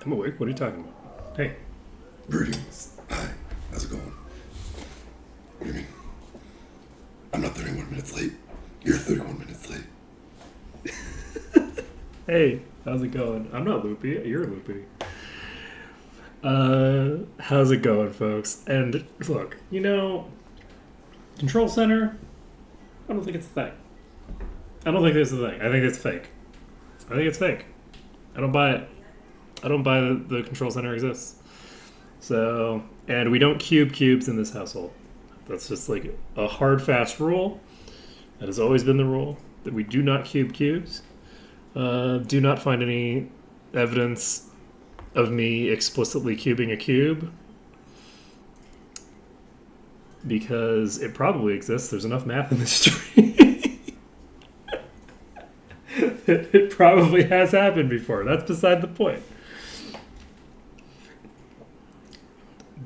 I'm awake. What are you talking about? Hey. Greetings. Hi. How's it going? What do you mean? I'm not 31 minutes late. You're 31 minutes late. Hey, how's it going? I'm not loopy. You're loopy. How's it going, folks? And look, Control Center, I don't think it's a thing. I don't think it's a thing. I think it's fake. I think it's fake. I don't buy it. I don't buy the Control Center exists. So, and we don't cube cubes in this household. That's just like a hard, fast rule. That has always been the rule, that we do not cube cubes. Do not find any evidence of me explicitly cubing a cube, because it probably exists. There's enough math in this tree. It probably has happened before. That's beside the point.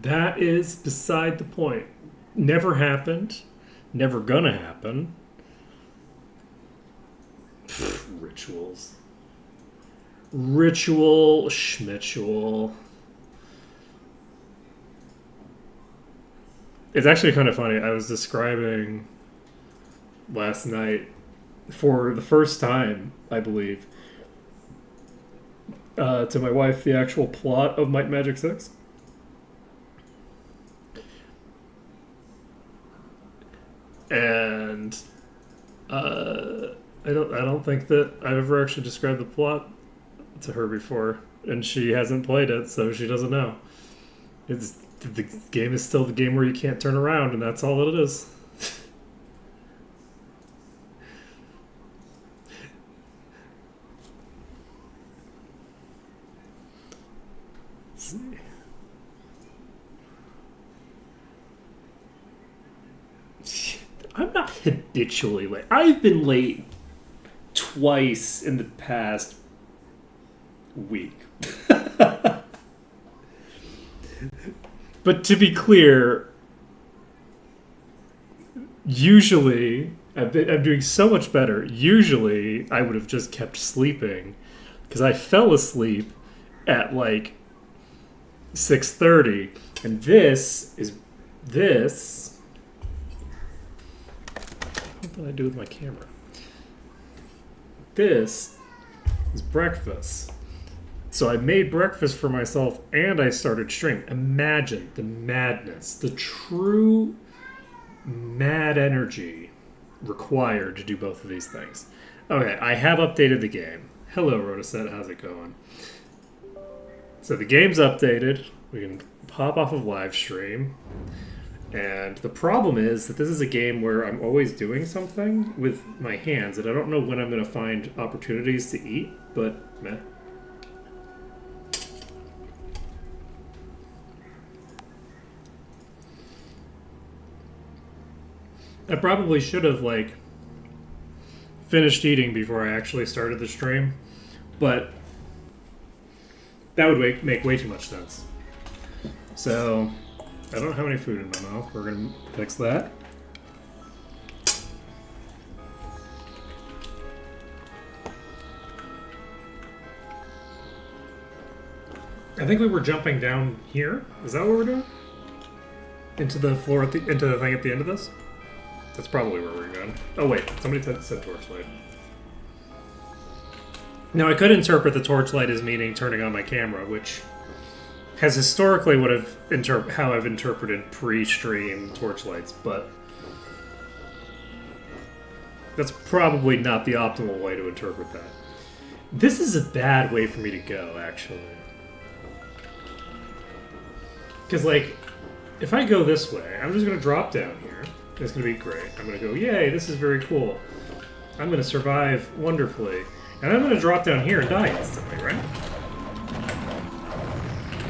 That is beside the point. Never happened. Never gonna happen. Rituals. Ritual schmitual. It's actually kind of funny. I was describing last night, for the first time, I believe, to my wife, the actual plot of Might and Magic 6. And I don't think that I've ever actually described the plot to her before, and she hasn't played it, so she doesn't know. The game is still the game where you can't turn around, and that's all that it is. Let's see. I'm not habitually late. I've been late twice in the past week. But to be clear, usually, I'm doing so much better. Usually, I would have just kept sleeping, because I fell asleep at like 6:30, and this. What did I do with my camera? This is breakfast. So I made breakfast for myself and I started stream. Imagine the madness, the true mad energy required to do both of these things. Okay, I have updated the game. Hello, Rotaset, how's it going? So the game's updated. We can pop off of live stream. And the problem is that this is a game where I'm always doing something with my hands, and I don't know when I'm going to find opportunities to eat, but meh. I probably should have, finished eating before I actually started the stream, but that would make way too much sense. So, I don't have any food in my mouth. We're going to fix that. I think we were jumping down here. Is that what we're doing? Into the floor into the thing at the end of this? That's probably where we're going. Oh wait, somebody said torchlight. Now I could interpret the torchlight as meaning turning on my camera, which has historically how I've interpreted pre-stream torchlights, but that's probably not the optimal way to interpret that. This is a bad way for me to go, actually. Because, if I go this way, I'm just going to drop down here. It's going to be great. I'm going to go, yay, this is very cool. I'm going to survive wonderfully. And I'm going to drop down here and die instantly, right?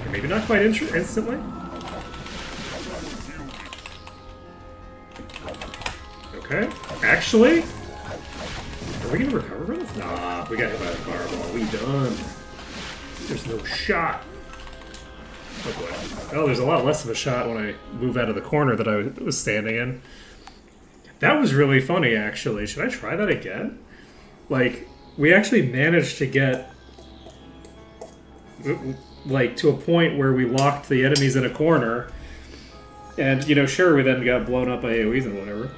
Or maybe not quite instantly. Okay. Actually, are we going to recover from this? Nah, we got hit by the fireball. We done. There's no shot. Oh boy. Oh, there's a lot less of a shot when I move out of the corner that I was standing in. That was really funny, actually. Should I try that again? We actually managed to get... like to a point where we locked the enemies in a corner, and you know, sure, we then got blown up by AoEs and whatever.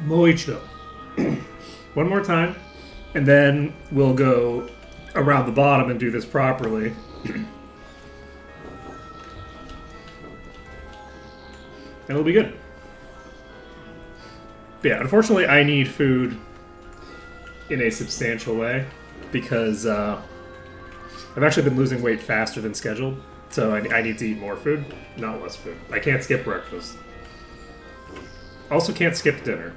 Muy chill. One more time, and then we'll go around the bottom and do this properly. And it'll be good. But yeah, unfortunately, I need food in a substantial way because I've actually been losing weight faster than scheduled. So I need to eat more food, not less food. I can't skip breakfast. Also can't skip dinner.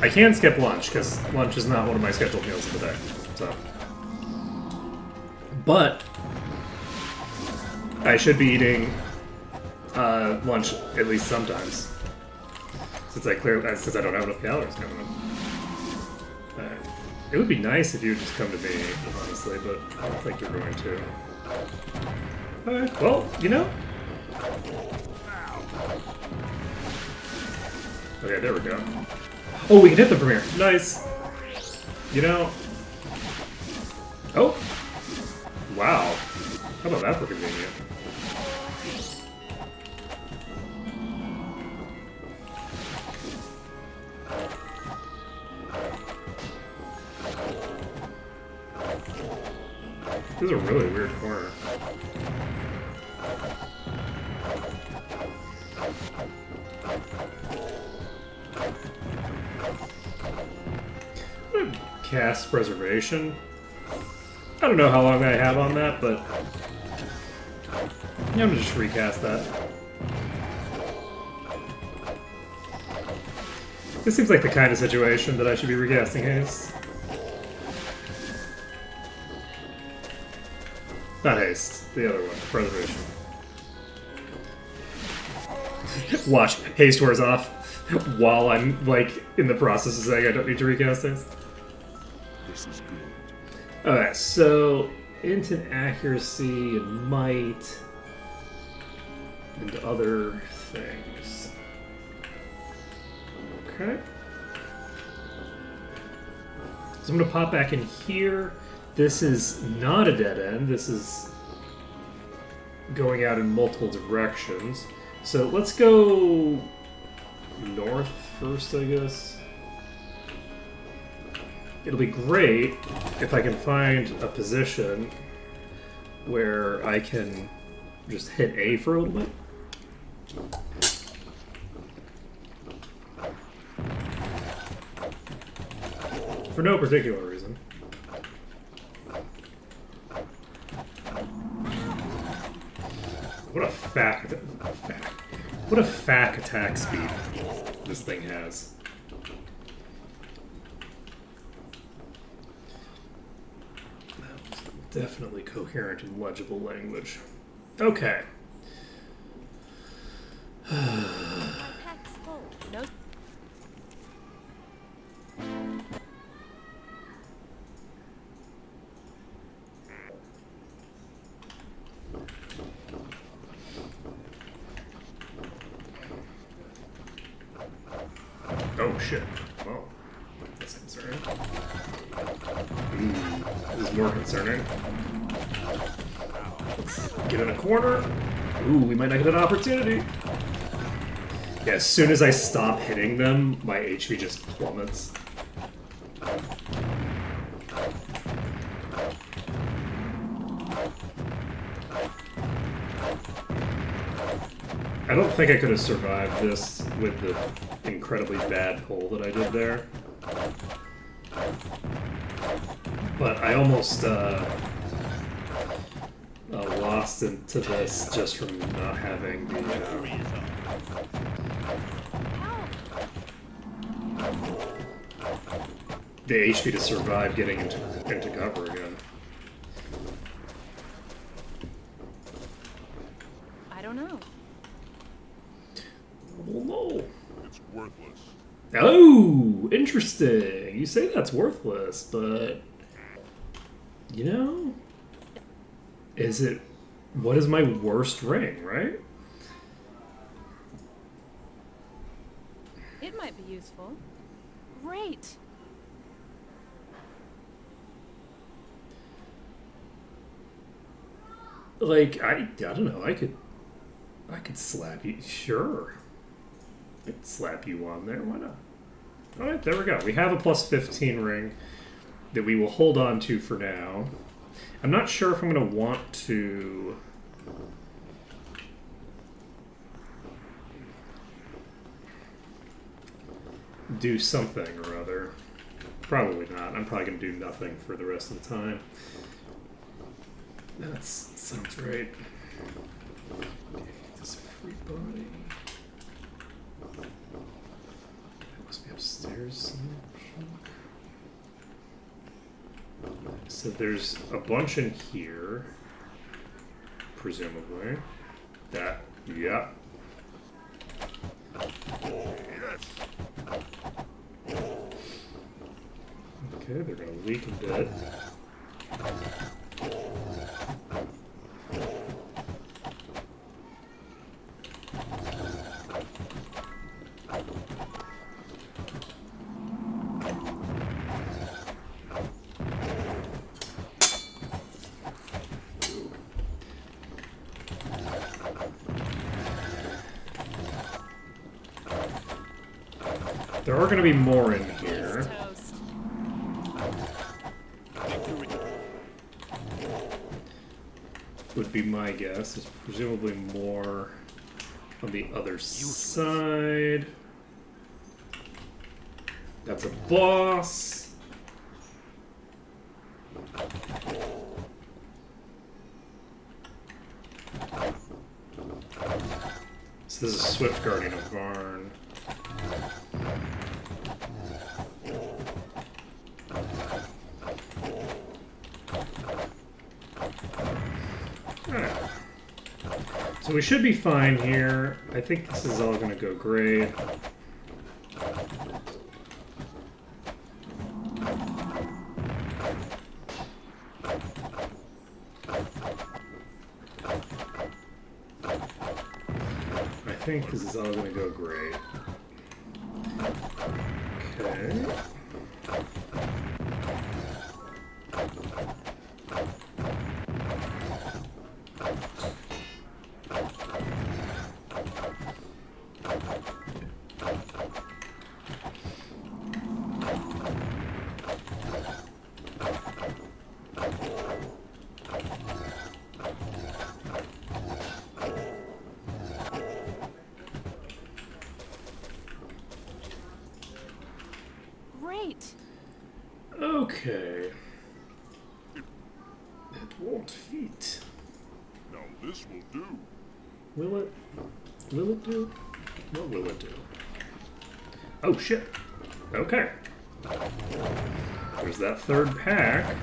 I can skip lunch because lunch is not one of my scheduled meals of the day. So, but I should be eating lunch at least sometimes, since I don't have enough calories coming in. It would be nice if you would just come to me, honestly, but I don't think you're going to. Alright, well, you know. Okay, there we go. Oh, we can hit them from here. Nice. You know. Oh. Wow. How about that for convenient? This is a really weird corner. I'm gonna cast Preservation. I don't know how long I have on that, but yeah, I'm gonna just recast that. This seems like the kind of situation that I should be recasting Haste. Not Haste, the other one, Preservation. Watch, Haste wears off while I'm, like, in the process of saying I don't need to recast Haste. This is good. Alright, so Instant Accuracy and Might and other things. Okay. So I'm going to pop back in here. This is not a dead end. This is going out in multiple directions. So let's go north first, I guess. It'll be great if I can find a position where I can just hit A for a little bit. For no particular reason. What a what a fack attack speed this thing has. Definitely coherent and legible language. Okay. Oh shit. Well, that's concerning. This is more concerning. Let's get in a corner. Ooh, we might not get an opportunity. Yeah, as soon as I stop hitting them, my HP just plummets. I don't think I could have survived this with the incredibly bad pull that I did there. But I almost lost into this just from not having the HP to survive getting into cover again. I don't know. Oh no. It's worthless. Oh, interesting. You say that's worthless, but you know, what is my worst ring, right? It might be useful. Great. Like, I don't know. I could slap you. Sure. I could slap you on there. Why not? All right, there we go. We have a plus 15 ring that we will hold on to for now. I'm not sure if I'm going to want to... do something or other. Probably not. I'm probably going to do nothing for the rest of the time. That sounds right. Okay, this free body. That must be upstairs somewhere. So there's a bunch in here, presumably. That, yeah. Okay, they're gonna leak a bit. There are going to be more in here. Toast. Would be my guess. There's presumably more on the other side. That's a boss. So this is Swift Guardian of Varn. Alright. So we should be fine here. I think this is all going to go great. I think this is all going to go great. Okay. Great. Okay. It won't fit. Now this will do. Will it? Will it do? What will it do? Oh shit. Okay. There's that third pack.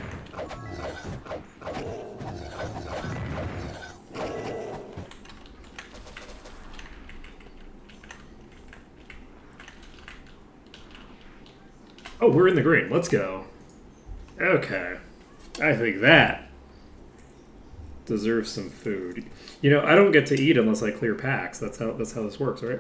Oh, we're in the green. Let's go. Okay. I think that deserves some food. You know, I don't get to eat unless I clear packs. That's how this works, right?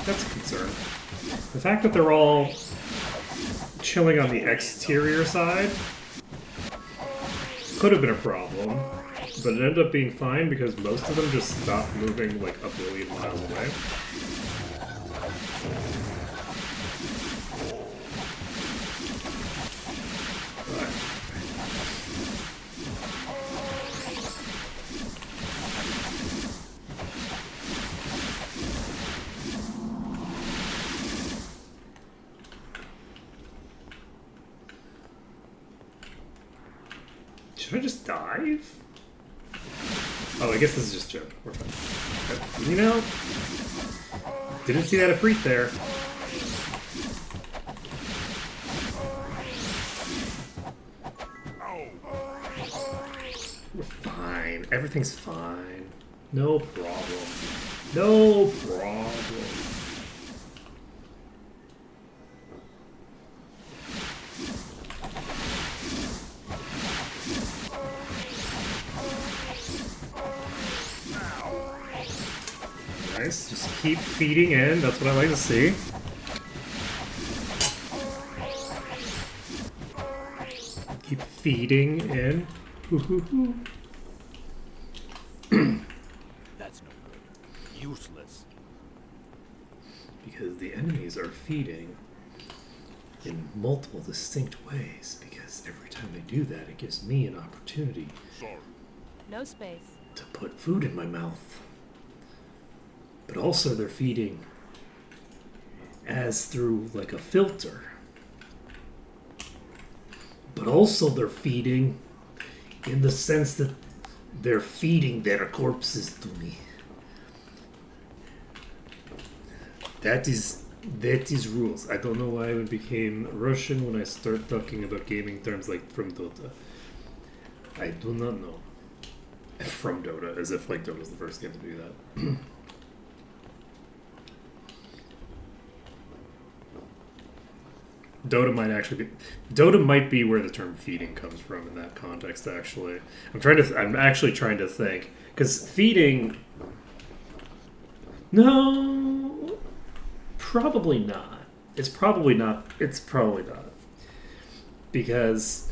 That's a concern. The fact that they're all chilling on the exterior side could have been a problem, but it ended up being fine because most of them just stopped moving like a billion miles away. Should I just dive? Oh, I guess this is just joke. We're fine. Okay. You know, didn't see that Ifrit there. We're fine. Everything's fine. No problem. No problem. Nice. Just keep feeding in. That's what I like to see. Keep feeding in. Hoo-hoo-hoo. That's no good. Useless. Because the enemies are feeding in multiple distinct ways. Because every time they do that, it gives me an opportunity Sorry. No space. to put food in my mouth. But also they're feeding as through like a filter. But also they're feeding in the sense that they're feeding their corpses to me. That is rules. I don't know why I became Russian when I start talking about gaming terms like from Dota. I do not know. From Dota, as if like Dota was the first game to do that. Dota might be where the term feeding comes from in that context. Actually, I'm actually trying to think because feeding. No, probably not. It's probably not. It's probably not because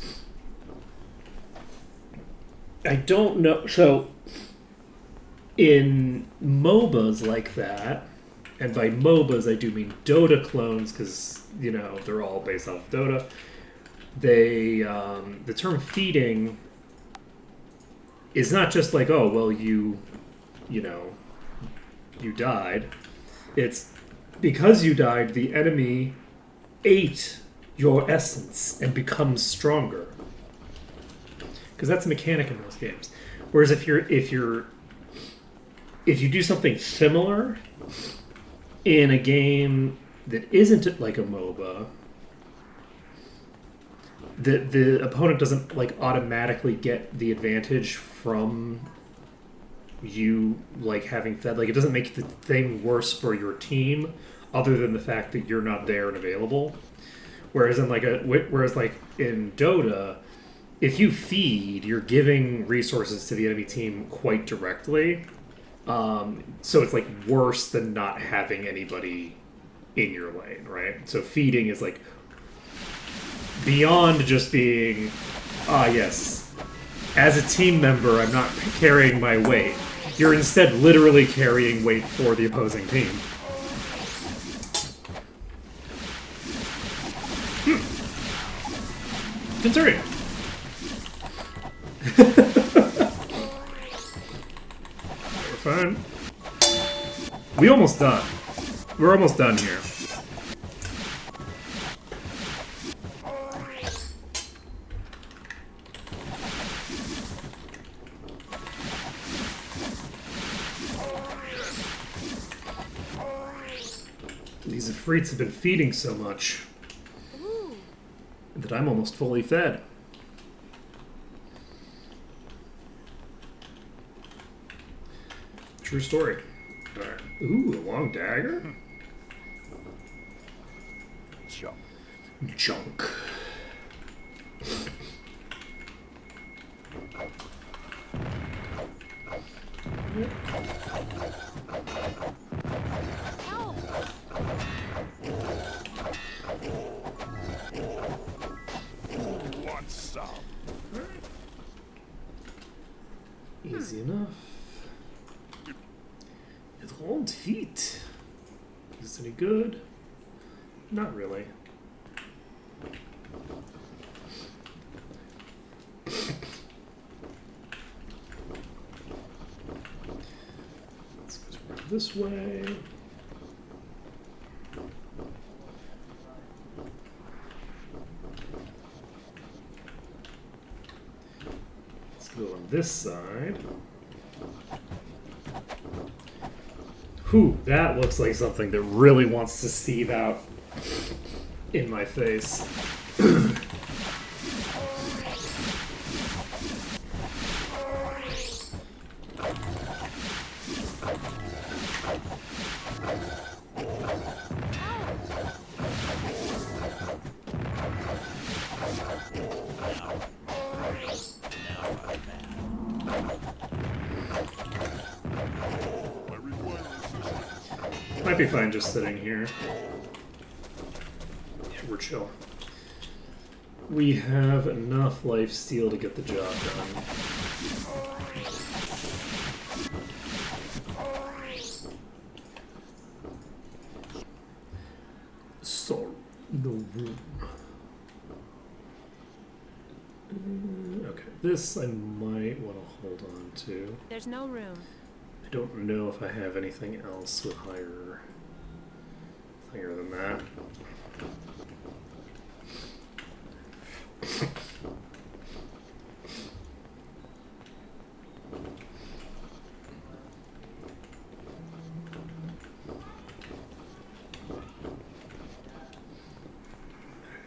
I don't know. So in MOBAs like that, and by MOBAs I do mean Dota clones because they're all based off of Dota. They the term feeding is not just like, oh well, you died. It's because you died, the enemy ate your essence and becomes stronger. Because that's a mechanic in those games. Whereas if you do something similar in a game that isn't like a MOBA, the opponent doesn't like automatically get the advantage from you like having fed. Like it doesn't make the thing worse for your team, other than the fact that you're not there and available. Whereas in Dota, if you feed, you're giving resources to the enemy team quite directly. So it's like worse than not having anybody in your lane, right? So feeding is like beyond just being, yes, as a team member, I'm not carrying my weight. You're instead literally carrying weight for the opposing team. Concerning. We're fine. We're almost done here. These Ifrits have been feeding so much that I'm almost fully fed. True story. Alright. Ooh, a long dagger? Junk. Help! Want some? Easy enough. It won't fit. Is this any good? Not really. Let's go this way. Let's go on this side. Whew, that looks like something that really wants to seethe out in my face. be fine just sitting here. Yeah, we're chill. We have enough life steal to get the job done. So, the room. Okay, this I might want to hold on to. There's no room. I don't know if I have anything else with higher than that.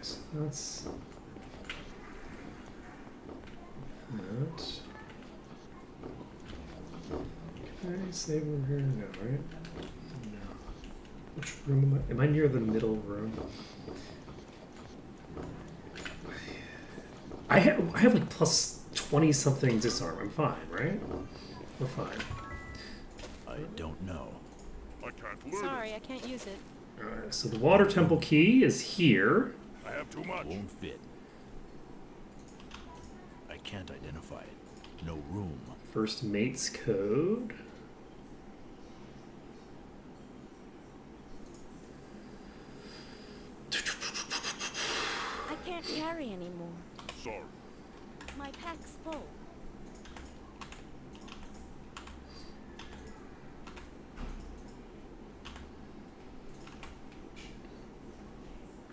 So that's that. Can I save over here? No, right? No. Which room am I? Am I near the middle room? I have like plus 20 something disarm. I'm fine, right? We're fine. I don't know. I can't learn Sorry, I can't use it. Alright, so the water temple key is here. it. I have too much. Won't fit. I can't identify it. No room. First mate's code. I can't carry anymore. Sorry. My pack's full.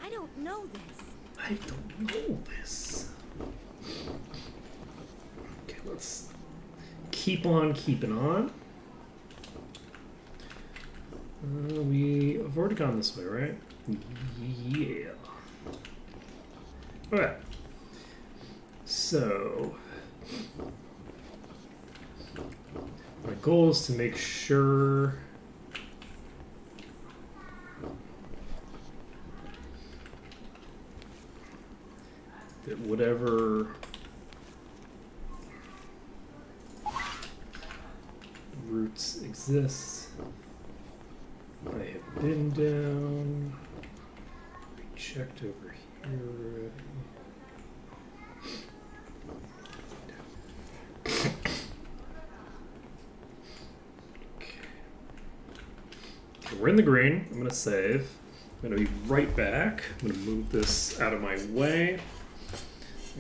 I don't know this. I don't know this. Okay, let's keep on keeping on. We've already gone this way, right? Yeah. Okay. So, my goal is to make sure that whatever routes exist, I have been down, checked over here already. We're in the green. I'm going to save. I'm going to be right back. I'm going to move this out of my way.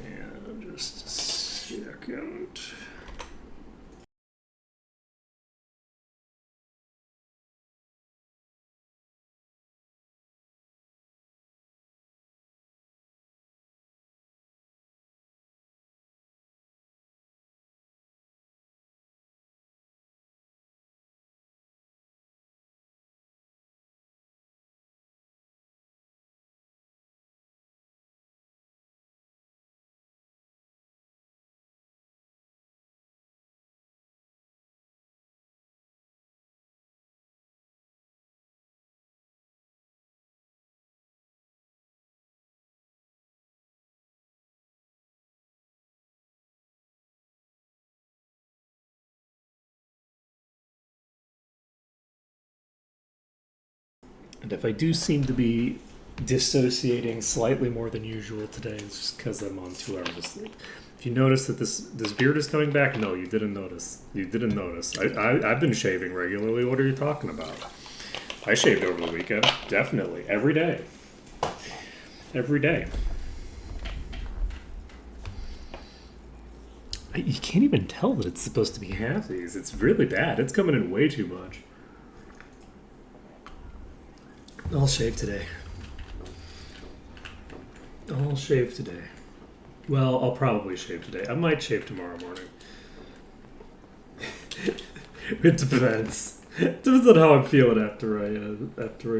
And just a second. And if I do seem to be dissociating slightly more than usual today, it's just because I'm on 2 hours of sleep. If you notice that this beard is coming back, no, you didn't notice. You didn't notice. I've been shaving regularly. What are you talking about? I shaved over the weekend. Definitely. Every day. Every day. You can't even tell that it's supposed to be half these. It's really bad. It's coming in way too much. I'll shave today. I'll shave today. Well, I'll probably shave today. I might shave tomorrow morning. It depends. It depends on how I'm feeling after I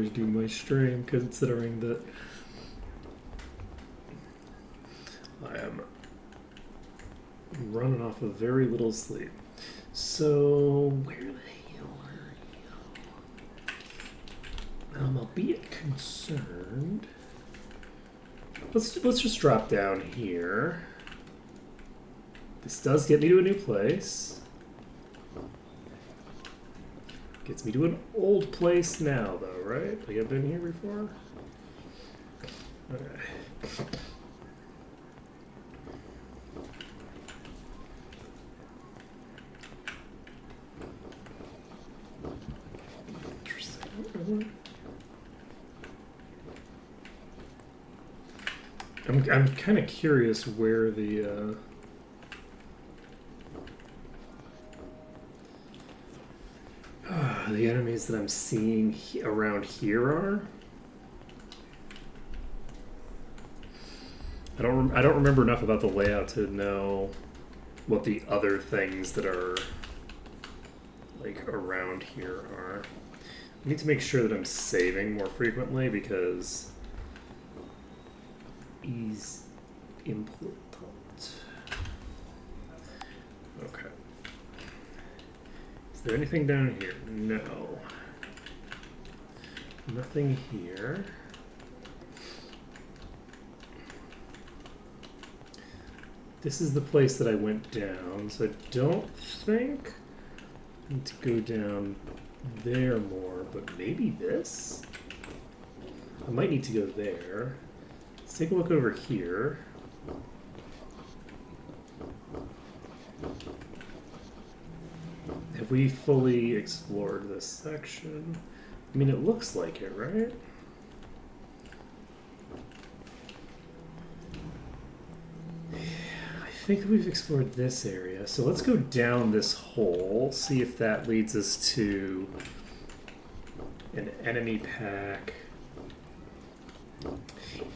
do my stream, considering that I am running off of very little sleep. So where the hell are you? I'm a bit concerned. Let's just drop down here. This does get me to a new place. Gets me to an old place now, though, right? Like I've been here before? Okay. Interesting. I'm kind of curious where the enemies that I'm seeing around here are. I don't remember enough about the layout to know what the other things that are like around here are. I need to make sure that I'm saving more frequently because is important. Okay. Is there anything down here? No. Nothing here. This is the place that I went down, so I don't think I need to go down there more, but maybe this? I might need to go there. Let's take a look over here. Have we fully explored this section? I mean, it looks like it, right? I think we've explored this area. So let's go down this hole, see if that leads us to an enemy pack.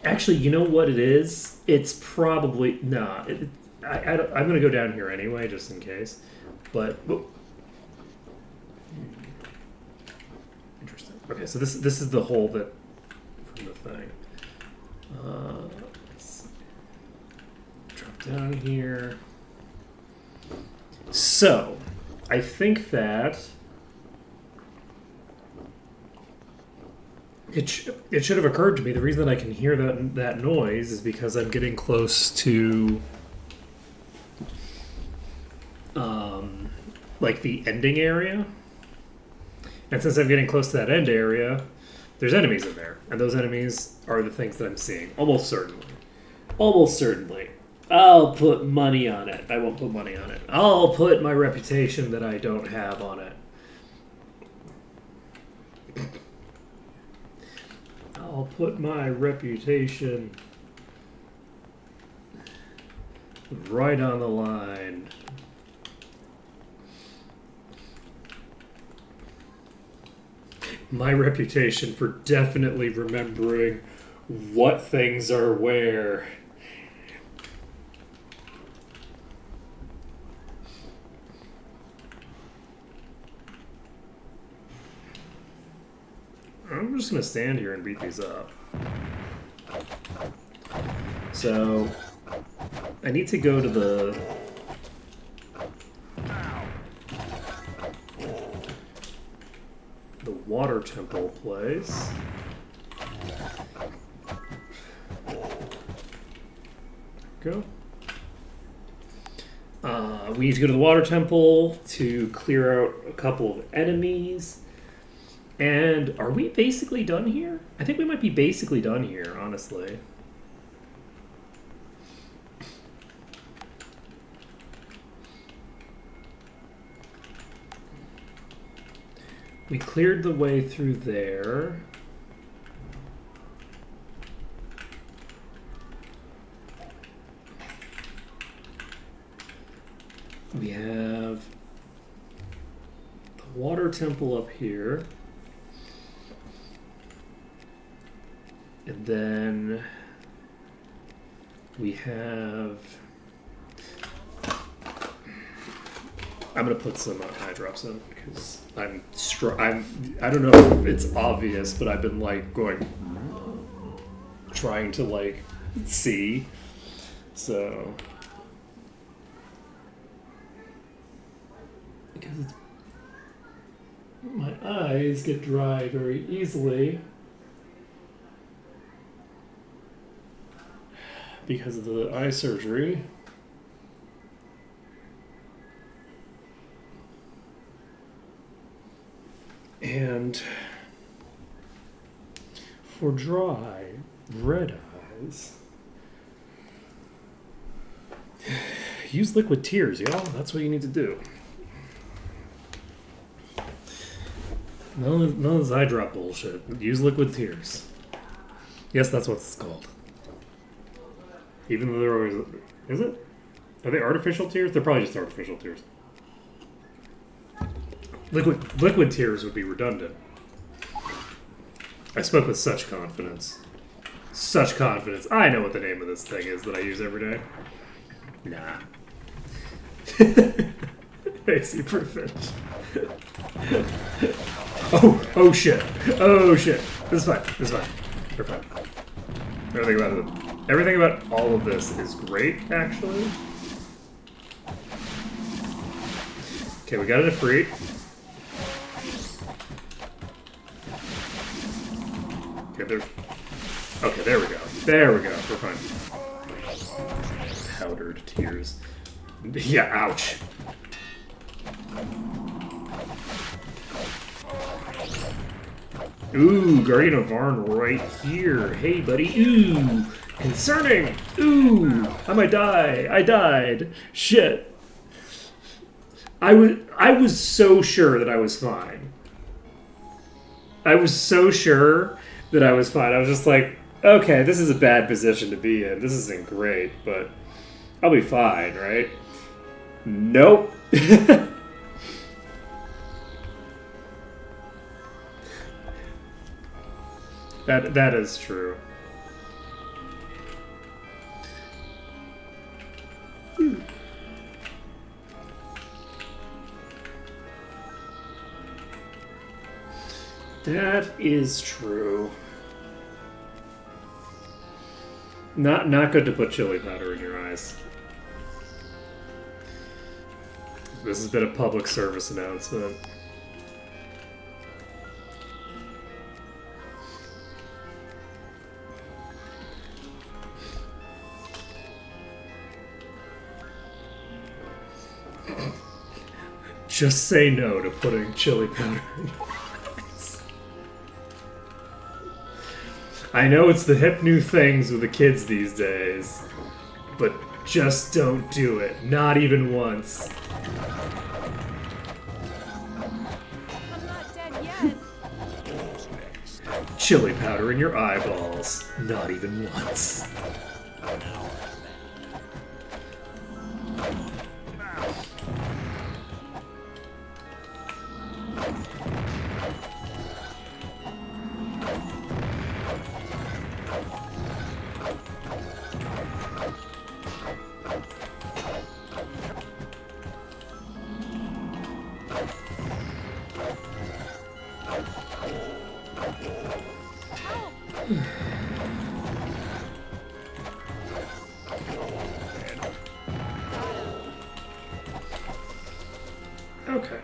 Actually, you know what it is? It's probably... Nah, I'm going to go down here anyway, just in case. But... Oh. Interesting. Okay, so this is the hole that... from the thing. Let's see. Drop down here. So, I think that... It should have occurred to me. The reason that I can hear that noise is because I'm getting close to, like the ending area. And since I'm getting close to that end area, there's enemies in there, and those enemies are the things that I'm seeing. Almost certainly. Almost certainly. I'll put money on it. I won't put money on it. I'll put my reputation that I don't have on it. I'll put my reputation right on the line. My reputation for definitely remembering what things are where. I'm just going to stand here and beat these up. So, I need to go to the water temple place. Go. We need to go to the water temple to clear out a couple of enemies. And are we basically done here? I think we might be basically done here, honestly. We cleared the way through there. We have the water temple up here. And then we have... I'm gonna put some eye drops in because I don't know if it's obvious, but I've been like trying to like see. So because my eyes get dry very easily. Because of the eye surgery. And for dry, red eyes, use liquid tears, y'all. That's what you need to do. None of this eye drop bullshit. Use liquid tears. Yes, that's what it's called. Even though they're always... Is it? Are they artificial tears? They're probably just artificial tears. Liquid tears would be redundant. I spoke with such confidence. Such confidence. I know what the name of this thing is that I use every day. Nah. AC Perfect. Oh shit. Oh shit. This is fine. This is fine. We're fine. Everything about all of this is great, actually. Okay, we got a defreet. Okay, there we go. There we go. We're fine. Powdered tears. Yeah, ouch. Ooh, Guardian of Varn right here. Hey, buddy. Ooh, concerning. Ooh, I might die. I died. Shit. I was so sure that I was fine. I was so sure that I was fine. I was just like, okay, this is a bad position to be in. This isn't great, but I'll be fine, right? Nope. That is true. That is true. Not good to put chili powder in your eyes. This has been a public service announcement. Just say no to putting chili powder in your eyes. I know it's the hip new things with the kids these days, but just don't do it. Not even once. I'm not dead yet. Chili powder in your eyeballs. Not even once. Okay.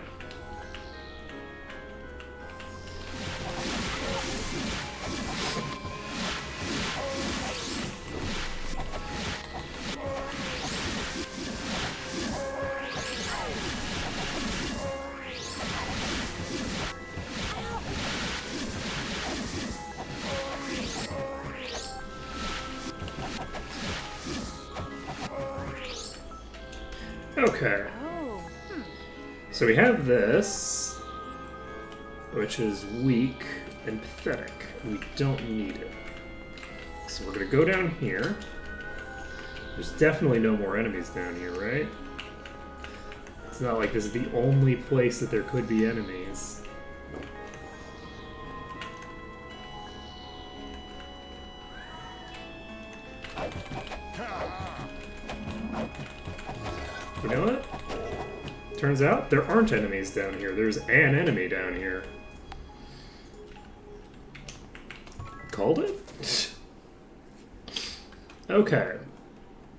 Okay. Oh. So we have this, which is weak and pathetic. We don't need it. So we're going to go down here. There's definitely no more enemies down here, right? It's not like this is the only place that there could be enemies. You know what? Turns out there aren't enemies down here. There's an enemy down here. Called it? Okay.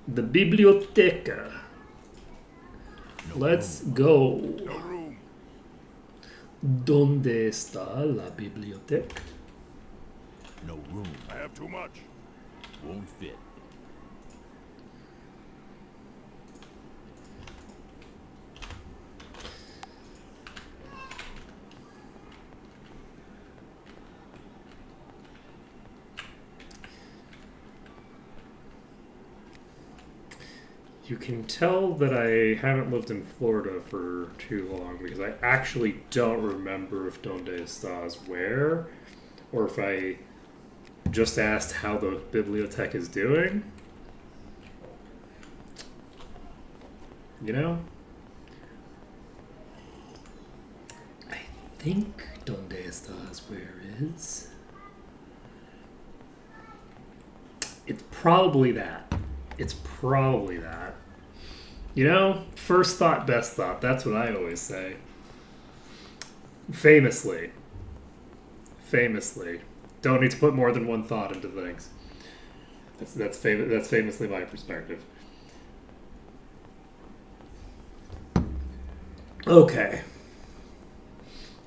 The biblioteca. Let's go. No room. ¿Dónde está la biblioteca? No room. I have too much. Won't fit. You can tell that I haven't lived in Florida for too long because I actually don't remember if Donde Está is where, or if I just asked how the bibliothèque is doing. You know? I think Donde Está is where it is. It's probably that. It's probably that. You know, first thought, best thought. That's what I always say. Famously. Don't need to put more than one thought into things. That's famously my perspective. Okay.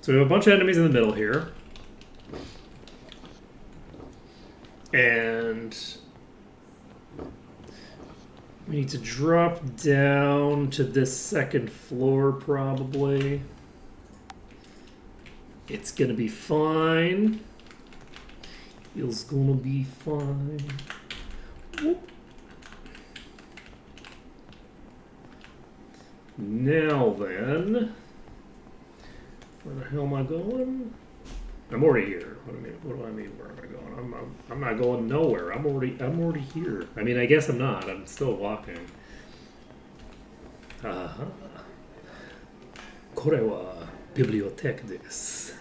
So we have a bunch of enemies in the middle here. And we need to drop down to this second floor, probably. It's gonna be fine. It's gonna be fine. Whoop. Now then, where the hell am I going? I'm already here. What do I mean? Where am I going? I'm not going nowhere. I'm already here. I mean, I guess I'm not. I'm still walking. Aha. これはビブリオテクです。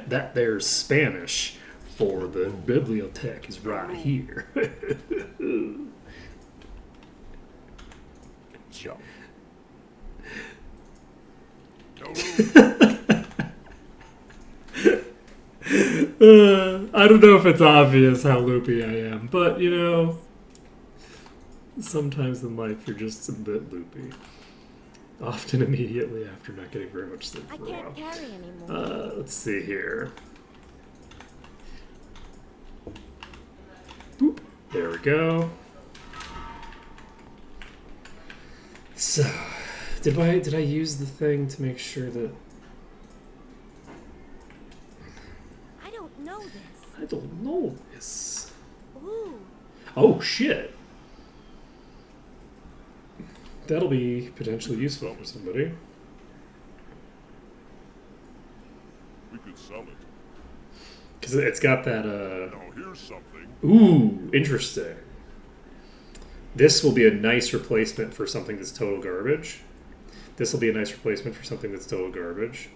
That there's Spanish for the bibliothèque is right here. Jump. I don't know if it's obvious how loopy I am, but you know, sometimes in life you're just a bit loopy. Often immediately after not getting very much sleep I for a while. can't carry anymore. Let's see here. Boop. There we go. So, did I use the thing to make sure that... I don't know this. I don't know this. Ooh. Oh, shit. That'll be potentially useful for somebody. We could sell it. Because it's got that, Now here's something. Ooh, interesting. This will be a nice replacement for something that's total garbage. This will be a nice replacement for something that's total garbage.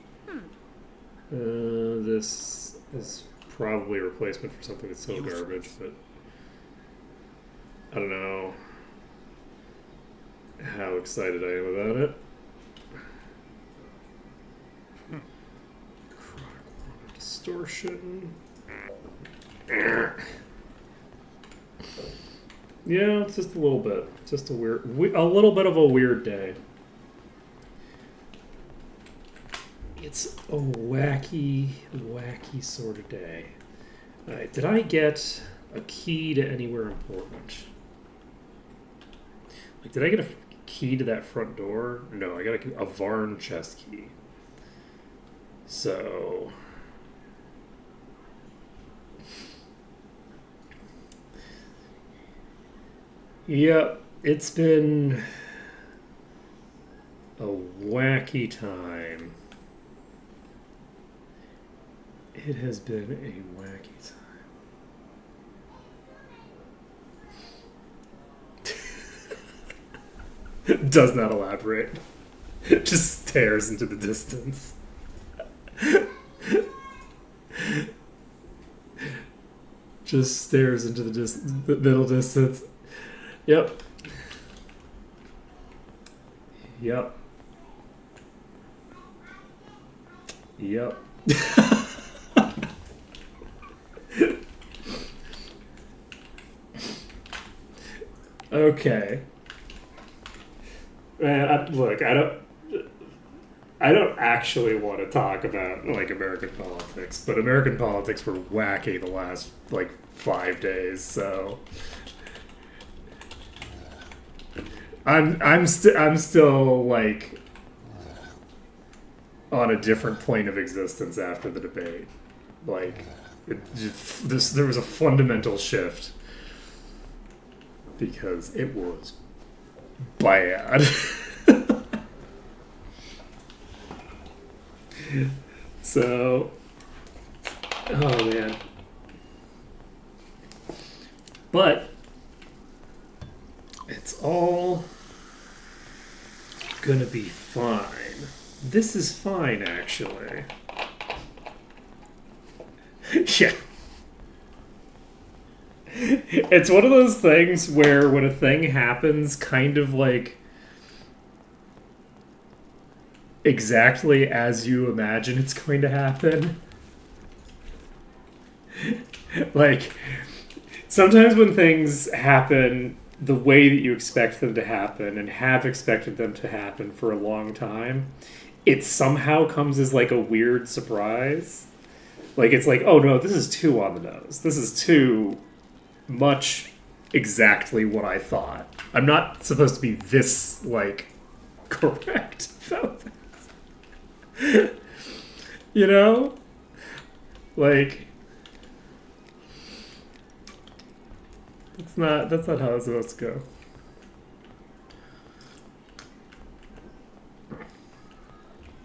This is probably a replacement for something that's total garbage, but I don't know how excited I am about it. Distortion. Yeah, it's just a little bit. Just a little bit of a weird day. It's a wacky sort of day. Alright, did I get a key to anywhere important? Like, did I get a key to that front door? No, I got a Varn chest key. So... Yep, it's been a wacky time. It has been a wacky time. Does not elaborate. Just stares into the distance. Just stares into the middle distance. Yep. Yep. Yep. Okay. Man, look, I don't actually want to talk about like American politics, but American politics were wacky the last like 5 days, so I'm still like on a different plane of existence after the debate. Like There was a fundamental shift because it was bad. So, oh man. But it's all gonna be fine. This is fine, actually. Yeah. It's one of those things where when a thing happens kind of like exactly as you imagine it's going to happen. Like, sometimes when things happen the way that you expect them to happen and have expected them to happen for a long time, it somehow comes as like a weird surprise. Like, it's like, oh no, this is too on the nose. This is too much exactly what I thought. I'm not supposed to be this, like, correct about things. You know? Like, that's not how it's supposed to go.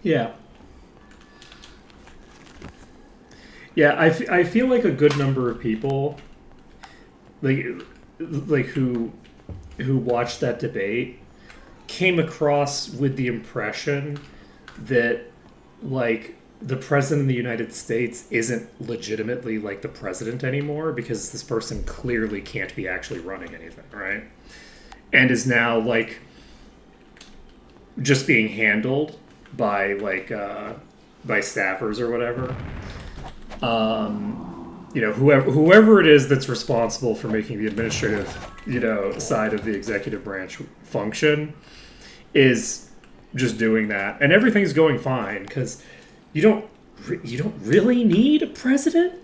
Yeah. Yeah, I feel like a good number of people like who watched that debate came across with the impression that like the president of the United States isn't legitimately like the president anymore because this person clearly can't be actually running anything, right? And is now like just being handled by like by staffers or whatever. You know, whoever it is that's responsible for making the administrative, you know, side of the executive branch function is just doing that, and everything's going fine because you don't really need a president,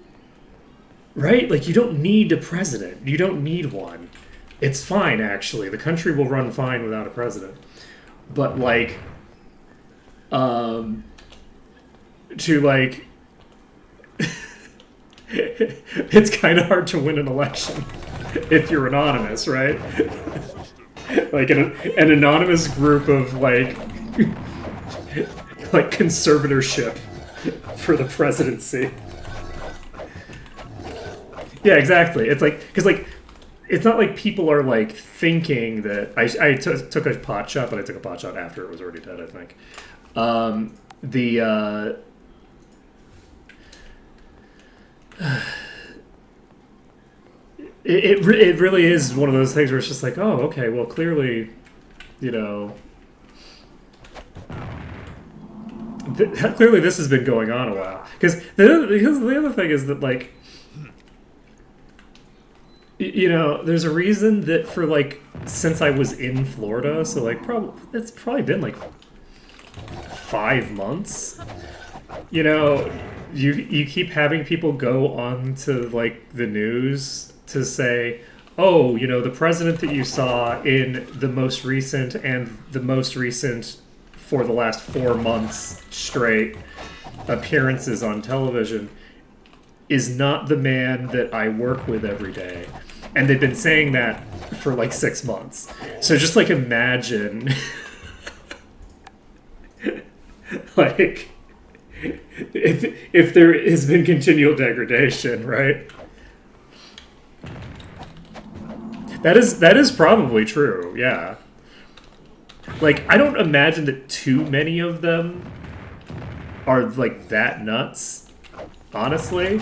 right? Like, you don't need a president. You don't need one. It's fine, actually. The country will run fine without a president. But like, to like. It's kind of hard to win an election if you're anonymous, right? Like an anonymous group of like conservatorship for the presidency. Yeah, exactly. It's like, because like it's not like people are like thinking that I took a pot shot, but I took a pot shot after it was already dead, I think. It really is one of those things where it's just like, oh, okay, well, clearly, you know, clearly this has been going on a while. Because the other thing is that, like, you know, there's a reason that for, like, since I was in Florida, so, like, it's probably been, like, 5 months, you know, you keep having people go on to, like, the news to say, oh, you know, the president that you saw in the most recent and the most recent for the last 4 months straight appearances on television is not the man that I work with every day. And they've been saying that for like 6 months. So just like imagine like if there has been continual degradation, right? That is probably true, yeah. Like, I don't imagine that too many of them are, like, that nuts, honestly.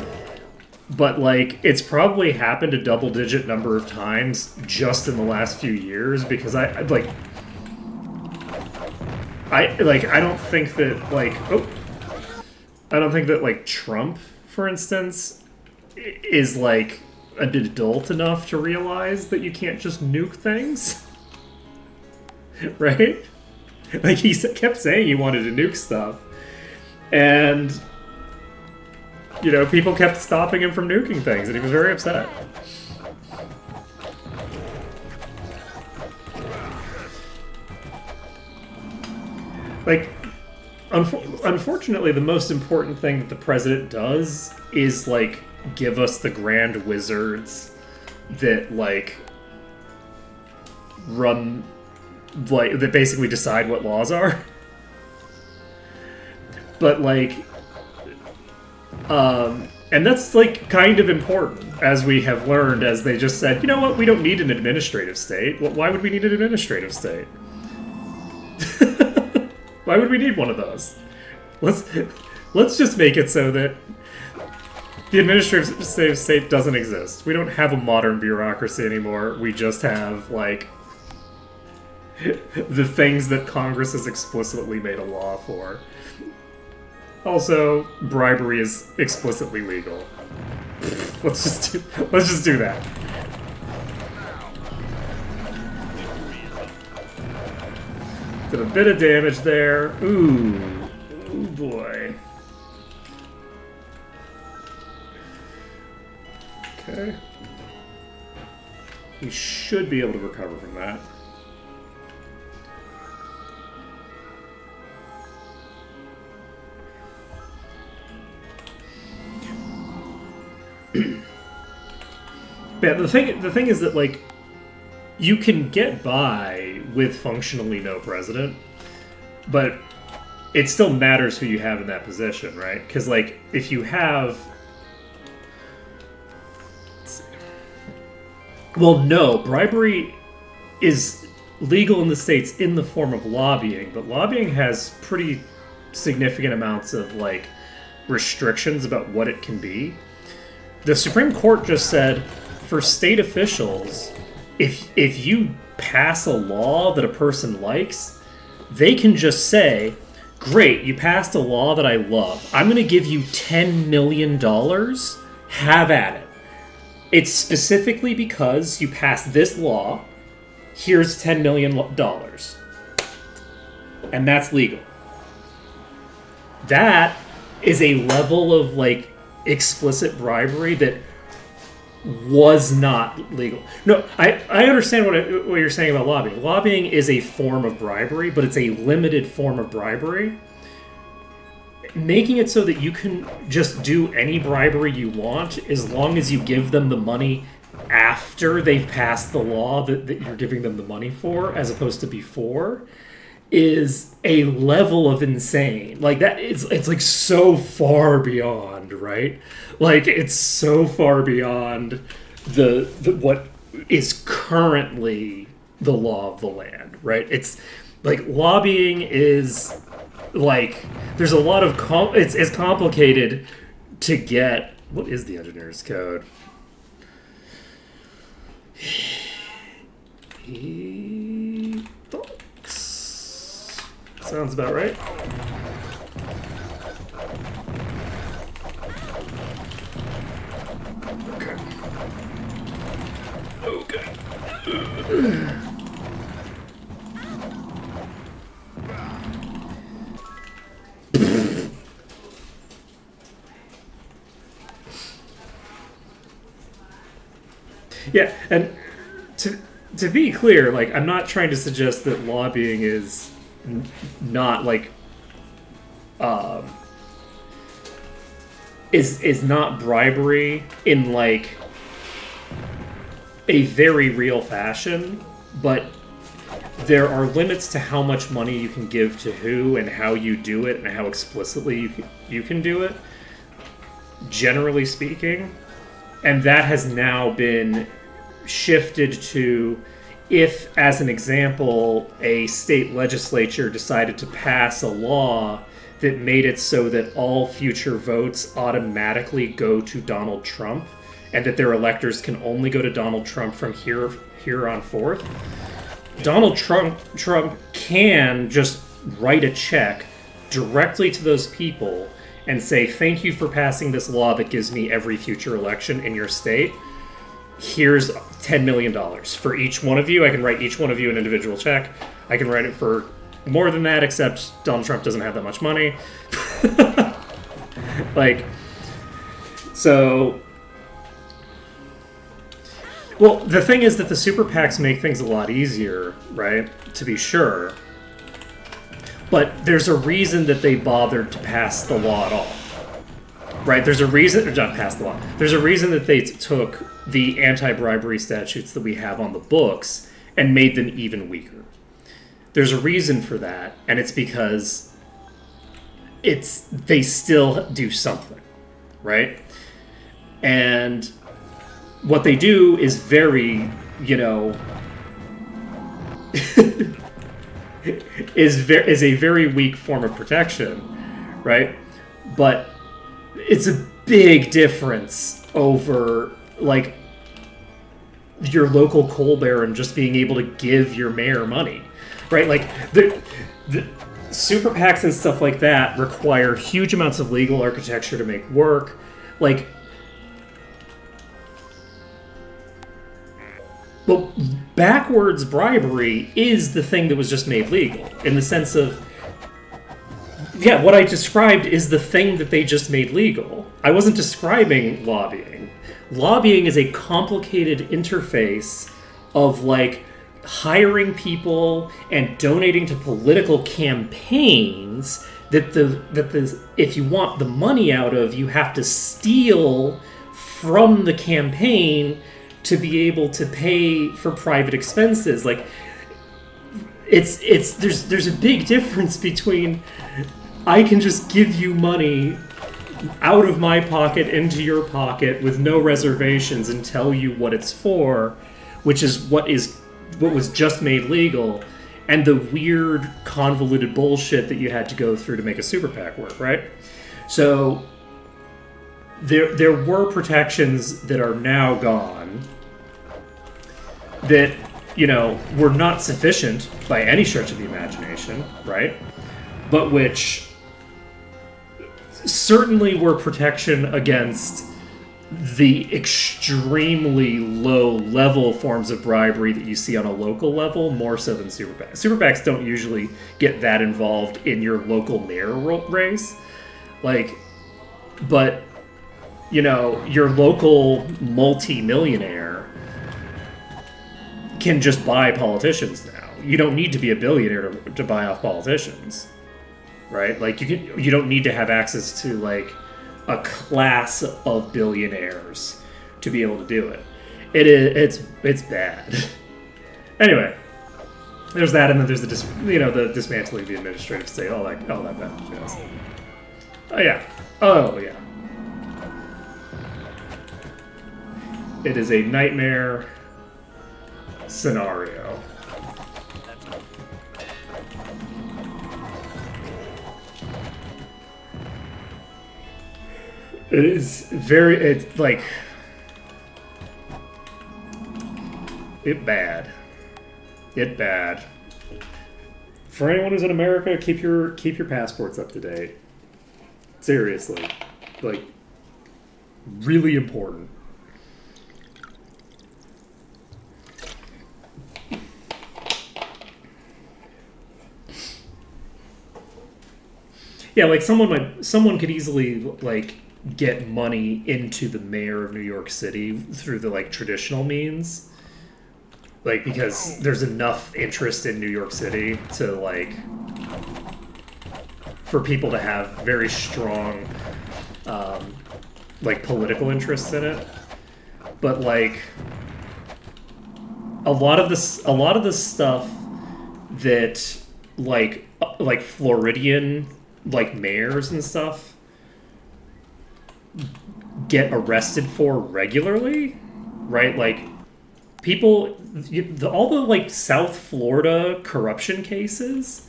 But, like, it's probably happened a double-digit number of times just in the last few years, because I don't think that, like, Trump, for instance, is, like, an adult enough to realize that you can't just nuke things. Right? Like, he kept saying he wanted to nuke stuff. And, you know, people kept stopping him from nuking things, and he was very upset. Like, unfortunately, the most important thing that the president does is, like, give us the grand wizards that, like, run, like, that basically decide what laws are. But, like, and that's, like, kind of important, as we have learned, as they just said, you know what, we don't need an administrative state. Well, why would we need an administrative state? Why would we need one of those? Let's just make it so that the administrative state doesn't exist. We don't have a modern bureaucracy anymore. We just have, like, the things that Congress has explicitly made a law for. Also, bribery is explicitly legal. Let's just do that. Did a bit of damage there. Ooh boy. Okay. We should be able to recover from that. But the thing is that, like, you can get by with functionally no president, but it still matters who you have in that position, right? Because, like, if you have... Well, no, bribery is legal in the States in the form of lobbying, but lobbying has pretty significant amounts of, like, restrictions about what it can be. The Supreme Court just said, for state officials, if you pass a law that a person likes, they can just say, great, you passed a law that I love. I'm going to give you $10 million. Have at it. It's specifically because you passed this law. Here's $10 million. And that's legal. That is a level of, like, explicit bribery that was not legal. No, I understand what you're saying about lobbying. Lobbying is a form of bribery, but it's a limited form of bribery. Making it so that you can just do any bribery you want as long as you give them the money after they've passed the law that you're giving them the money for, as opposed to before, is a level of insane. Like, that it's like so far beyond, right? Like, it's so far beyond the what is currently the law of the land, right? It's like lobbying is like, there's a lot of it's complicated to get. What is the engineer's code? Sounds about right. Okay. Yeah, and to be clear, like, I'm not trying to suggest that lobbying is not, like, is not bribery in, like, a very real fashion, but there are limits to how much money you can give to who and how you do it and how explicitly you can do it, generally speaking. And that has now been shifted to, if, as an example, a state legislature decided to pass a law that made it so that all future votes automatically go to Donald Trump, and that their electors can only go to Donald Trump from here on forth, Donald Trump can just write a check directly to those people and say, thank you for passing this law that gives me every future election in your state. Here's $10 million. For each one of you, I can write each one of you an individual check. I can write it for more than that, except Donald Trump doesn't have that much money. Like, so... Well, the thing is that the super PACs make things a lot easier, right? To be sure. But there's a reason that they bothered to pass the law at all. right? There's a reason, or not passed the law. There's a reason that they took the anti-bribery statutes that we have on the books and made them even weaker. There's a reason for that, and it's because they still do something, right? And what they do is very, is a very weak form of protection, right? But it's a big difference over like your local coal baron just being able to give your mayor money, right? Like the super PACs and stuff like that require huge amounts of legal architecture to make work. Like, well, backwards bribery is the thing that was just made legal, in the sense of, yeah, what I described is the thing that they just made legal. I wasn't describing lobbying. Lobbying is a complicated interface of, like, hiring people and donating to political campaigns that if you want the money out of, you have to steal from the campaign to be able to pay for private expenses. Like, there's a big difference between I can just give you money out of my pocket into your pocket with no reservations and tell you what it's for, which is what was just made legal, and the weird convoluted bullshit that you had to go through to make a super PAC work, right? So there were protections that are now gone that, were not sufficient by any stretch of the imagination, right? But which certainly were protection against the extremely low-level forms of bribery that you see on a local level, more so than super PACs. Super PACs don't usually get that involved in your local mayor race. Like, but, your local multi-millionaire can just buy politicians now. You don't need to be a billionaire to buy off politicians, right? Like, you don't need to have access to, like, a class of billionaires to be able to do it. It's bad. Anyway, there's that, and then there's the dismantling of the administrative state, all that bad jazz. Oh yeah. It is a nightmare scenario. It's bad. It bad. For anyone who's in America, keep your passports up to date. Seriously. Like, really important. Yeah, like someone could easily like get money into the mayor of New York City through the like traditional means, like because there's enough interest in New York City to like for people to have very strong like political interests in it. But like a lot of the stuff that like Floridian like mayors and stuff get arrested for regularly, right? Like people, all the like South Florida corruption cases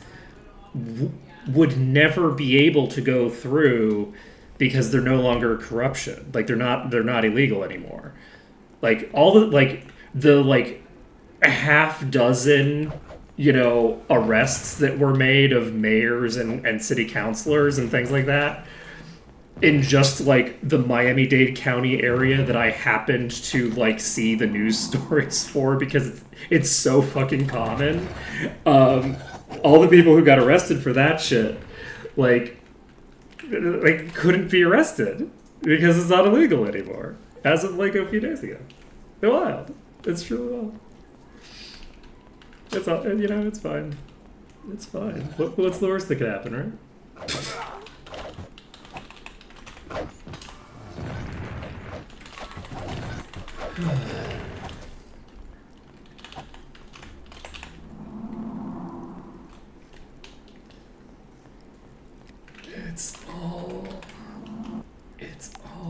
would never be able to go through because they're no longer corruption. Like they're not illegal anymore. Like all the a half dozen arrests that were made of mayors and city councilors and things like that in just like the Miami-Dade County area that I happened to like see the news stories for because it's so fucking common. All the people who got arrested for that shit like couldn't be arrested because it's not illegal anymore as of like a few days ago. It's wild. It's truly wild. It's all, it's fine. It's fine. What's the worst that could happen, right? It's all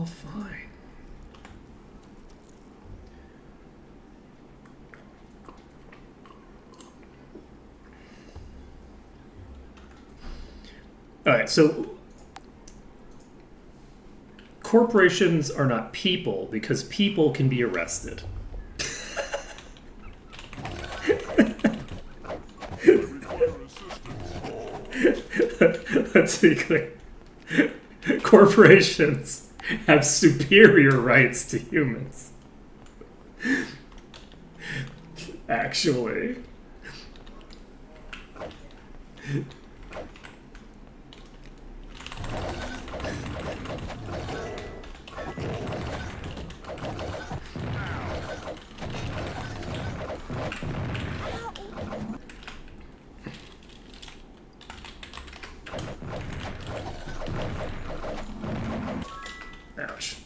fine. All right, so corporations are not people because people can be arrested. Let's be clear. Corporations have superior rights to humans. Actually. Ouch.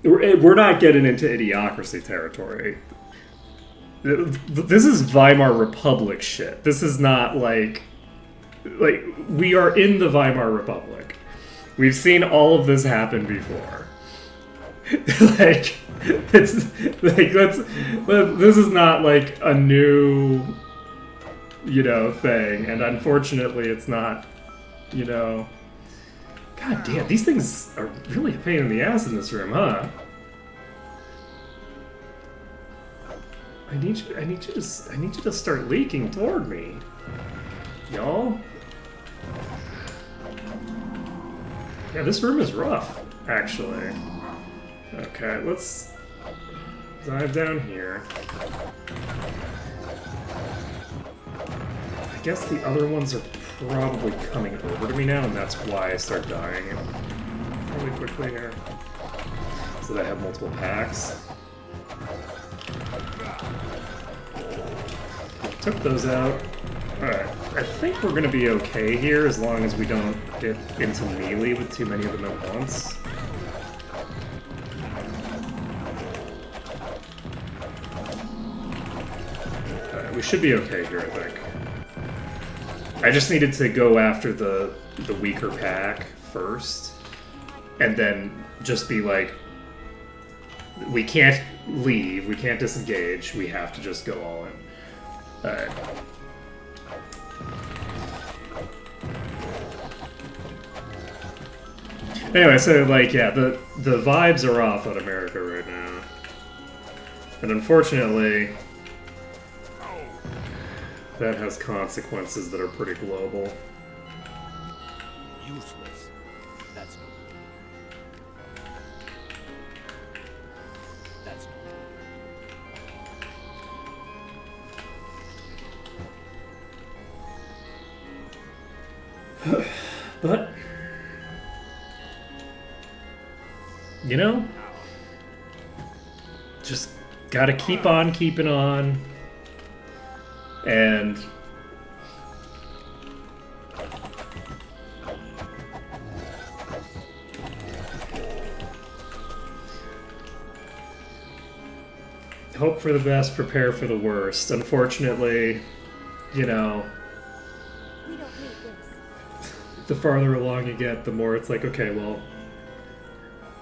We're not getting into idiocracy territory. This is Weimar Republic shit. This is not like we are in the Weimar Republic. We've seen all of this happen before. Like it's like this is not like a new, you know, thing, and unfortunately it's not, you know. God damn, these things are really a pain in the ass in this room, huh? I need you to start leaking toward me, y'all. Yeah, this room is rough, actually. Okay, let's dive down here. I guess the other ones are probably coming over to me now, and that's why I start dying really quickly here. So that I have multiple packs. Took those out. Alright, I think we're gonna be okay here as long as we don't get into melee with too many of them at once. Alright, we should be okay here, I think. I just needed to go after the weaker pack first, and then just be like, we can't leave, we can't disengage, we have to just go all in. Alright. Anyway, so like, yeah, the vibes are off on America right now. And unfortunately, that has consequences that are pretty global. Useless. That's no good. That's no good. But, you know, just gotta keep on keeping on. And hope for the best, prepare for the worst. Unfortunately, you know, We don't need this. the farther along you get, the more it's like, okay, well,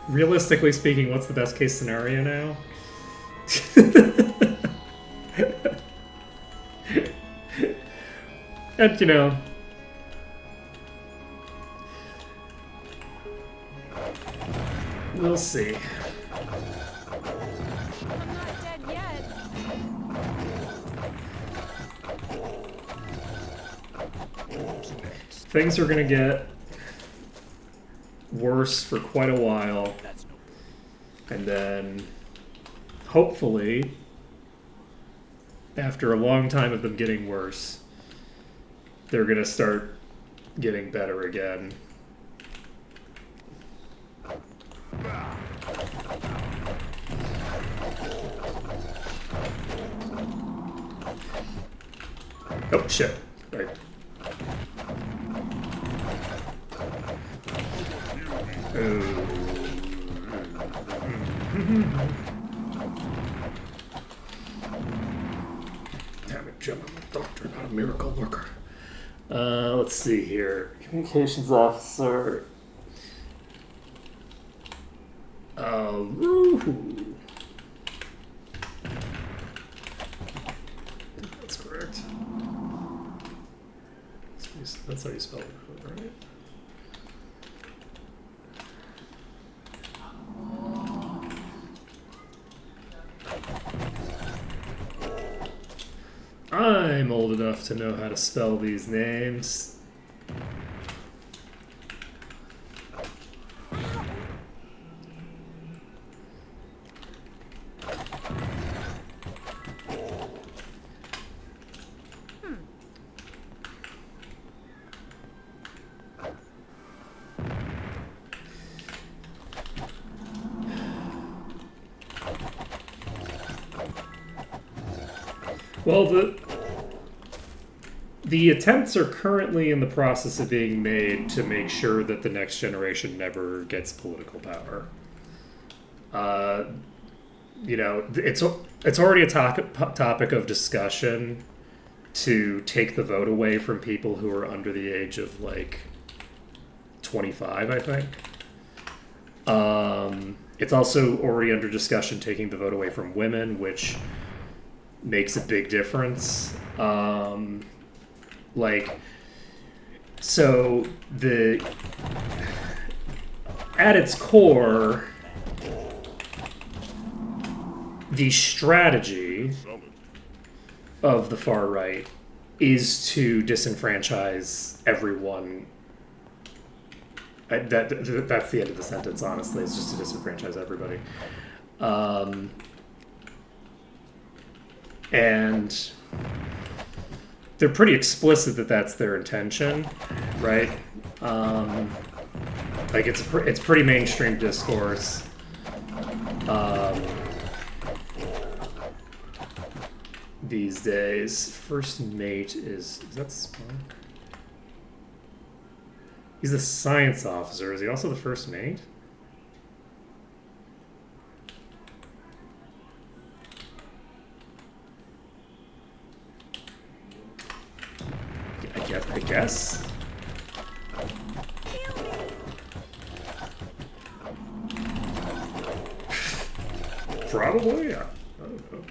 realistically speaking, what's the best case scenario now? And, you know, we'll see. I'm not dead yet. Things are gonna get worse for quite a while, That's no good. and then hopefully, after a long time of them getting worse, they're gonna start getting better again. Oh shit! Right. Damn it, Jim, I'm a doctor, not a miracle worker. Let's see here. Communications officer. Woohoo. That's correct. That's how you spell it, right? I'm old enough to know how to spell these names. Well, the attempts are currently in the process of being made to make sure that the next generation never gets political power. It's already a topic of discussion to take the vote away from people who are under the age of 25, I think. It's also already under discussion taking the vote away from women, which makes a big difference. So at its core, the strategy of the far right is to disenfranchise everyone. That's the end of the sentence, honestly. It's just to disenfranchise everybody. And they're pretty explicit that that's their intention, right? It's pretty mainstream discourse. These days, first mate is that Spark? He's the science officer. Is he also the first mate? I guess. Probably, yeah. I don't know.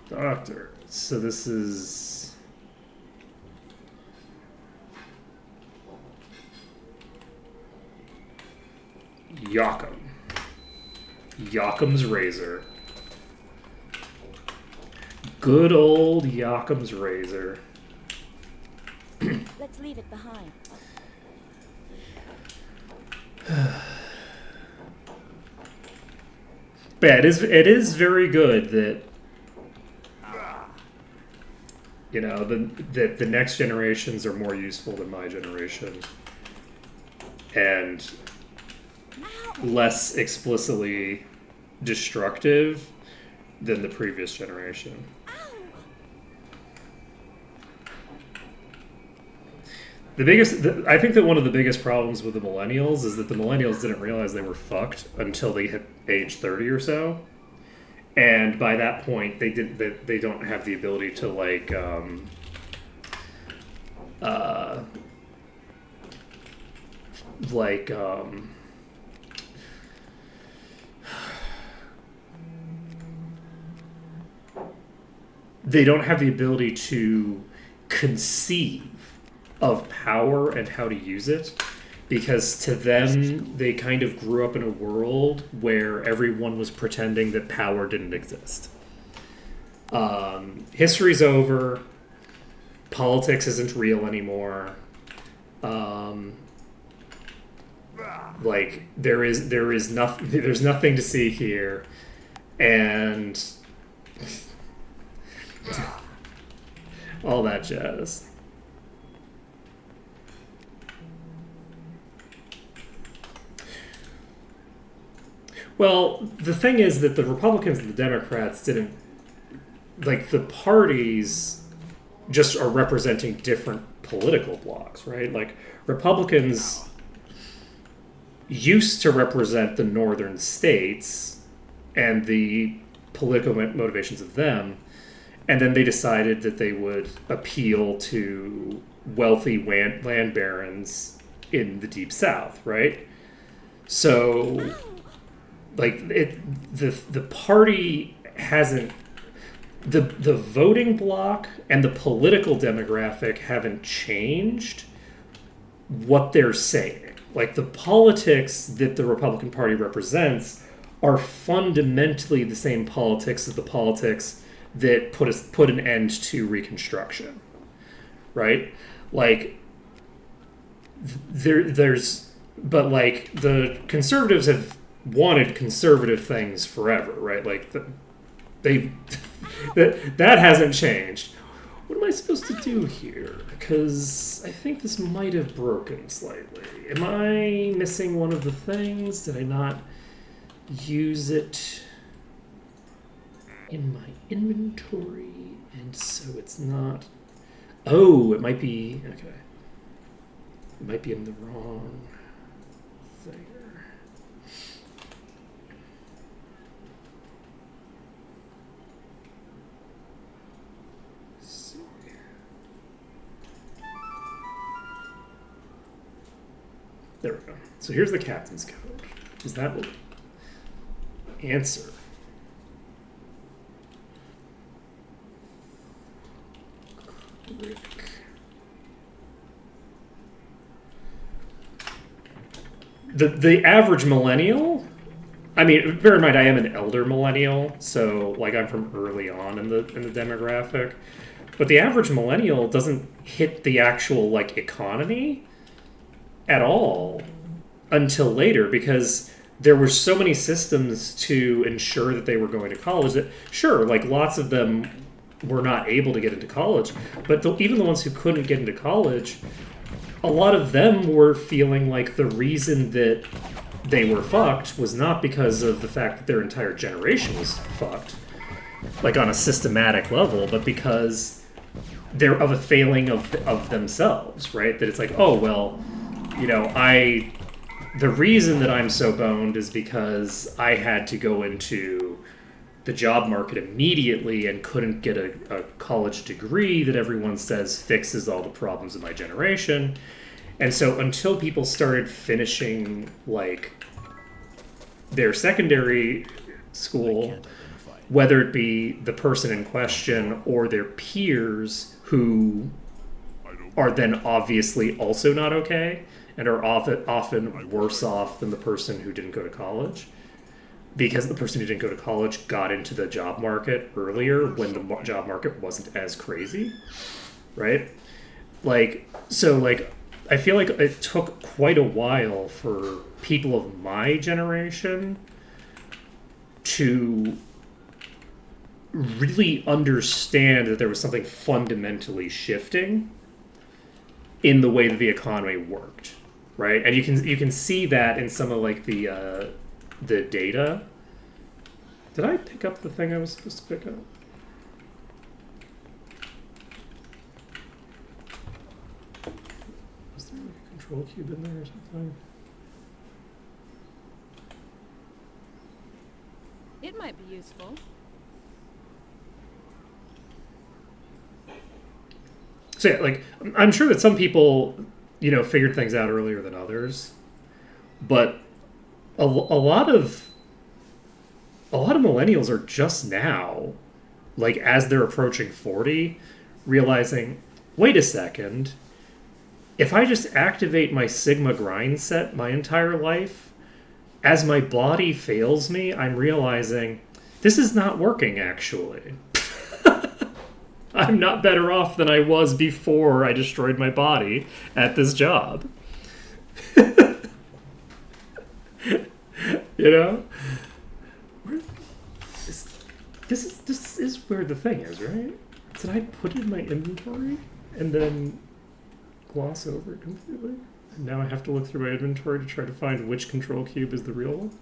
Doctor. So this is Yockum. Yockham's razor. Good old Yockham's razor. Let's leave it behind. But yeah, it is very good that the next generations are more useful than my generation, and less explicitly destructive than the previous generation. I think that one of the biggest problems with the millennials is that the millennials didn't realize they were fucked until they hit age 30 or so. And by that point, they don't have the ability to they don't have the ability to conceive of power and how to use it, because to them, they kind of grew up in a world where everyone was pretending that power didn't exist. History's over. Politics isn't real anymore. There's nothing to see here, and all that jazz. Well, the thing is that the Republicans and the Democrats didn't, like, the parties just are representing different political blocks, right? Like, Republicans used to represent the northern states and the political motivations of them, and then they decided that they would appeal to wealthy land barons in the deep south, right? So, like, the party hasn't, the voting bloc and the political demographic haven't changed what they're saying. Like, the politics that the Republican Party represents are fundamentally the same politics as the politics that put an end to Reconstruction, right? Like, but like, the conservatives have wanted conservative things forever, right? Like, that hasn't changed. What am I supposed to do here? Because I think this might have broken slightly. Am I missing one of the things? Did I not use it in my inventory? And so it's not... Oh, it might be... Okay. It might be in the wrong thing. There we go. So here's the captain's code. Because that will answer. Rick. The average millennial, I mean, bear in mind I am an elder millennial, so like I'm from early on in the demographic. But the average millennial doesn't hit the actual like economy at all until later, because there were so many systems to ensure that they were going to college that, sure, like lots of them were not able to get into college, but even the ones who couldn't get into college, a lot of them were feeling like the reason that they were fucked was not because of the fact that their entire generation was fucked, like on a systematic level, but because they're of a failing of themselves, right? That it's like, oh, well, you know, the reason that I'm so boned is because I had to go into the job market immediately and couldn't get a college degree that everyone says fixes all the problems of my generation. And so until people started finishing, like, their secondary school, whether it be the person in question or their peers who are then obviously also not okay and are often worse off than the person who didn't go to college, because the person who didn't go to college got into the job market earlier when the job market wasn't as crazy, right? Like, so, like, I feel like it took quite a while for people of my generation to really understand that there was something fundamentally shifting in the way that the economy worked, right? And you can see that in some of like the data. Did I pick up the thing I was supposed to pick up? Was there like a control cube in there or something? It might be useful. So yeah, like, I'm sure that some people, you know, figured things out earlier than others, but a lot of millennials are just now, like, as they're approaching 40, realizing, wait a second, if I just activate my Sigma grind set my entire life, as my body fails me, I'm realizing this is not working, actually. I'm not better off than I was before I destroyed my body at this job. You know? This is where the thing is, right? Did I put it in my inventory and then gloss over it completely? And now I have to look through my inventory to try to find which control cube is the real one?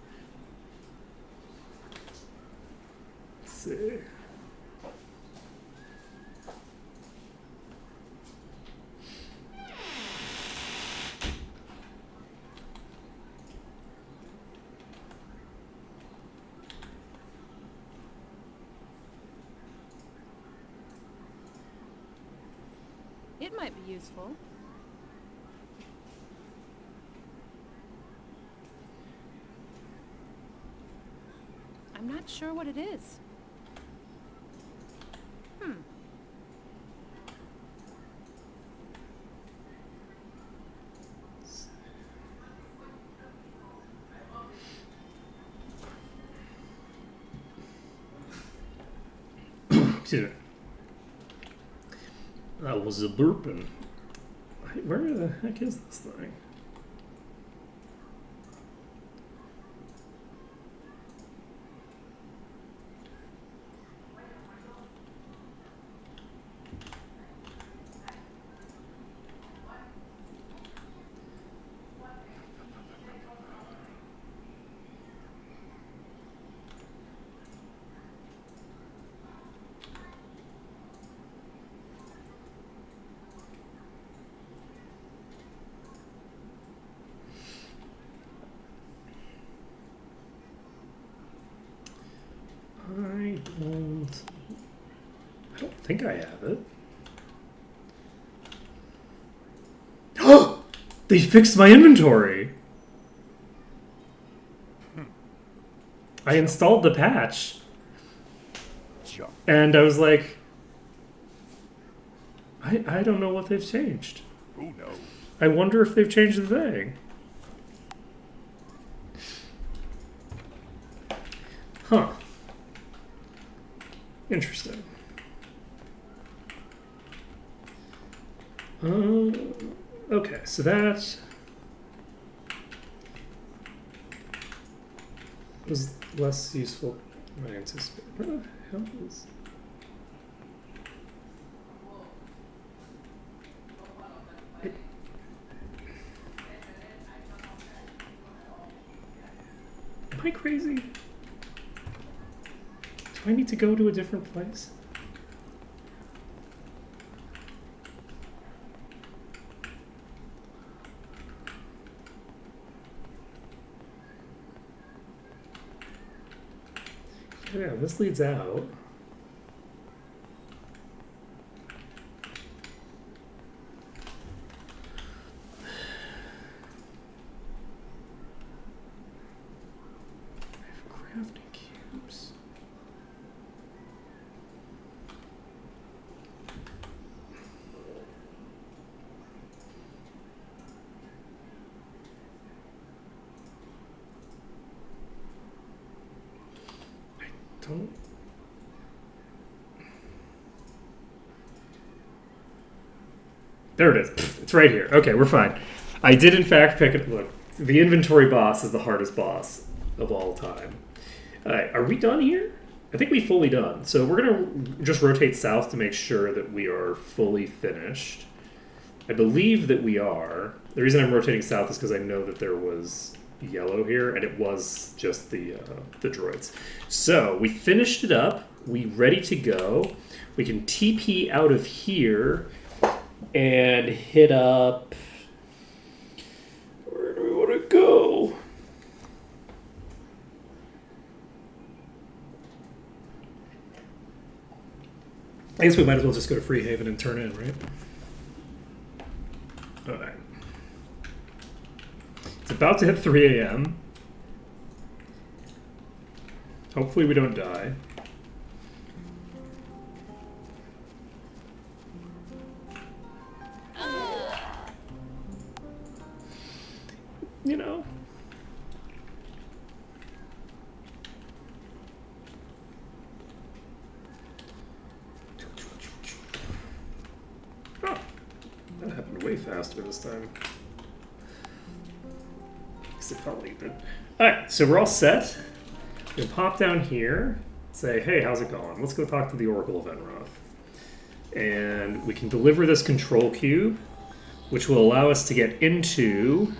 see. It might be useful. I'm not sure what it is. Hmm. Excuse me. That was a burping. Where the heck is this thing? I don't think I have it. They fixed my inventory. I installed the patch, Junk. and I was like, I don't know what they've changed. Who knows? I wonder if they've changed the thing. Huh. Interesting. Okay, so that was less useful than I anticipated. Where the hell is... Am I crazy? Do I need to go to a different place? Yeah, this leads out. I have crafting cubes. Don't... There it is. It's right here. Okay, we're fine. I did in fact pick it. Look, the inventory boss is the hardest boss of all time. Are we done here? I think we fully done. So we're going to just rotate south to make sure that we are fully finished. I believe that we are. The reason I'm rotating south is because I know that there was yellow here, and it was just the droids. So we finished it up. We ready to go. We can TP out of here and hit up... Where do we want to go? I guess we might as well just go to Freehaven and turn in, right? Alright. It's about to hit 3 a.m. Hopefully we don't die. You know. Oh, that happened way faster this time. It felt like it. Alright, so we're all set. We can pop down here, say, hey, how's it going? Let's go talk to the Oracle of Enroth. And we can deliver this control cube, which will allow us to get into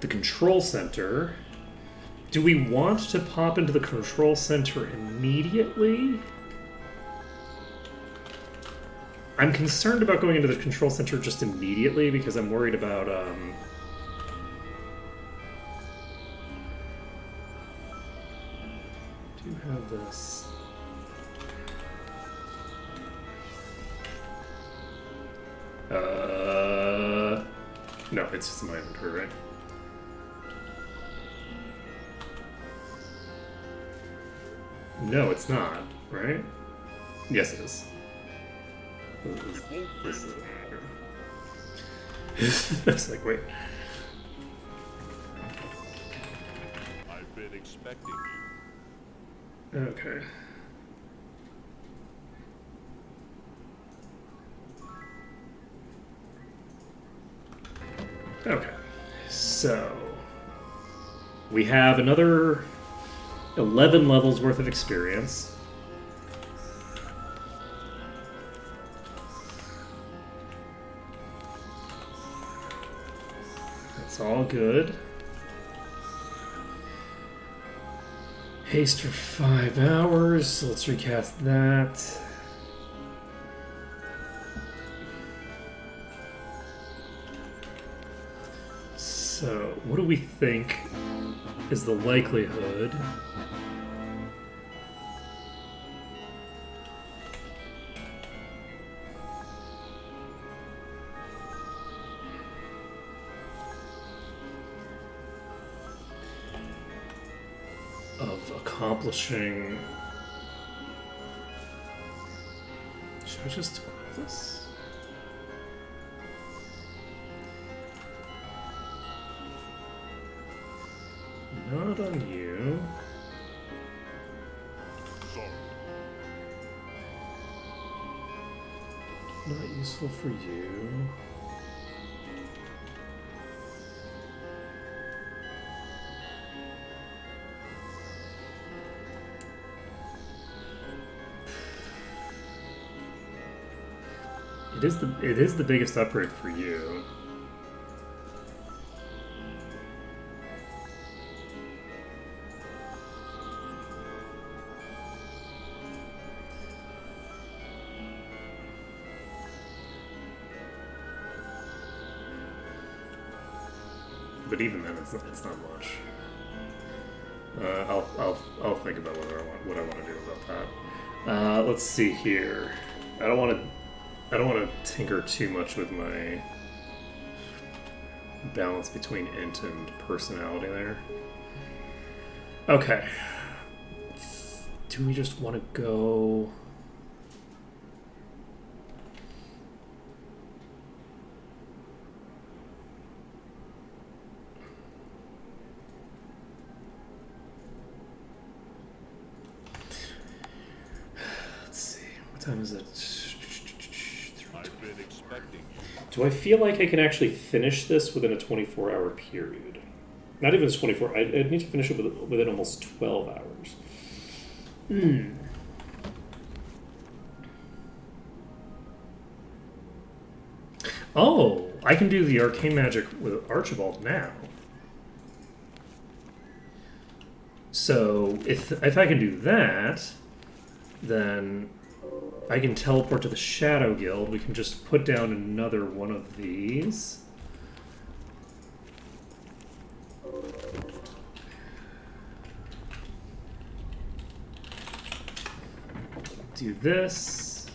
the control center Do we want to pop into the control center immediately? I'm concerned about going into the control center just immediately because I'm worried about do you have this? No, it's just in my inventory, right? No, it's not, right? Yes, it is. It's like, wait. I've been expecting you. Okay. Okay. So, we have another 11 levels worth of experience. That's all good. Haste for 5 hours. So let's recast that. So, what do we think is the likelihood? Of accomplishing. Should I just equip this? Not on you. Sorry. Not useful for you. It is the biggest upgrade for you. But even then, it's not much. I'll think about what I want to do about that. Let's see here. I don't want to tinker too much with my balance between int and personality there. Okay. Do we just want to go? Let's see. What time is it? I've been expecting you. Do I feel like I can actually finish this within a 24-hour period? Not even 24. I need to finish it within almost 12 hours. Oh, I can do the arcane magic with Archibald now. So if I can do that, then I can teleport to the Shadow Guild. We can just put down another one of these. Do this.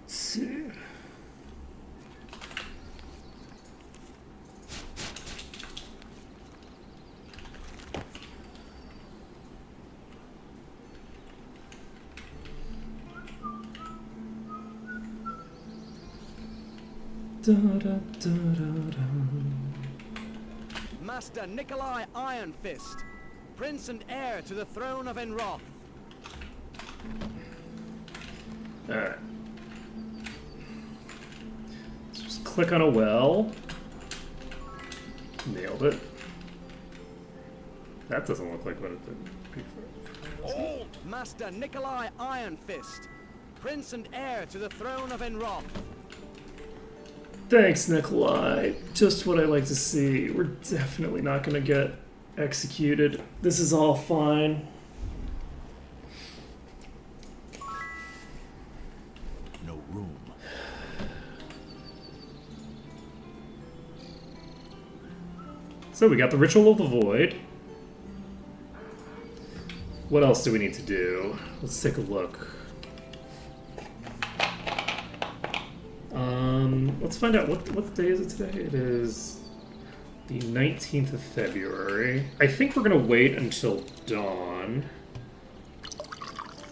Let's see. Da, da, da, da, da. Master Nikolai Iron Fist, Prince and heir to the throne of Enroth. Alright. Let's just click on a well. Nailed it. That doesn't look like what it did before. Master Nikolai Iron Fist, Prince and heir to the throne of Enroth. Thanks, Nikolai. Just what I like to see. We're definitely not gonna get executed. This is all fine. No room. So we got the Ritual of the Void. What else do we need to do? Let's take a look. Let's find out what day is it today? It is the 19th of February. I think we're gonna wait until dawn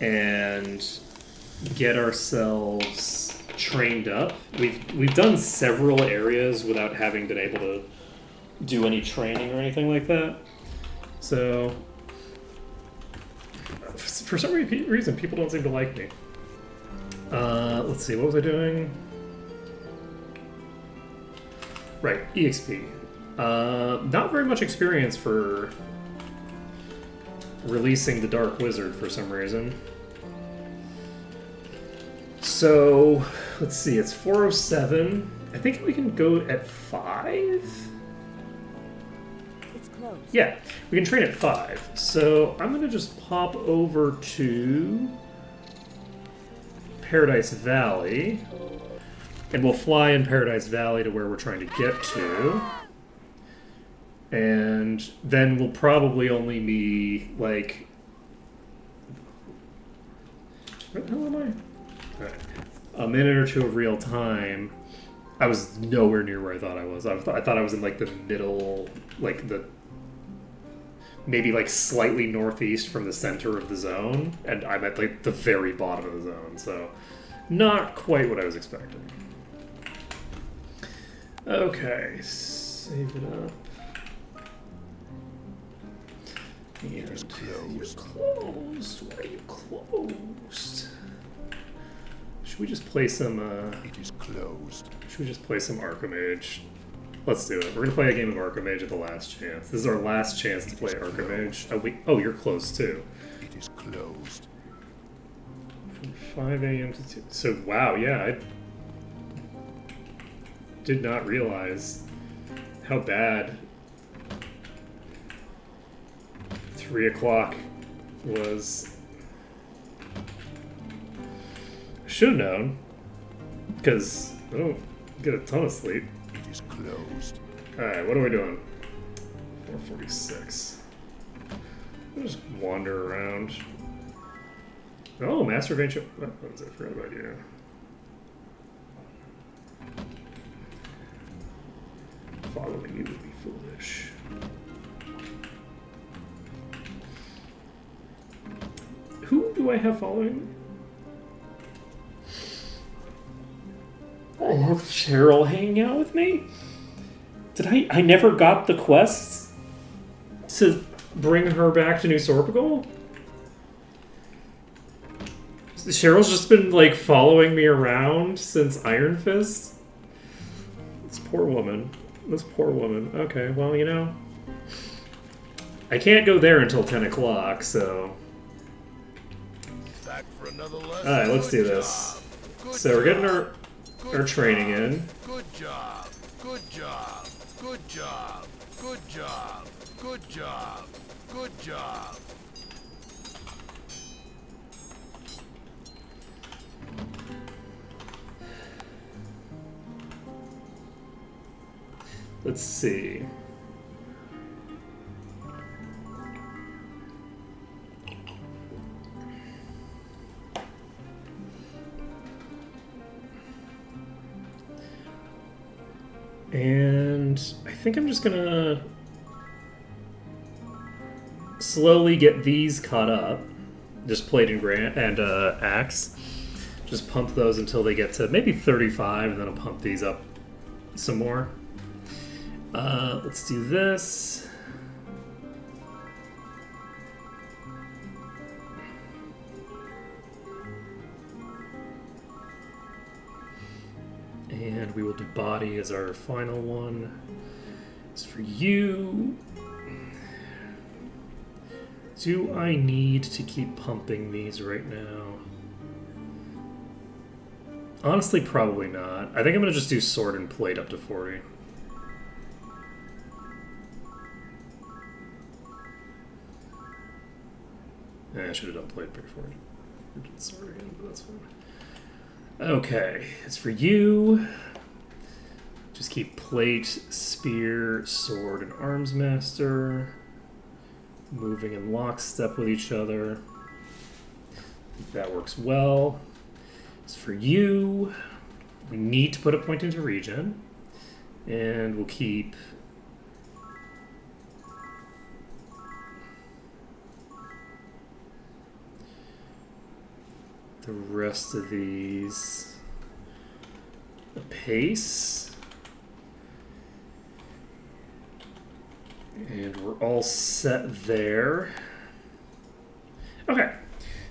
and get ourselves trained up. We've done several areas without having been able to do any training or anything like that. So for some reason, people don't seem to like me. Let's see, what was I doing? Right, EXP. Not very much experience for releasing the Dark Wizard for some reason. So, let's see, it's 4:07. I think we can go at 5? It's closed. Yeah, we can train at 5. So I'm going to just pop over to Paradise Valley. And we'll fly in Paradise Valley to where we're trying to get to. And then we'll probably only be, like... Where the hell am I? Alright. A minute or two of real time. I was nowhere near where I thought I was. I thought I was in, like, the middle... Like, the... Maybe, like, slightly northeast from the center of the zone. And I'm at, like, the very bottom of the zone, so... Not quite what I was expecting. Okay, save it up. And It is closed. closed. Why are you closed? Should we just play some? It is closed. Should we just play some Archimage? Let's do it. We're gonna play a game of Archimage at the last chance. This is our last chance to play Archimage. Oh, oh, you're closed too. It is closed. From 5 a.m. to 2. So wow, yeah, I did not realize how bad 3 o'clock was. I should have known, because I don't get a ton of sleep. It is closed. Alright, what are we doing? 4:46. I'll just wander around. Oh, Master of Ancient Weapons. I forgot about you. Following you would be foolish. Who do I have following? I have Cheryl hanging out with me? Did I never got the quests to bring her back to New Sorpigal? Cheryl's just been, like, following me around since Iron Fist? This poor woman. This poor woman. Okay, well, you know. I can't go there until 10 o'clock, so... Back for another lesson. Alright, let's do this. So we're getting our training in. Good job. Good job. Good job. Good job. Good job. Good job. Let's see. And I think I'm just gonna slowly get these caught up. Just Plate and Axe. Just pump those until they get to maybe 35, and then I'll pump these up some more. Let's do this. And we will do body as our final one. As for you, do I need to keep pumping these right now? Honestly, probably not. I think I'm going to just do sword and plate up to 40. I should have done plate before I did sword again, but that's fine. Okay, as for you, just keep plate, spear, sword, and arms master. Moving in lockstep with each other. That works well. As for you, we need to put a point into regen. And we'll keep the rest of these a pace. And we're all set there. Okay,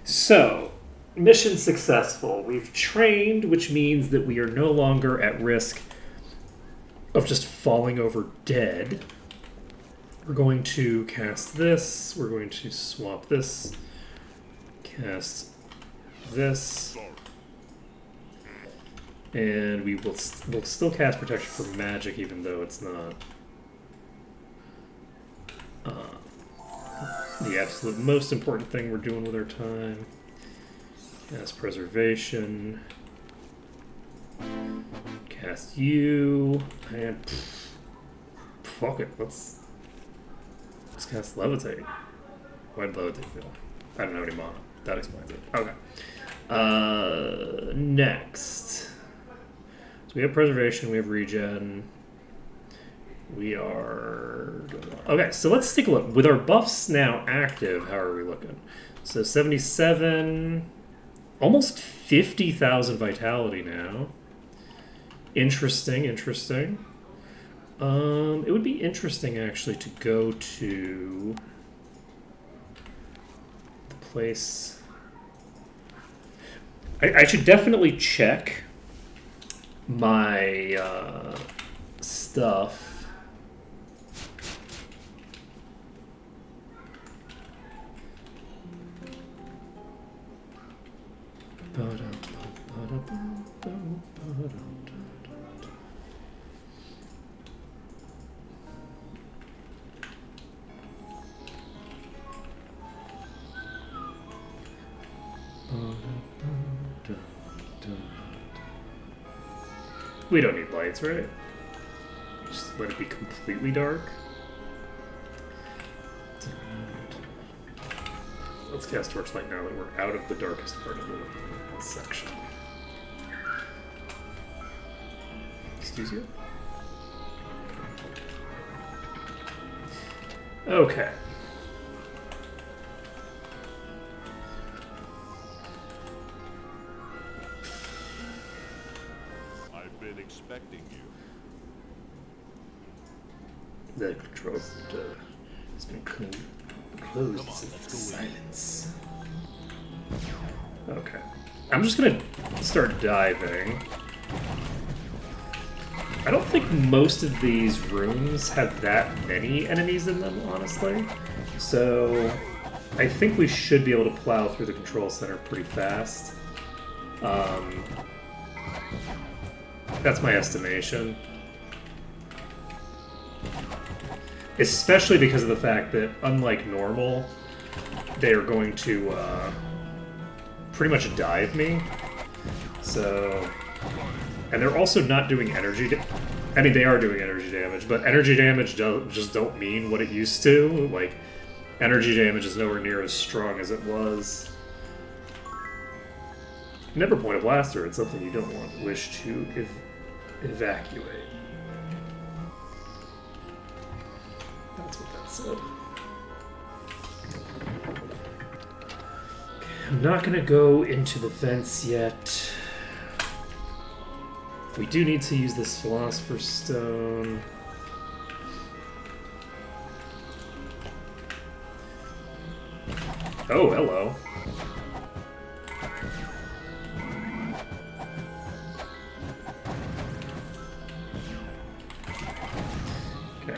so mission successful. We've trained, which means that we are no longer at risk of just falling over dead. We're going to cast this. We're going to swap this. Cast this. And we'll still cast protection for magic, even though it's not the absolute most important thing we're doing with our time. Cast preservation. Cast you. And fuck it. Let's cast levitate. Why did levitate fail? I don't know any mana. That explains it. Okay. Next. So we have preservation. We have regen. We are... Okay, so let's take a look. With our buffs now active, how are we looking? So 77... Almost 50,000 vitality now. Interesting, interesting. It would be interesting, actually, to go to the place... I should definitely check my stuff. We don't need lights, right? Just let it be completely dark. Let's cast Torchlight now that we're out of the darkest part of the section. Excuse you? Okay. I've been expecting you. The controls has been closed since silence. Okay. I'm just gonna start diving. I don't think most of these rooms have that many enemies in them, honestly. So I think we should be able to plow through the control center pretty fast. That's my estimation. Especially because of the fact that, unlike normal, they are going to pretty much dive me. So... And they're also not doing energy I mean, they are doing energy damage, but energy damage just don't mean what it used to. Like, energy damage is nowhere near as strong as it was. Never point a blaster. It's something you don't wish to evacuate. That's what that said. I'm not going to go into the vents yet. We do need to use this Philosopher's Stone. Oh, hello. Okay.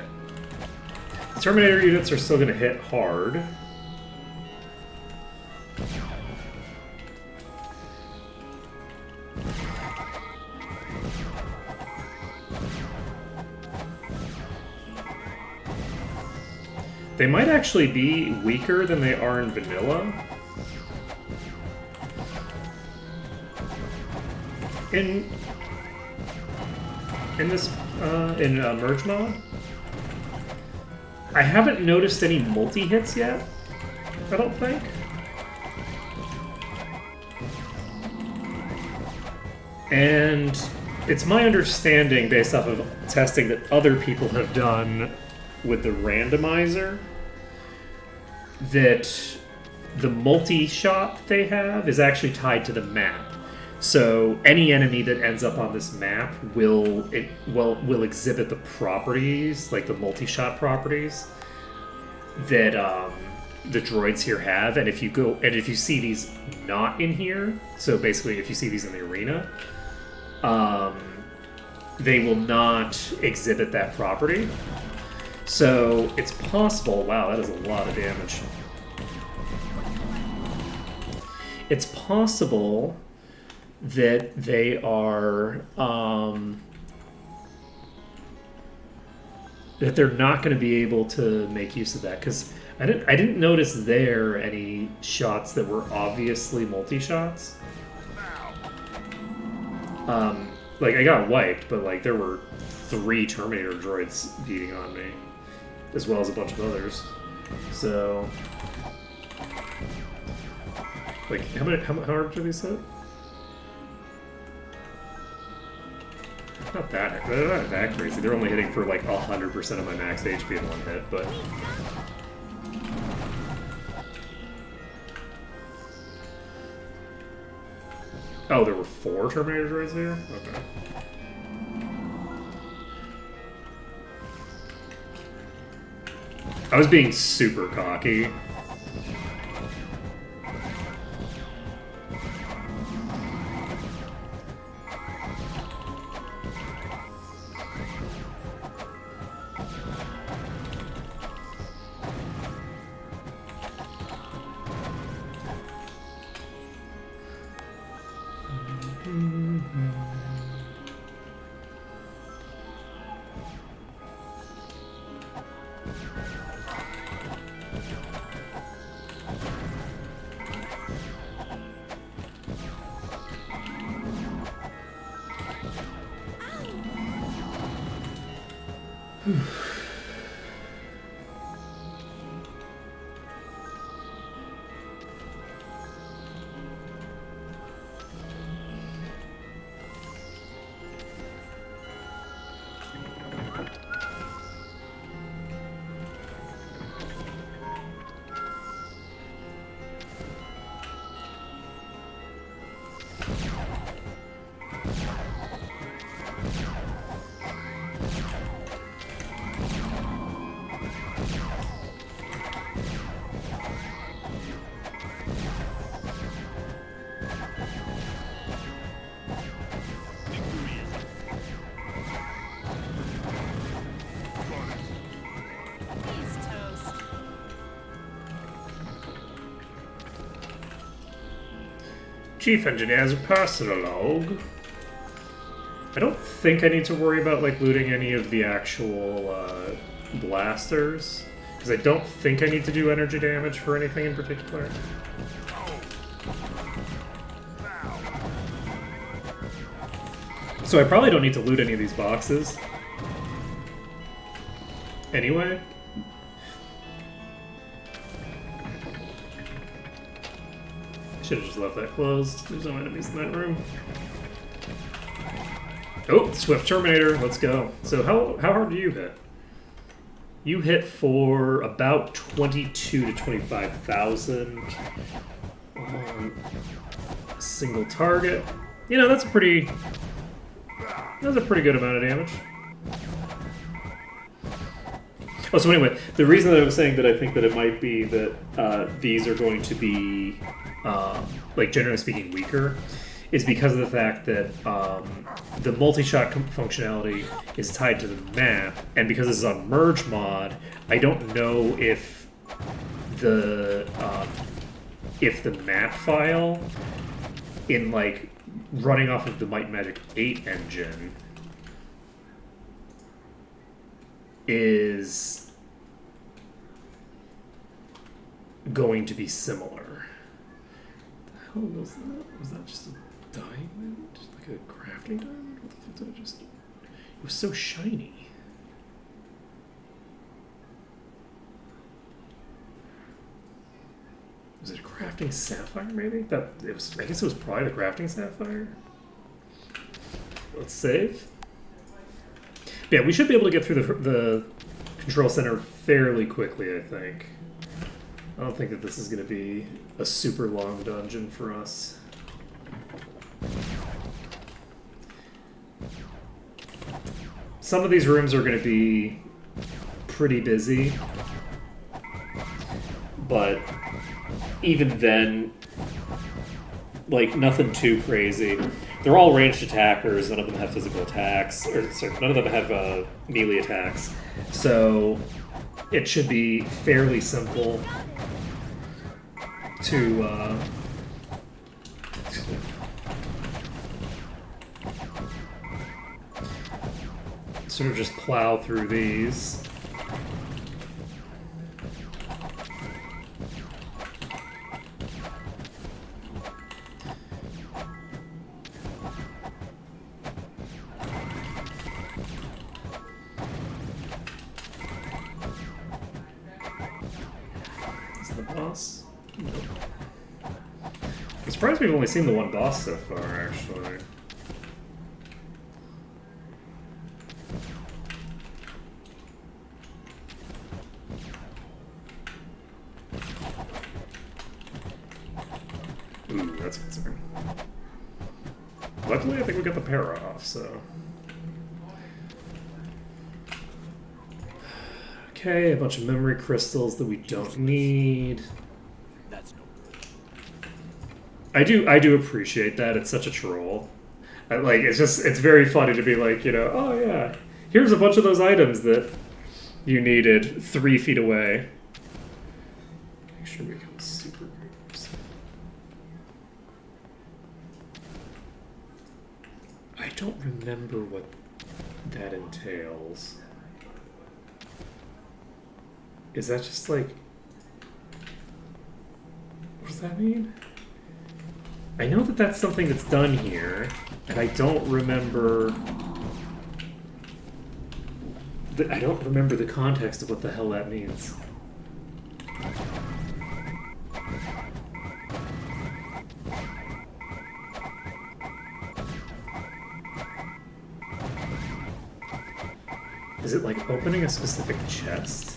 Terminator units are still going to hit hard. They might actually be weaker than they are in vanilla. In this merge mod, I haven't noticed any multi-hits yet, I don't think. And it's my understanding, based off of testing that other people have done with the randomizer, that the multi-shot they have is actually tied to the map. So any enemy that ends up on this map will exhibit the properties, like the multi-shot properties, that the droids here have. And if you see these not in here, so basically if you see these in the arena, they will not exhibit that property. So it's possible. Wow, that is a lot of damage. It's possible that they are that they're not going to be able to make use of that, because I didn't notice there any shots that were obviously multi-shots. Like I got wiped, but like there were 3 Terminator droids beating on me, as well as a bunch of others. So, like, how hard do these hit? They're not that crazy. They're only hitting for like 100% of my max HP in one hit, but. Oh, there were 4 Terminator droids here? Okay. I was being super cocky. Chief Engineer has a personal log. I don't think I need to worry about like looting any of the actual blasters, because I don't think I need to do energy damage for anything in particular. So I probably don't need to loot any of these boxes. Anyway. Should have just left that closed. There's no enemies in that room. Oh, Swift Terminator. Let's go. So how hard do you hit? You hit for about 22 to 25,000 on a single target. You know, that's a pretty good amount of damage. Oh, so anyway, the reason that I was saying that I think that it might be that these are going to be, like, generally speaking, weaker is because of the fact that the multi-shot functionality is tied to the map, and because this is on Merge mod, I don't know if the map file in, like, running off of the Might and Magic 8 engine going to be similar. The hell was that? Was that just a diamond? Like a crafting diamond? What the fuck did I just... It was so shiny. Was it a crafting sapphire, maybe? That it was. I guess it was probably the crafting sapphire. Let's save. Yeah, we should be able to get through the control center fairly quickly, I think. I don't think that this is going to be a super long dungeon for us. Some of these rooms are going to be pretty busy, but even then, like, nothing too crazy. They're all ranged attackers. None of them have physical attacks. Or, sorry, none of them have melee attacks. So it should be fairly simple to sort of just plow through these. Boss? Nope. I'm surprised we've only seen the one boss so far, actually. Ooh, that's concerning. Luckily, I think we got the para off, so... Okay, a bunch of memory crystals that we don't need. That's no good. I do appreciate that. It's such a troll. Like, it's very funny to be like, you know, oh yeah, here's a bunch of those items that you needed 3 feet away. Make sure we become super groups. I don't remember what that entails. Is that just like... What does that mean? I know that that's something that's done here, and I don't remember... I don't remember the context of what the hell that means. Is it like opening a specific chest?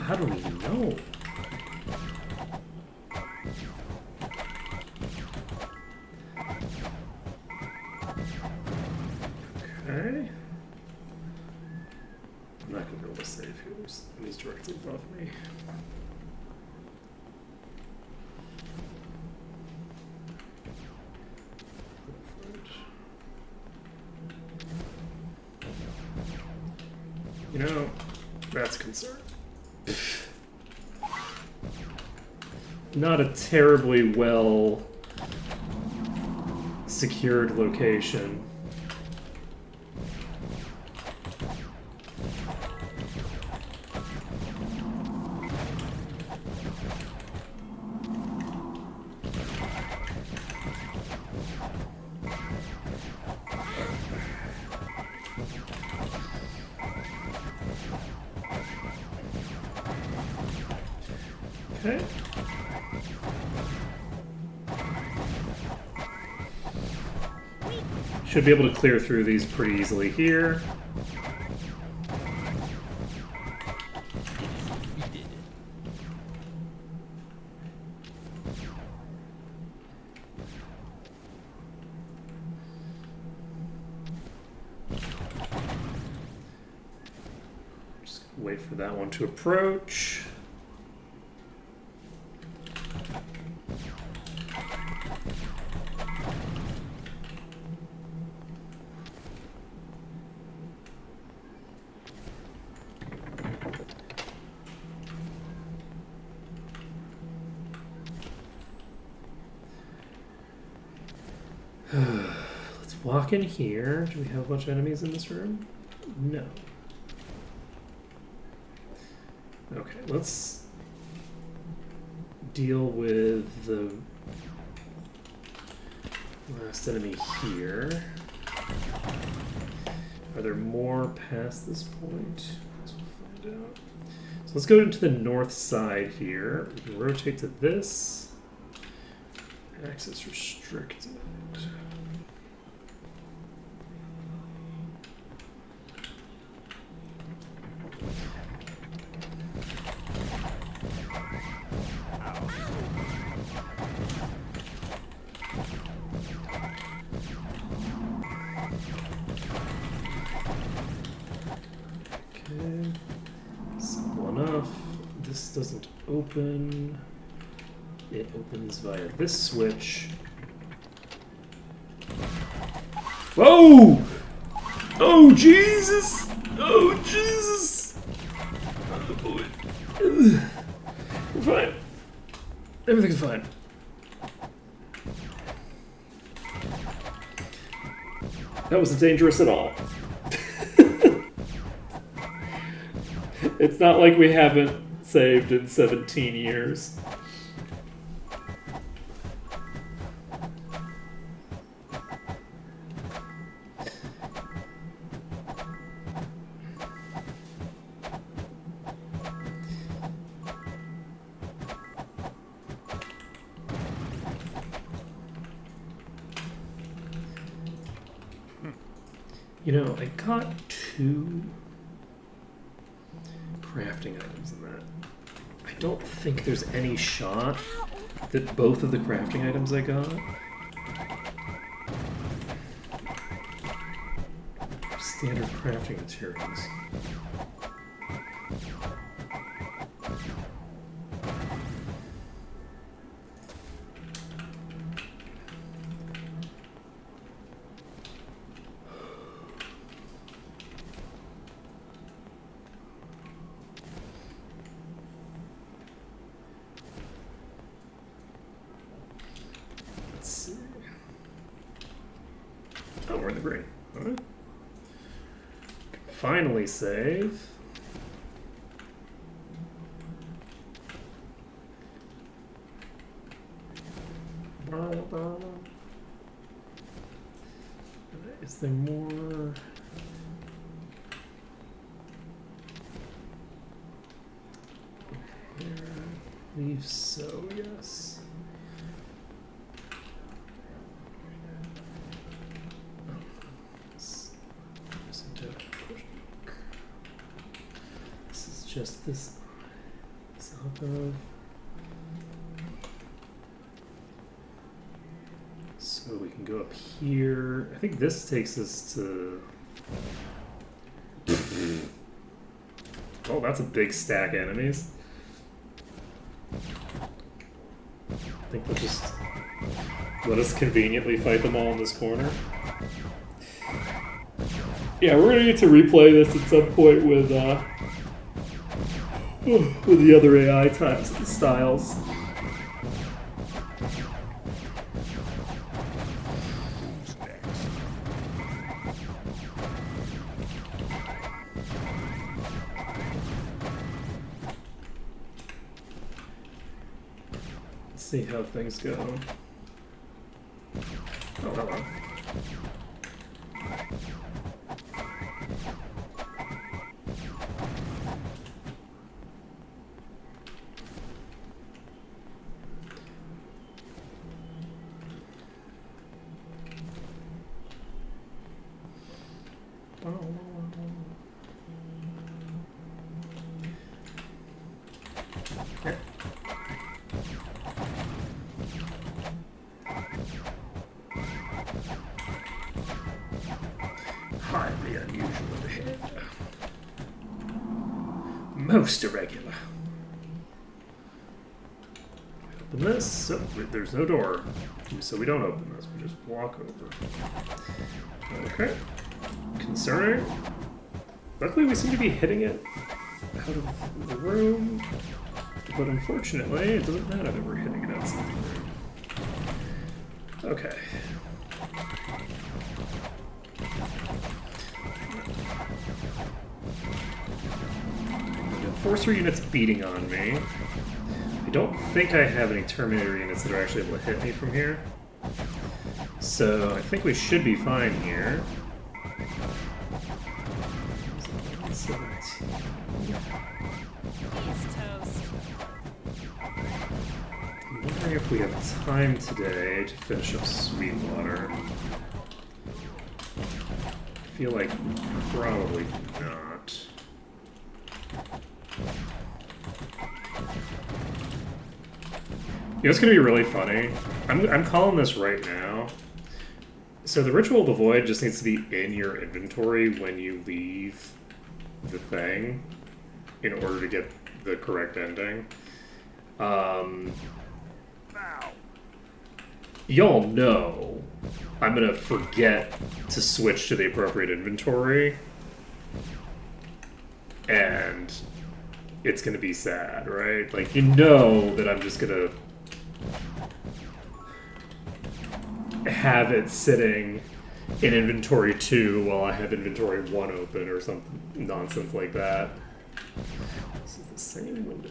I don't even know. Okay. I'm not gonna be able to save here. He's directly above me. You know, that's a concern. Not a terribly well secured location. Okay. Should be able to clear through these pretty easily here. Just wait for that one to approach. walk in here. Do we have a bunch of enemies in this room? No. Okay, let's deal with the last enemy here. Are there more past this point? Let's find out. So let's go into the north side here. We can rotate to this. Access restricted. Okay, simple enough. This doesn't open. It opens via this switch. Whoa! Oh, Jesus! Oh, Jesus! Oh, boy. We're fine. Everything's fine. That wasn't dangerous at all. It's not like we haven't saved in 17 years. You know, I got 2 crafting items in that. I don't think there's any shot that both of the crafting items I got are standard crafting materials. Oh, we're in the green. Alright. Finally save. Is there more? There. Leave so, yes. Just this up of. So we can go up here. I think this takes us to. Oh, that's a big stack of enemies. I think we'll just let us conveniently fight them all in this corner. Yeah, we're gonna need to replay this at some point with the other AI types and styles. Who's next? Let's see how things go. Oh, hello. Okay. Highly unusual behavior. Most irregular. Open this. Oh, there's no door. So we don't open this. We just walk over. Okay. Concerning. Luckily, we seem to be hitting it out of the room. But unfortunately, it doesn't matter that we're hitting it outside the room. Okay. Enforcer units beating on me. I don't think I have any Terminator units that are actually able to hit me from here. So I think we should be fine here. He's toast. I'm wondering if we have time today to finish up Sweetwater. I feel like probably not. You know, it's gonna be really funny. I'm calling this right now. So the Ritual of the Void just needs to be in your inventory when you leave the thing in order to get the correct ending. Y'all know I'm gonna forget to switch to the appropriate inventory, and it's gonna be sad, right? Like, you know that I'm just gonna have it sitting in inventory 2 while I have inventory 1 open or something nonsense like that. This is the same window.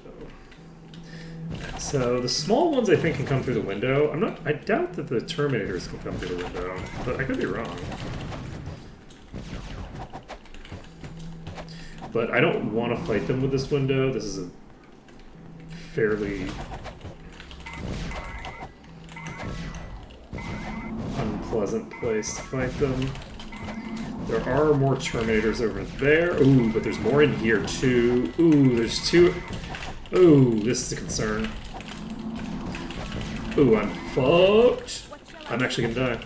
So the small ones I think can come through the window. I doubt that the Terminators can come through the window, but I could be wrong. But I don't want to fight them with this window. This is a fairly unpleasant place to fight them. There are more Terminators over there. Ooh, but there's more in here too. Ooh, there's 2. Ooh, this is a concern. Ooh, I'm fucked. I'm actually gonna die.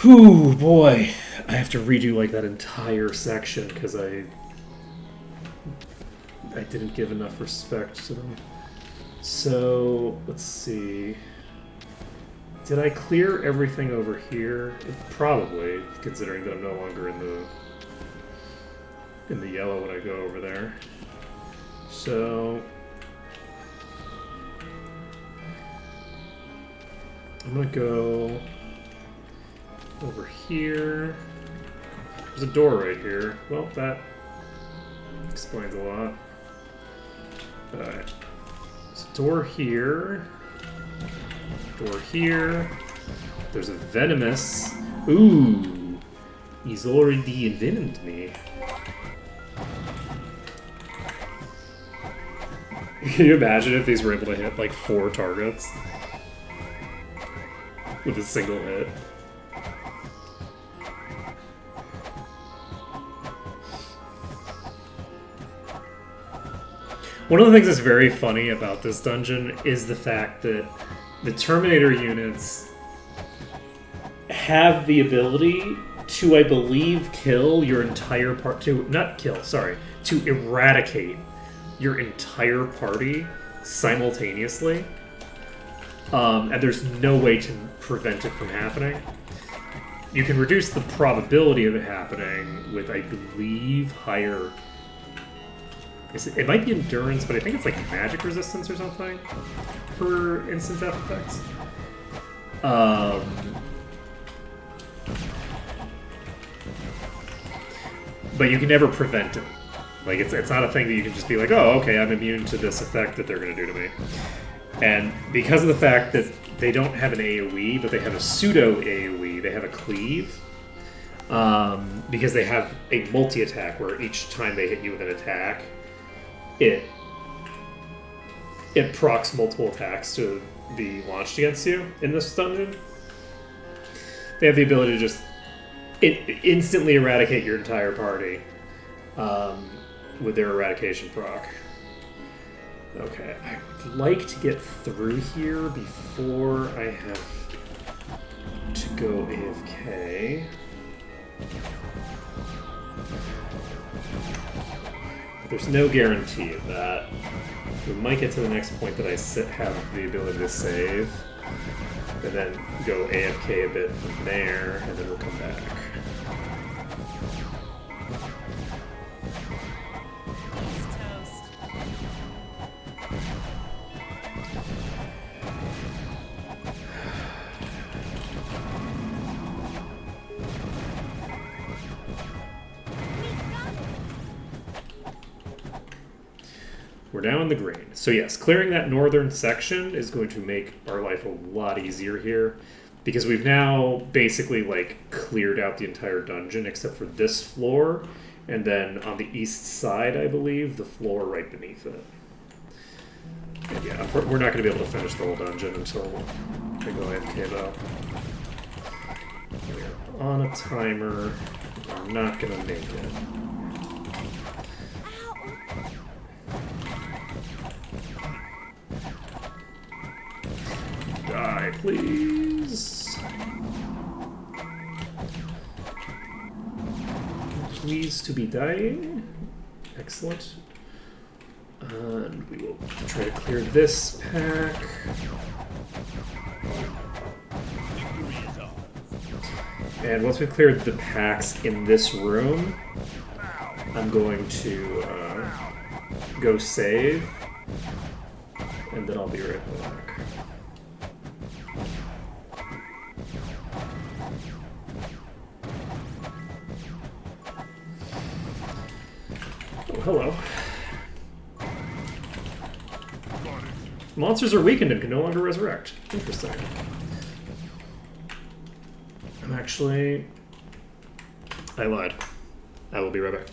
Whew, boy. I have to redo like that entire section because I didn't give enough respect to them. So, let's see. Did I clear everything over here? Probably, considering that I'm no longer in the yellow when I go over there. So I'm gonna go over here. There's a door right here. Well, that explains a lot. Alright. There's a door here. Door here. There's a venomous. Ooh! He's already envenomed me. Can you imagine if these were able to hit like 4 targets with a single hit? One of the things that's very funny about this dungeon is the fact that the Terminator units have the ability to, I believe, kill your entire to eradicate your entire party simultaneously. And there's no way to prevent it from happening. You can reduce the probability of it happening with, I believe, higher... It might be endurance, but I think it's like magic resistance or something for instant death effects. But you can never prevent it. Like, it's not a thing that you can just be like, oh, okay, I'm immune to this effect that they're going to do to me. And because of the fact that they don't have an AoE, but they have a pseudo-AoE, they have a cleave, because they have a multi-attack where each time they hit you with an attack, it procs multiple attacks to be launched against you in this dungeon. They have the ability to just instantly eradicate your entire party with their eradication proc. Okay, I would like to get through here before I have to go AFK. But there's no guarantee of that. We might get to the next point that I have the ability to save, and then go AFK a bit from there, and then we'll come back. He's toast. We got We're now in the green. So yes, clearing that northern section is going to make our life a lot easier here, because we've now basically like cleared out the entire dungeon except for this floor, and then on the east side, I believe, the floor right beneath it. And yeah, we're not going to be able to finish the whole dungeon until I go AFK though. We're on a timer. We're not going to make it. Die, please. Please to be dying. Excellent. And we will try to clear this pack. And once we've cleared the packs in this room, I'm going to go save, and then I'll be right back. Oh, hello. Monsters are weakened and can no longer resurrect. Interesting. I lied. I will be right back.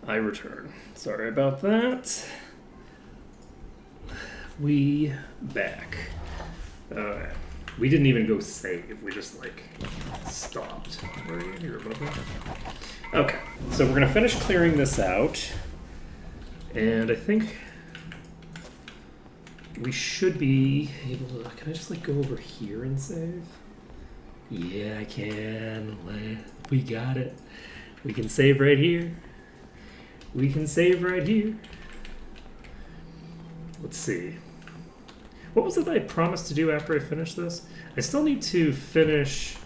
I return. Sorry about that. We back. Alright. We didn't even go save. We just, like, stopped. Where are you? You're above me? Okay. So we're going to finish clearing this out. And I think we should be able to... Can I just, like, go over here and save? Yeah, I can. We got it. We can save right here. We can save right here. Let's see. What was it that I promised to do after I finish this? I still need to finish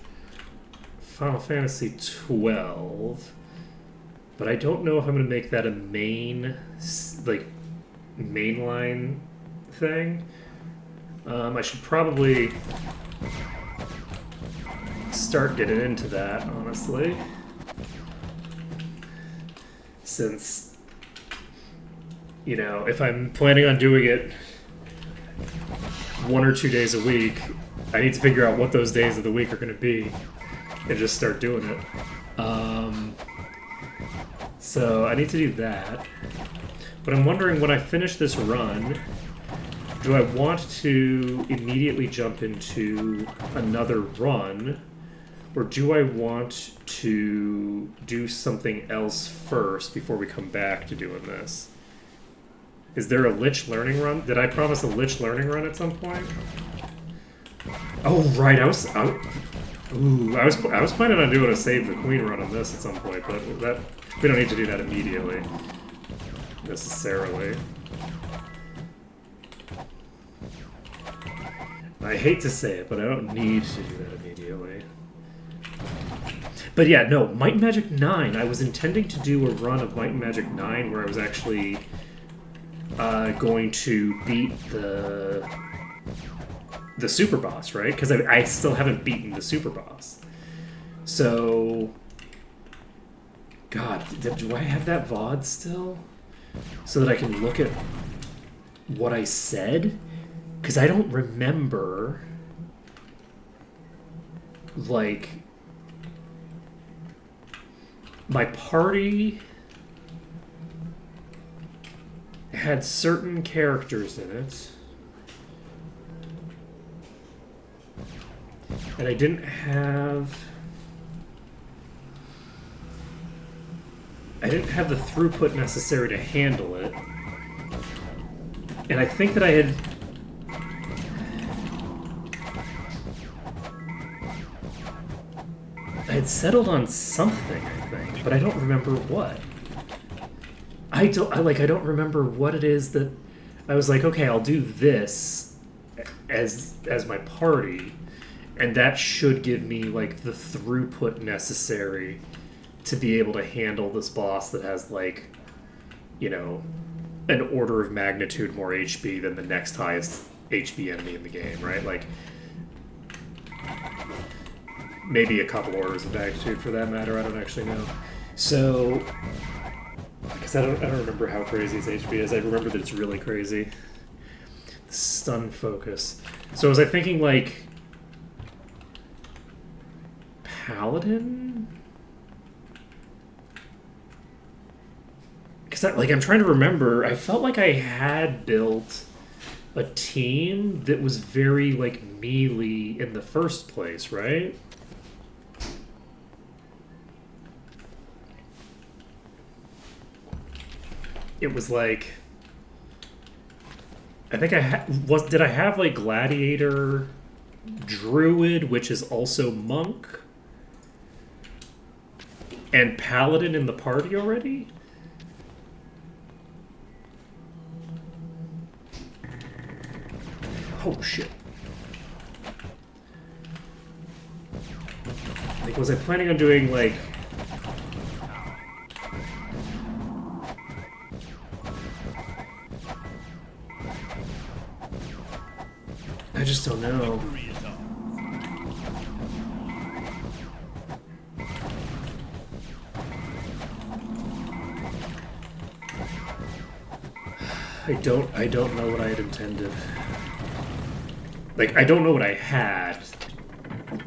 Final Fantasy 12, but I don't know if I'm going to make that a main, like, mainline thing. I should probably start getting into that, honestly. Since, you know, if I'm planning on doing it 1 or 2 days a week, I need to figure out what those days of the week are going to be and just start doing it. So I need to do that. But I'm wondering, when I finish this run, do I want to immediately jump into another run, or do I want to do something else first before we come back to doing this? Is there a Lich learning run? Did I promise a Lich learning run at some point? Oh right, I was planning on doing a Save the Queen run on this at some point, but that we don't need to do that immediately, necessarily. I hate to say it, but I don't need to do that immediately. But yeah, no, Might and Magic 9. I was intending to do a run of Might and Magic 9 where I was actually going to beat the super boss, right? Because I still haven't beaten the super boss. So, God, do I have that VOD still? So that I can look at what I said? Because I don't remember, like, my party had certain characters in it, and I didn't have the throughput necessary to handle it, and I think that I had settled on something, I think, but I don't remember what. I don't remember what it is that I was like, okay, I'll do this as my party, and that should give me like the throughput necessary to be able to handle this boss that has, like, you know, an order of magnitude more HP than the next highest HP enemy in the game, right? Like, maybe a couple orders of magnitude for that matter, I don't actually know. So, because I don't remember how crazy its HP is. I remember that it's really crazy. Stun focus. So was I thinking, like, Paladin? Because I'm trying to remember. I felt like I had built a team that was very, like, melee in the first place, right? It was like, I think did I have like Gladiator, Druid, which is also Monk, and Paladin in the party already? Oh shit. Like, was I planning on doing like... I just don't know. I don't know what I had intended. Like, I don't know what I had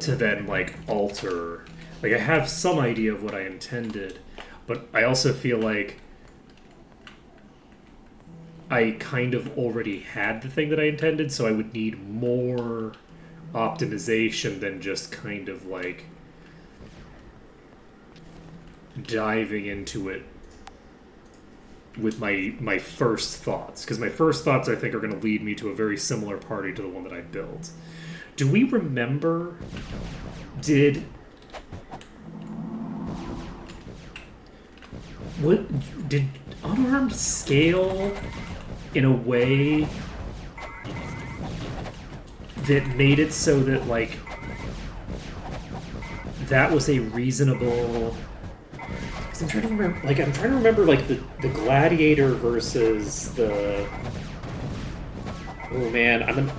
to then, like, alter. Like, I have some idea of what I intended, but I also feel like I kind of already had the thing that I intended, so I would need more optimization than just kind of like diving into it with my first thoughts, because my first thoughts I think are going to lead me to a very similar party to the one that I built. Do we remember? Did unarmed scale in a way that made it so that like that was a reasonable? Because I'm trying to remember, like the gladiator versus the. Oh man, am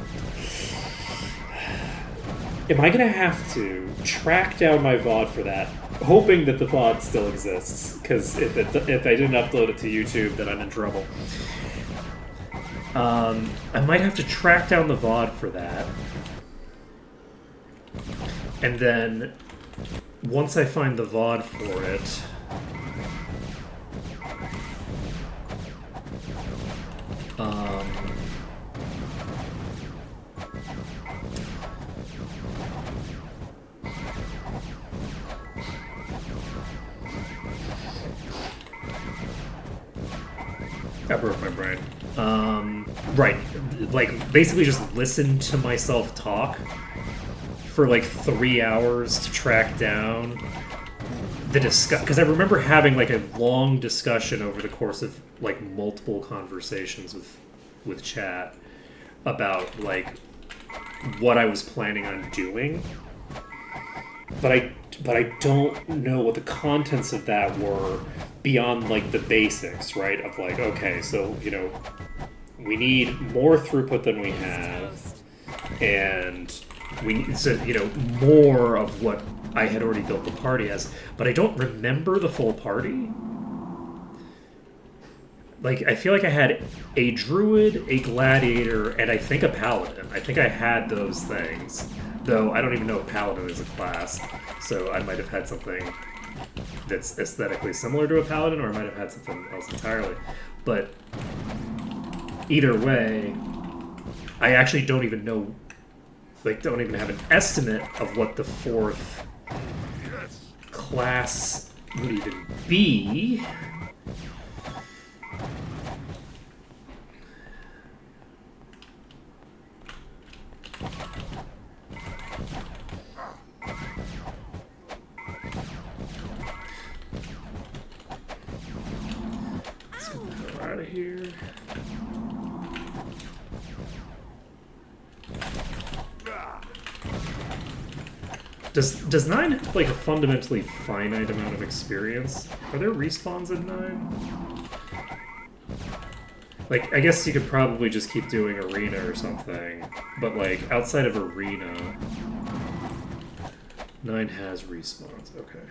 I gonna have to track down my VOD for that? Hoping that the VOD still exists, because if I didn't upload it to YouTube, then I'm in trouble. I might have to track down the VOD for that, and then once I find the VOD for it, that broke my brain. Right, like basically just listen to myself talk for like 3 hours to track down the because I remember having like a long discussion over the course of like multiple conversations with chat about like what I was planning on doing, but I don't know what the contents of that were beyond like the basics, right? Of like, okay, so we need more throughput than we have, and we need more of what I had already built the party as, but I don't remember the full party. Like, I feel like I had a druid, a gladiator, and I think a paladin. I think I had those things, though I don't even know if paladin is a class, so I might have had something that's aesthetically similar to a paladin, or I might have had something else entirely. But either way, I actually don't even know, like, don't even have an estimate of what the fourth class would even be. Let's get the hell out of here. Does 9 have like a fundamentally finite amount of experience? Are there respawns in 9? Like, I guess you could probably just keep doing arena or something, but like outside of arena, 9 has respawns. Okay,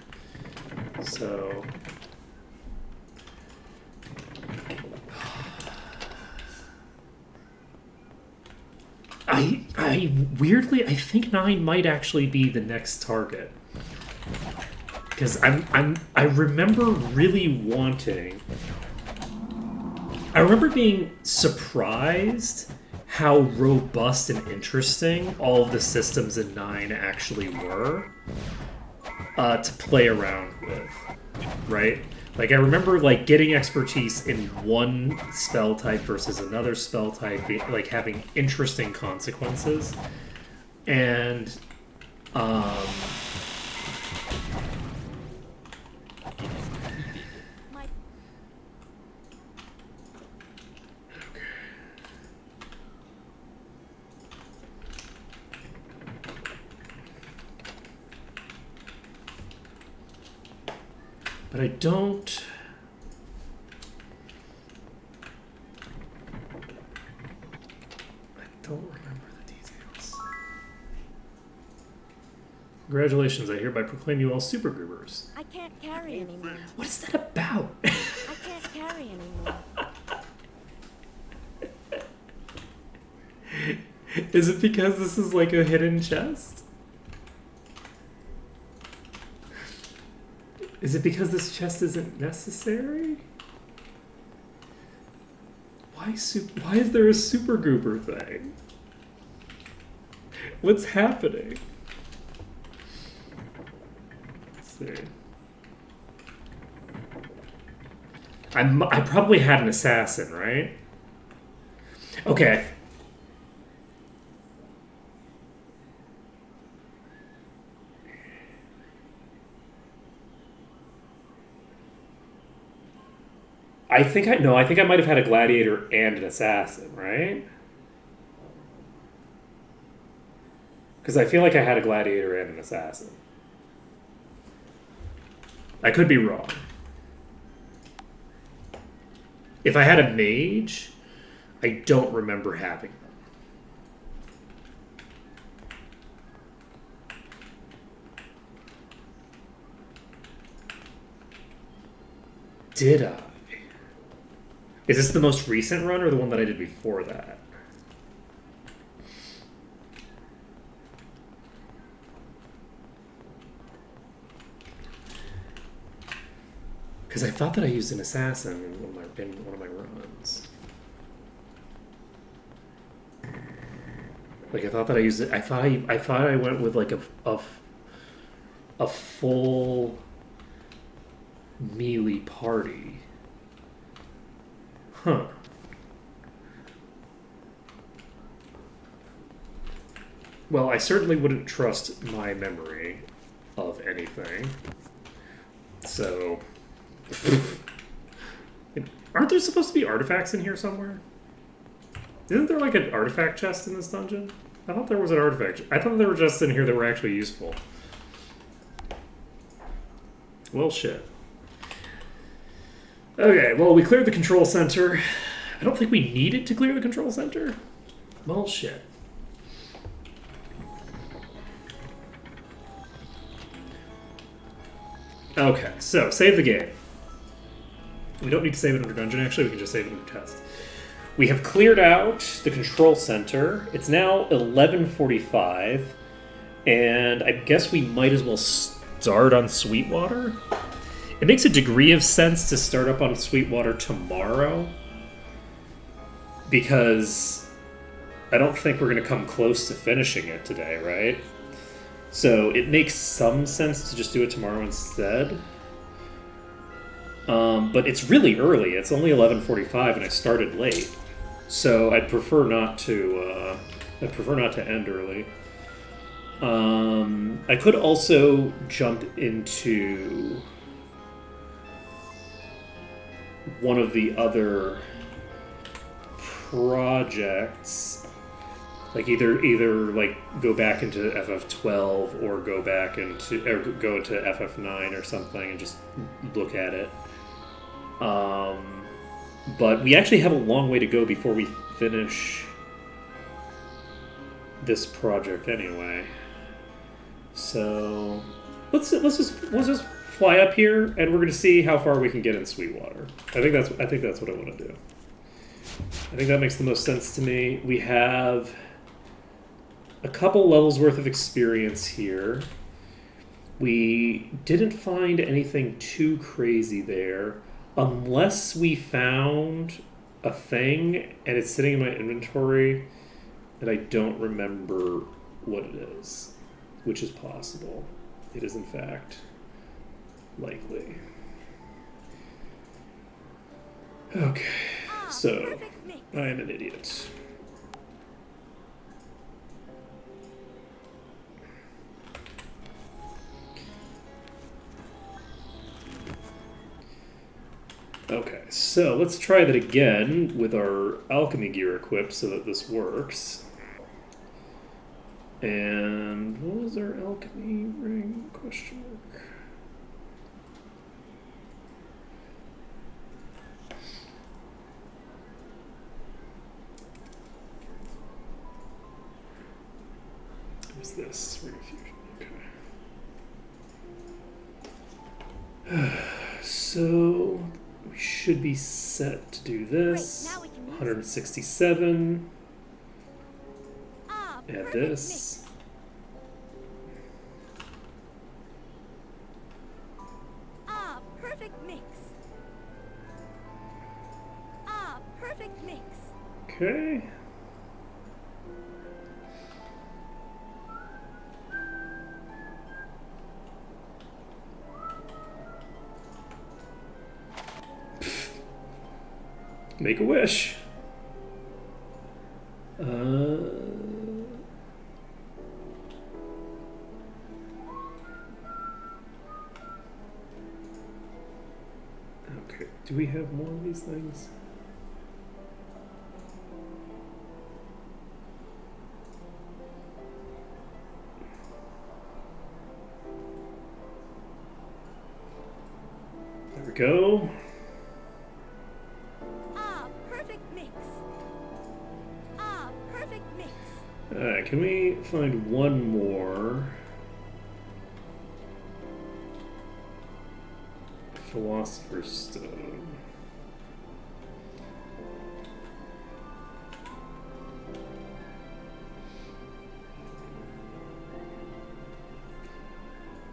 so I weirdly, I think 9 might actually be the next target, because I remember really wanting. I remember being surprised how robust and interesting all of the systems in 9 actually were to play around with, right? Like, I remember, like, getting expertise in one spell type versus another spell type, like, having interesting consequences. And, My but I don't remember the details. Congratulations, I hereby proclaim you all super groovers. I can't carry anymore. What is that about? I can't carry anymore. Is it because this is like a hidden chest? Is it because this chest isn't necessary? What? Why is there a super goober thing? What's happening? Let's see. I probably had an assassin, right? Okay. I think I might have had a gladiator and an assassin, right? Because I feel like I had a gladiator and an assassin. I could be wrong. If I had a mage, I don't remember having them. Did I? Is this the most recent run or the one that I did before that? Because I thought that I used an assassin in one of my runs. Like I thought that I used it. I thought I went with like a full melee party. Huh. Well, I certainly wouldn't trust my memory of anything. So, aren't there supposed to be artifacts in here somewhere? Isn't there like an artifact chest in this dungeon? I thought there was an artifact. I thought there were chests in here that were actually useful. Well, shit. Okay, well, we cleared the control center. I don't think we needed to clear the control center. Well, shit. Okay, so save the game. We don't need to save it under dungeon, actually. We can just save it under test. We have cleared out the control center. It's now 11:45, and I guess we might as well start on Sweetwater. It makes a degree of sense to start up on Sweetwater tomorrow, because I don't think we're going to come close to finishing it today, right? So it makes some sense to just do it tomorrow instead. But it's really early. It's only 11:45, and I started late. So I'd prefer not to. I'd prefer not to end early. I could also jump into one of the other projects, like either like go back into FF12 or go into FF9 or something and just look at it. But we actually have a long way to go before we finish this project anyway. So let's just fly up here, and we're going to see how far we can get in Sweetwater. I think that's what I want to do. I think that makes the most sense to me. We have a couple levels worth of experience here. We didn't find anything too crazy there, unless we found a thing and it's sitting in my inventory and I don't remember what it is, which is possible. It is in fact likely. Okay, so I am an idiot. Okay, so let's try that again with our alchemy gear equipped so that this works. And what was our alchemy ring? Question mark. What's this? Ring of Fusion. Okay. So we should be set to do this. Great, now we can use it. 167. Ah, Add perfect this. mix. Ah, perfect mix. Ah, perfect mix. Okay. Make a wish. Okay, do we have more of these things? There we go. Ah, perfect mix. Ah, perfect mix. Alright, can we find one more? Philosopher's Stone.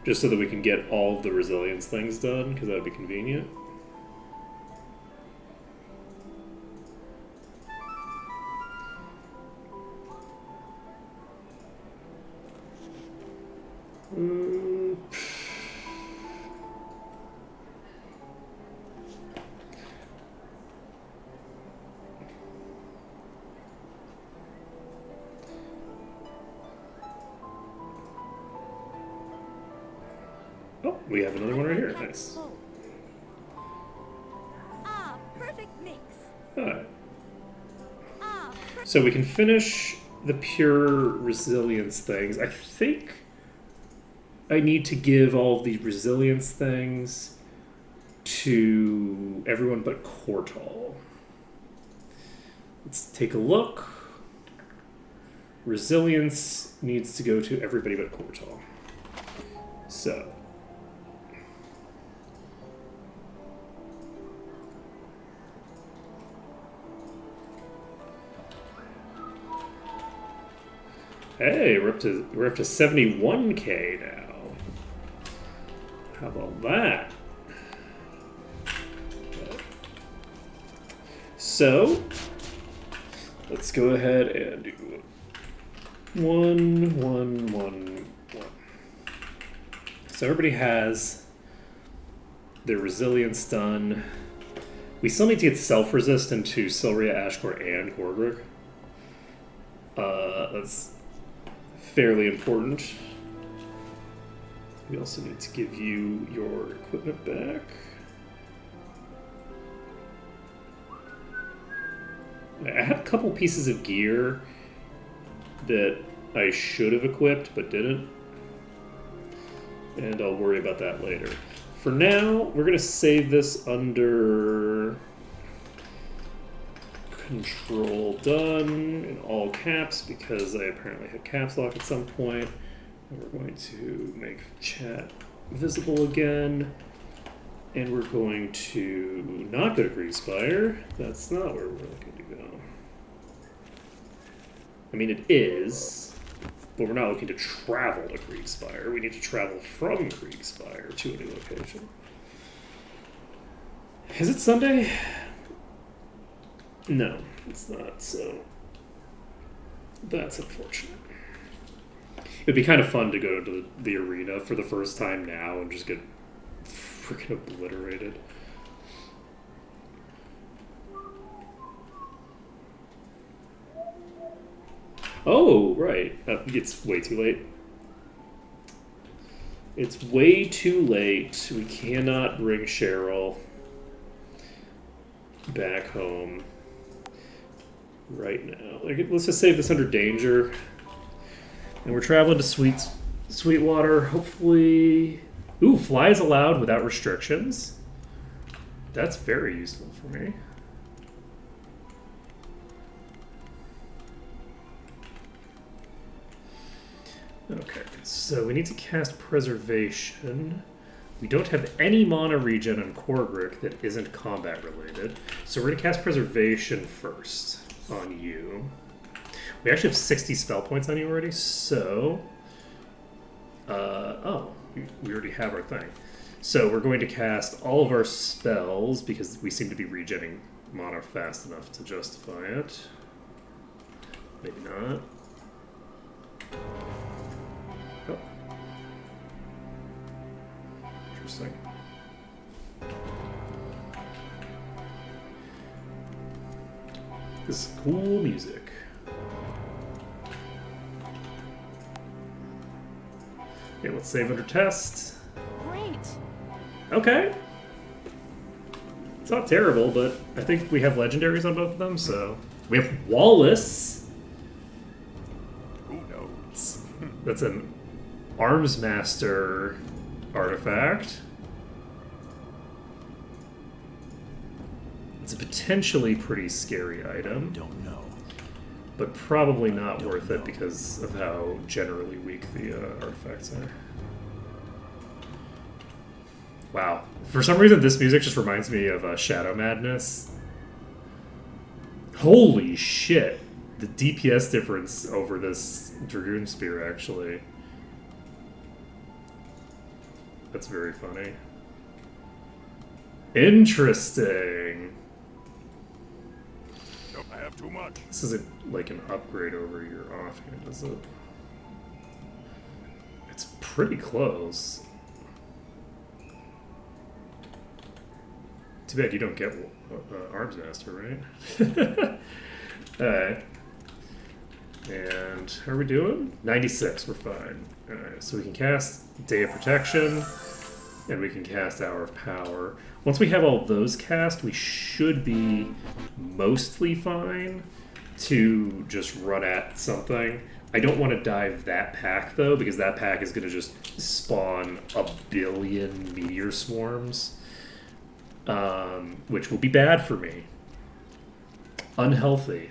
Just so that we can get all of the resilience things done, because that would be convenient. Mm. Oh, we have another one right here. Nice. Full. Ah, perfect mix. Alright. Ah, So we can finish the pure resilience things. I think I need to give all of the resilience things to everyone but Cortal. Let's take a look. Resilience needs to go to everybody but Cortal. So. Hey, we're up to 71K now. How about that? So let's go ahead and do 1, 1, 1, 1. So everybody has their resilience done. We still need to get self-resistant to Silria, Ashkor, and Gorgrik. That's fairly important. We also need to give you your equipment back. I had a couple pieces of gear that I should have equipped but didn't. And I'll worry about that later. For now, we're going to save this under control done in all caps because I apparently had caps lock at some point. And we're going to make chat visible again. And we're going to not go to Griegspire. That's not where we're looking to go. I mean, it is, but we're not looking to travel to Griegspire. We need to travel from Griegspire to a new location. Is it Sunday? No, it's not, so that's unfortunate. It'd be kind of fun to go to the arena for the first time now and just get freaking obliterated. Oh, right. It's way too late. It's way too late. We cannot bring Cheryl back home right now. Let's just save this under danger. And we're traveling to Sweetwater. Hopefully... Ooh, flies allowed without restrictions. That's very useful for me. Okay, so we need to cast Preservation. We don't have any mana regen on Korgrik that isn't combat related. So we're going to cast Preservation first on you. We actually have 60 spell points on you already, so... oh, we already have our thing. So we're going to cast all of our spells because we seem to be regenning mana fast enough to justify it. Maybe not. Oh. Interesting. This is cool music. Okay, let's save under test. Great. Okay. It's not terrible, but I think we have legendaries on both of them, so. We have Wallace. Who knows? That's an Arms Master artifact. It's a potentially pretty scary item, Don't know. but probably not worth it because of how generally weak the artifacts are. Wow. For some reason, this music just reminds me of Shadow Madness. Holy shit. The DPS difference over this Dragoon Spear, actually. That's very funny. Interesting. Nope, I have too much. This isn't like an upgrade over your offhand, is it? It's pretty close. Too bad you don't get Arms Master, right? Alright. And how are we doing? 96, we're fine. Alright, so we can cast Day of Protection, and we can cast Hour of Power. Once we have all those cast, we should be mostly fine to just run at something. I don't want to dive that pack, though, because that pack is going to just spawn a billion meteor swarms, which will be bad for me. Unhealthy.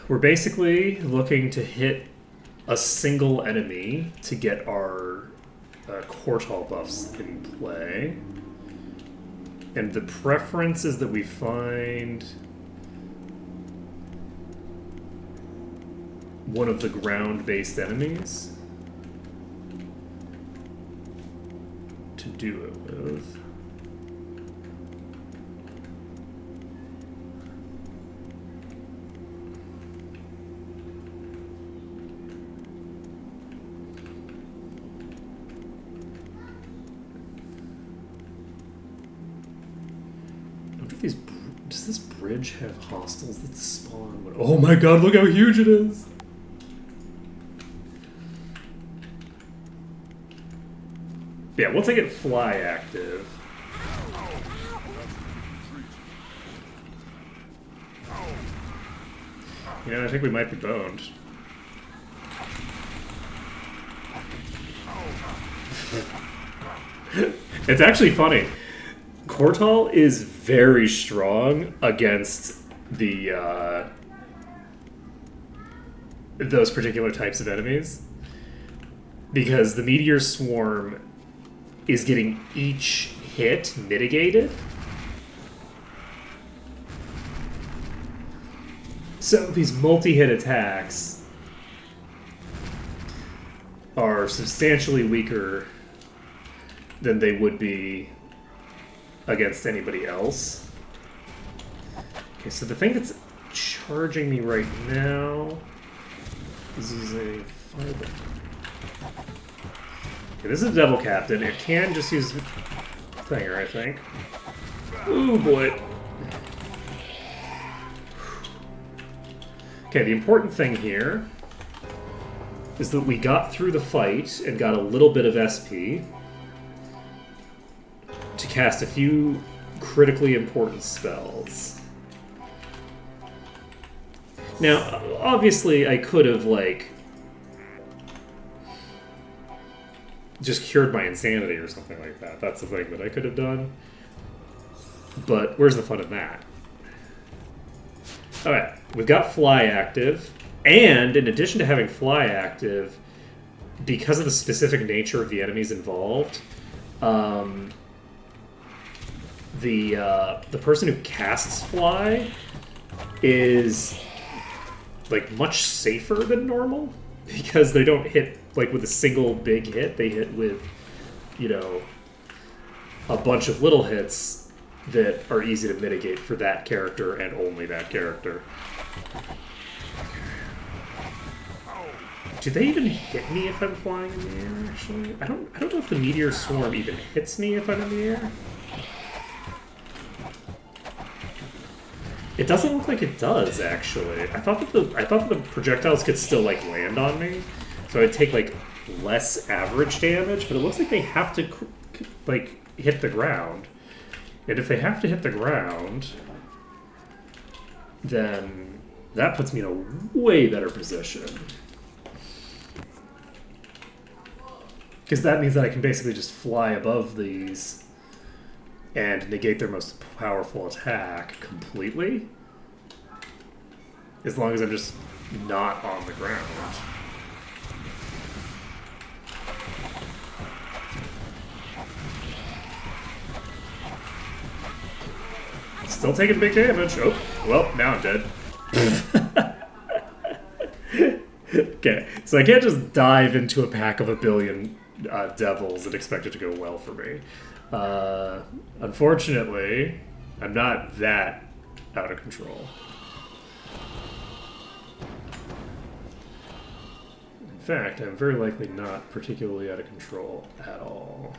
We're basically looking to hit a single enemy to get our Quartal buffs in play. And the preference is that we find one of the ground-based enemies to do it with. Does this bridge have hostiles that spawn? Oh my god, look how huge it is! Yeah, once I get fly active... Yeah, I think we might be boned. It's actually funny. Quartal is very strong against the those particular types of enemies, because the meteor swarm is getting each hit mitigated. So these multi-hit attacks are substantially weaker than they would be against anybody else. Okay, so the thing that's charging me right now is using fireball. Okay, this is a Devil Captain. It can just use Thinger, I think. Ooh, boy. Okay, the important thing here is that we got through the fight and got a little bit of SP to cast a few critically important spells. Now, obviously, I could have, like, just cured my insanity or something like that. That's the thing that I could have done. But where's the fun in that? Alright, we've got Fly active, and in addition to having Fly active, because of the specific nature of the enemies involved, the person who casts Fly is like much safer than normal, because they don't hit like with a single big hit. They hit with, you know, a bunch of little hits that are easy to mitigate for that character and only that character. Do they even hit me if I'm flying in the air, actually? I don't know if the meteor swarm even hits me if I'm in the air. It doesn't look like it does, actually. I thought that the projectiles could still like land on me, so I'd take like less average damage. But it looks like they have to like hit the ground, and if they have to hit the ground, then that puts me in a way better position. Because that means that I can basically just fly above these and negate their most powerful attack completely. As long as I'm just not on the ground. Still taking big damage. Oh, well, now I'm dead. Okay, so I can't just dive into a pack of a billion devils and expect it to go well for me. Unfortunately, I'm not that out of control. In fact, I'm very likely not particularly out of control at all.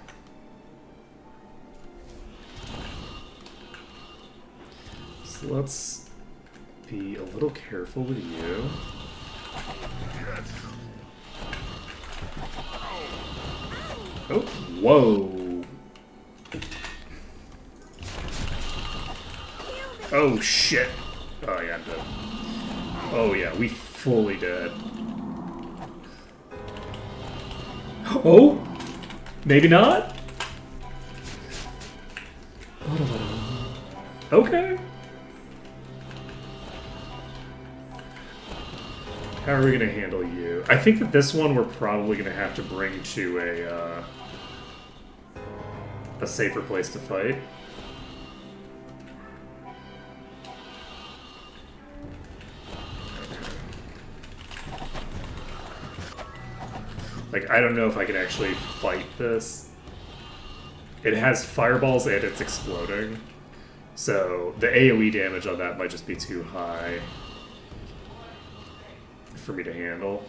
So let's be a little careful with you. Oh, whoa. Oh, shit. Oh, yeah, I'm dead. Oh, yeah, we fully dead. Oh? Maybe not? Okay. How are we going to handle you? I think that this one we're probably going to have to bring to a safer place to fight. Like, I don't know if I can actually fight this. It has fireballs and it's exploding. So the AoE damage on that might just be too high for me to handle.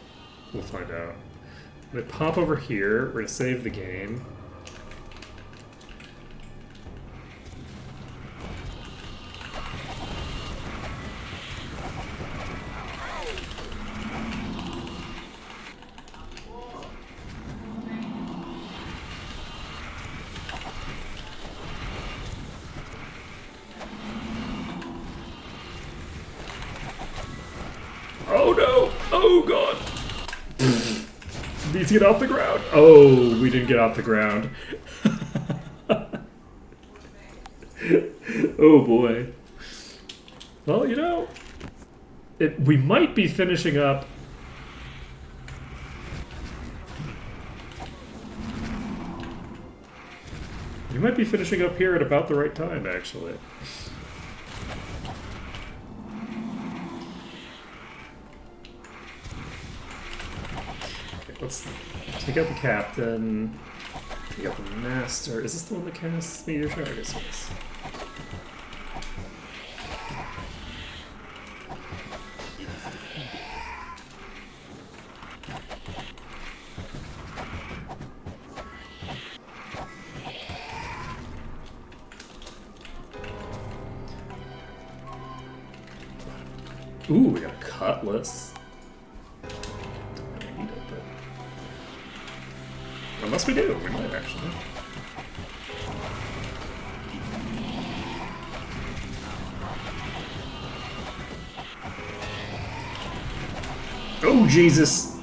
We'll find out. I'm gonna pop over here. We're gonna save the game. Oh no! Oh god! Need to get off the ground. Oh, we didn't get off the ground. Oh boy. Well, you know, we might be finishing up. We might be finishing up here at about the right time, actually. Let's take out the captain, take out the master. Is this the one that casts meteor shower? I guess it is. Ooh, we got a cutlass. Unless we do, we might actually. Oh, Jesus!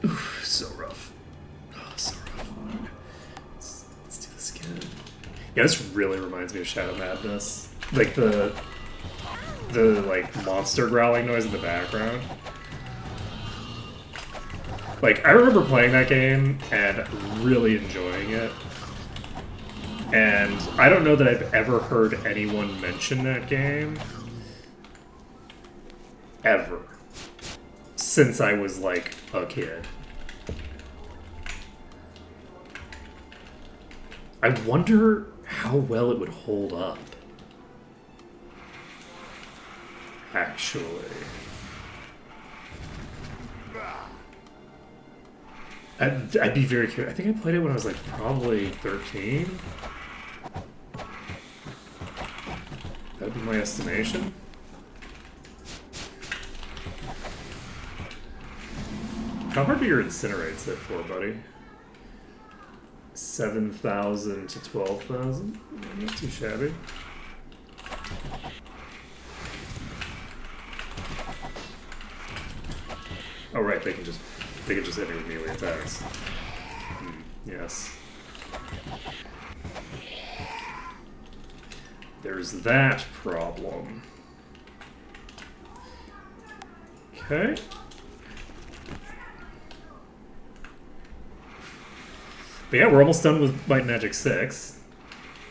Oof, so rough. Oh, so rough. Let's do this again. Yeah, this really reminds me of Shadow Madness. Like the like monster growling noise in the background. Like, I remember playing that game and really enjoying it. And I don't know that I've ever heard anyone mention that game. forever. Since I was like a kid. I wonder how well it would hold up. Actually. I'd be very curious. I think I played it when I was like probably 13. That'd be my estimation. How hard do your incinerates hit for, buddy? 7,000 to 12,000? Not too shabby. Oh right, they can just hit me with melee attacks. Yes. There's that problem. Okay. But yeah, we're almost done with Might and Magic 6.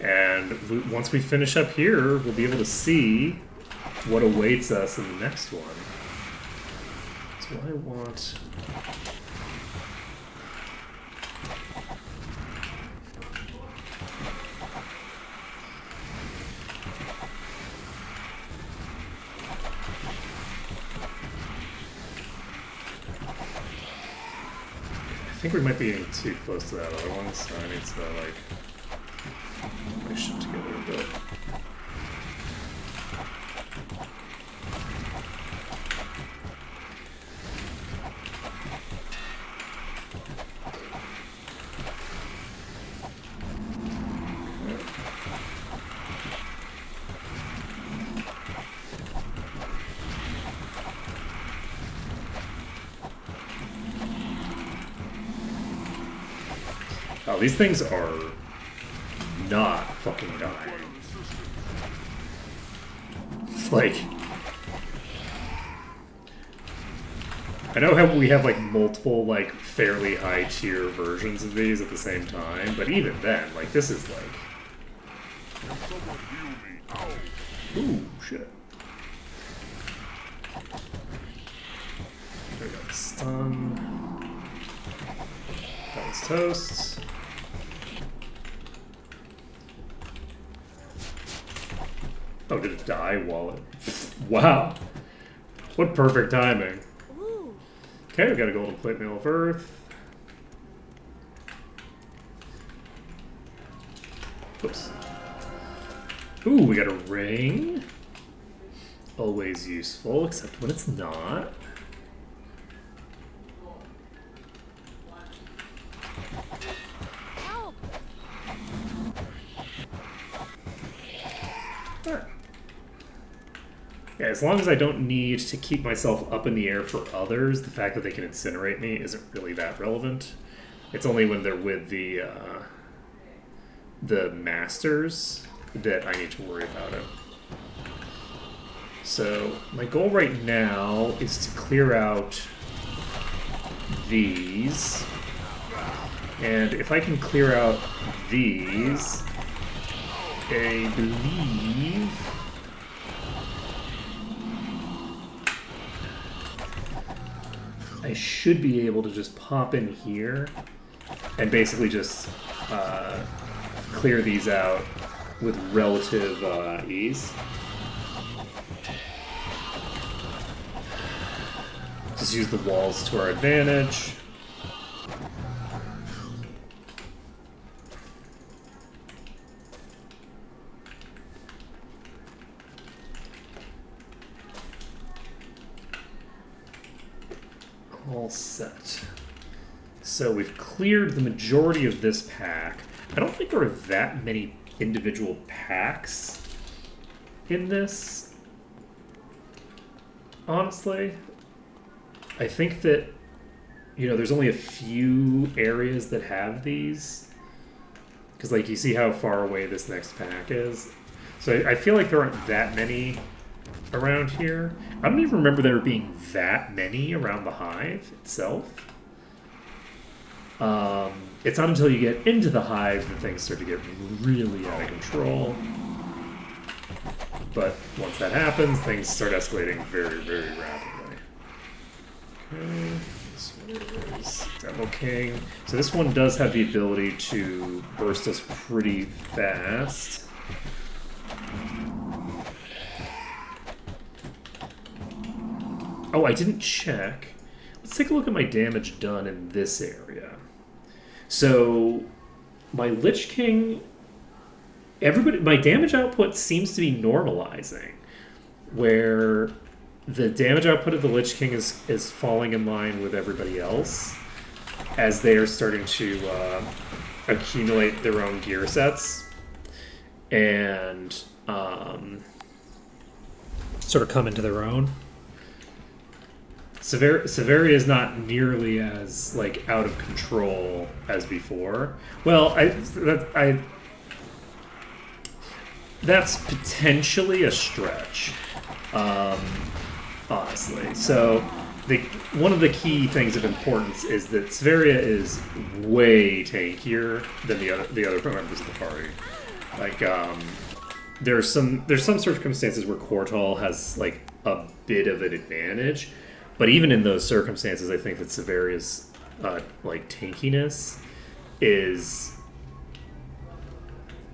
And once we finish up here, we'll be able to see what awaits us in the next one. So I want... I think we might be getting too close to that other one, so I need to, like, put my shit together a bit. Oh, these things are not fucking dying. Like, I know how we have like multiple like fairly high tier versions of these at the same time, but even then, like this is like, Someone heal me. Ow. ooh shit. There we go. Stun. That was toast. Oh, did it die while it... Wow. What perfect timing. Ooh. Okay, we got a golden plate mail of earth. Oops. Ooh, we got a ring. Always useful, except when it's not. Help. Yeah, as long as I don't need to keep myself up in the air for others, the fact that they can incinerate me isn't really that relevant. It's only when they're with the masters that I need to worry about it. So my goal right now is to clear out these, and if I can clear out these, I believe I should be able to just pop in here and basically just clear these out with relative ease. Just use the walls to our advantage. All set. So we've cleared the majority of this pack. I don't think there are that many individual packs in this, honestly. I think that, you know, there's only a few areas that have these. Because, like, you see how far away this next pack is. So I feel like there aren't that many around here. I don't even remember there being that many around the hive itself. It's not until you get into the hive that things start to get really out of control. But once that happens, things start escalating very, very rapidly. Okay, this one is Devil King. So this one does have the ability to burst us pretty fast. Oh, I didn't check. Let's take a look at my damage done in this area. So, my Lich King, my damage output seems to be normalizing, where the damage output of the Lich King is falling in line with everybody else as they are starting to accumulate their own gear sets and sort of come into their own. Severia is not nearly as like out of control as before. Well, that's potentially a stretch, honestly. So one of the key things of importance is that Severia is way tankier than the other members of the party. Like there's some circumstances where Kortal has like a bit of an advantage. But even in those circumstances, I think that Severia's like tankiness is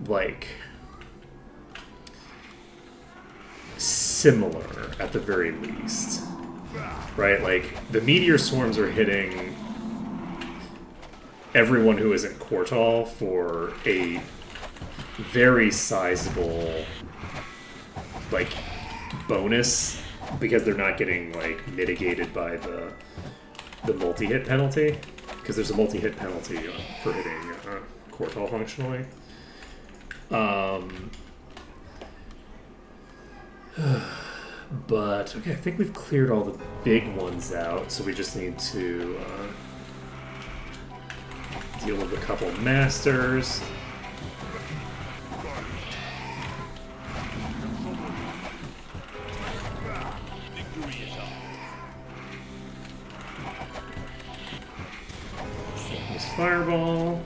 like similar at the very least, right? Like the meteor swarms are hitting everyone who isn't Kortal for a very sizable like bonus. Because they're not getting like mitigated by the multi-hit penalty, because there's a multi-hit penalty for hitting Kortal functionally. But okay, I think we've cleared all the big ones out, so we just need to deal with a couple masters. Fireball.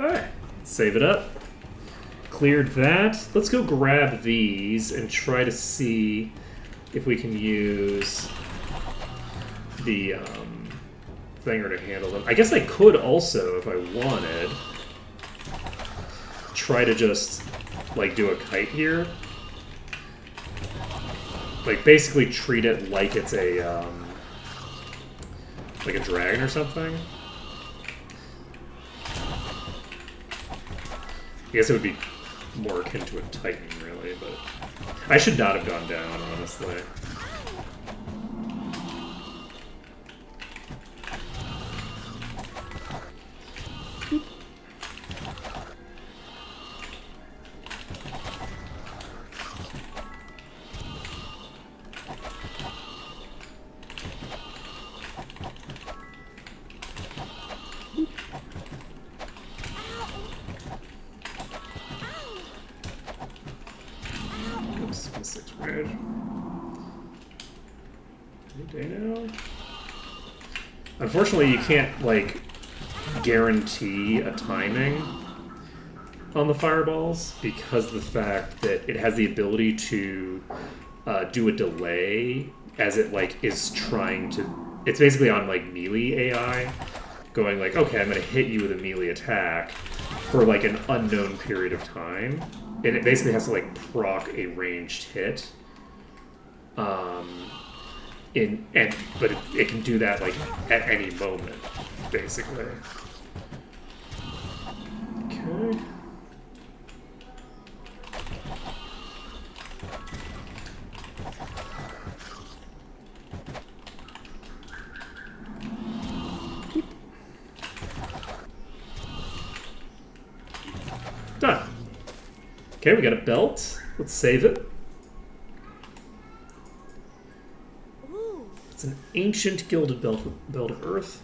Alright, save it up. Cleared that. Let's go grab these and try to see if we can use the thinger to handle them. I guess I could also, if I wanted, try to just like do a kite here. Like, basically treat it like it's a, like a dragon or something. I guess it would be more akin to a titan, really, but... I should not have gone down, honestly. Unfortunately, you can't, like, guarantee a timing on the fireballs because of the fact that it has the ability to do a delay as it, like, is trying to... It's basically on, like, melee AI, going like, okay, I'm going to hit you with a melee attack for, like, an unknown period of time. And it basically has to, like, proc a ranged hit. But it can do that like at any moment, basically. Okay. Done. Okay, we got a belt. Let's save it. It's an ancient gilded belt of earth.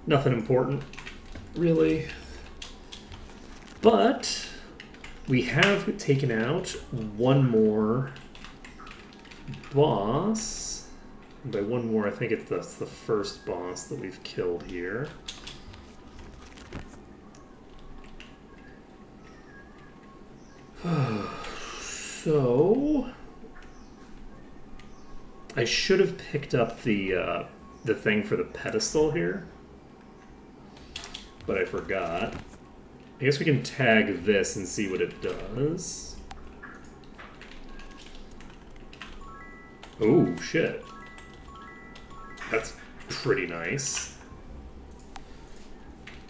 Nothing important, really. But we have taken out one more boss. And by one more, I think that's the first boss that we've killed here. So I should have picked up the thing for the pedestal here, but I forgot. I guess we can tag this and see what it does. Oh shit, that's pretty nice.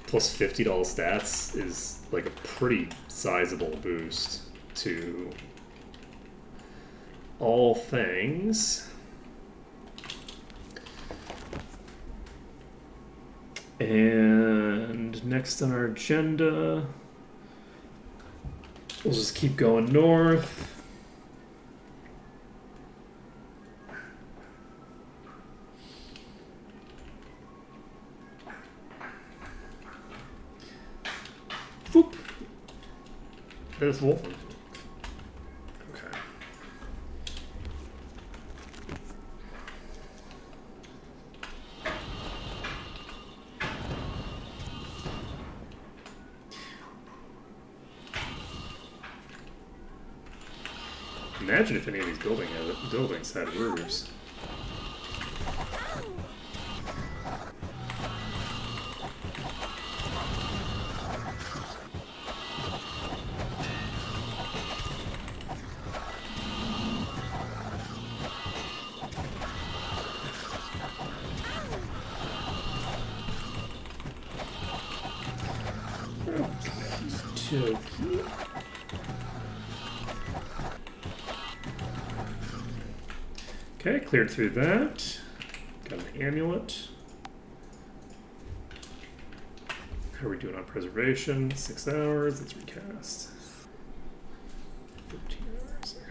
Plus 50 to all stats is like a pretty sizable boost to all things. And next on our agenda, we'll just keep going north. Whoop. There's Wolfen. Okay. Imagine if any of these buildings had roofs. Okey-dokey. Okay, cleared through that. Got an amulet. How are we doing on preservation? 6 hours. Let's recast. 15 hours. Okay.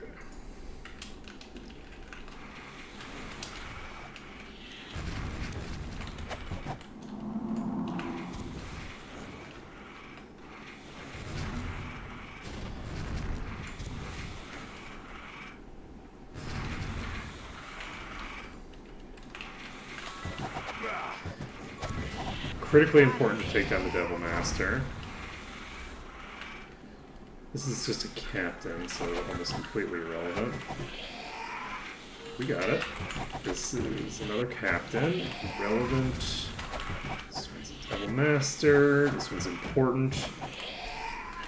Critically important to take down the Devil Master. This is just a captain, so almost completely irrelevant. We got it. This is another captain. Relevant. This one's a Devil Master. This one's important.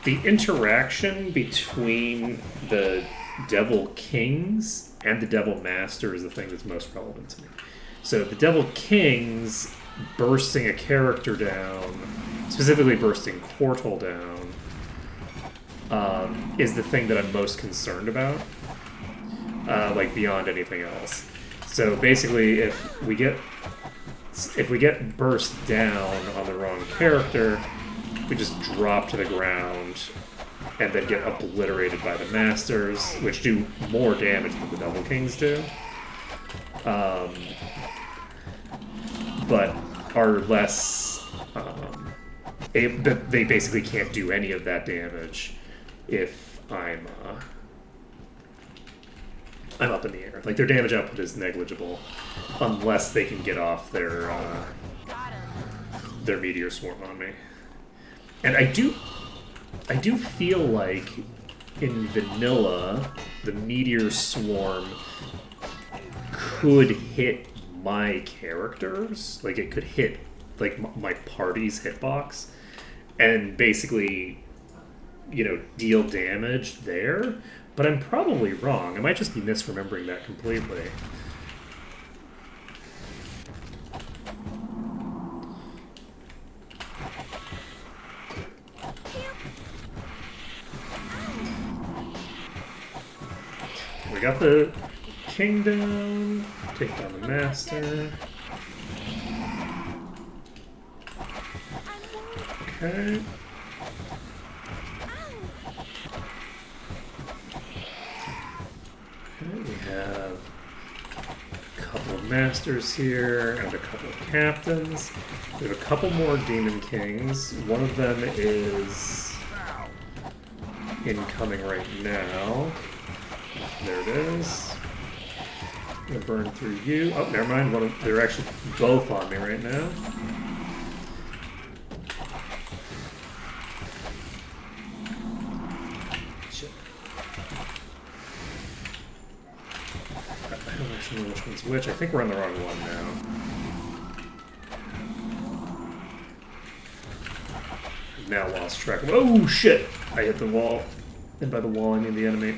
The interaction between the Devil Kings and the Devil Master is the thing that's most relevant to me. So the Devil Kings bursting a character down, specifically bursting Quartal down, is the thing that I'm most concerned about, like beyond anything else. So basically, if we get burst down on the wrong character, we just drop to the ground and then get obliterated by the Masters, which do more damage than the Devil Kings do. But are less. They basically can't do any of that damage if I'm up in the air. Like their damage output is negligible unless they can get off their meteor swarm on me. And I do feel like in vanilla the meteor swarm could hit my characters, like it could hit like my party's hitbox and basically, you know, deal damage there, but I'm probably wrong. I might just be misremembering that completely. We got the king down. Take down the Master. Okay. Okay, we have a couple of Masters here and a couple of Captains. We have a couple more Demon Kings. One of them is incoming right now. There it is. I'm gonna burn through you. Oh, never mind. They're actually both on me right now. Shit. don't know which one's which. I think we're on the wrong one now. Now lost track of. Oh shit! I hit the wall. And by the wall, I mean the enemy.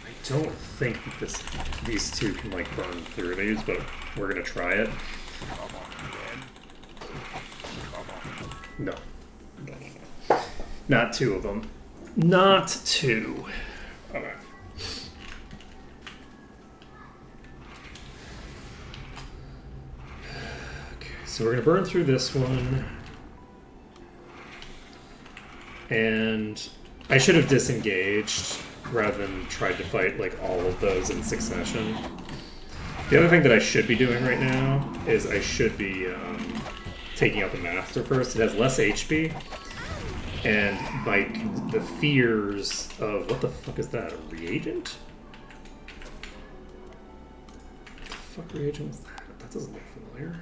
I don't think that these two can like burn through these, but we're gonna try it. No. Not two of them. Not two. Okay. So we're gonna burn through this one. And I should have disengaged rather than tried to fight like all of those in succession. The other thing that I should be doing right now is I should be taking out the master first. It has less HP, and the fears of what the fuck is that? A reagent? What the fuck reagent is that? That doesn't look familiar.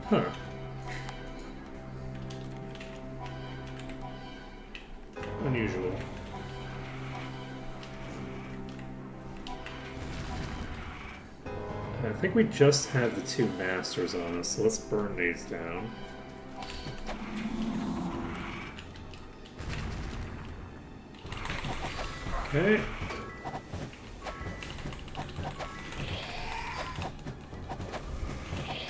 Huh. Unusual. I think we just had the two masters on us, so let's burn these down. Okay.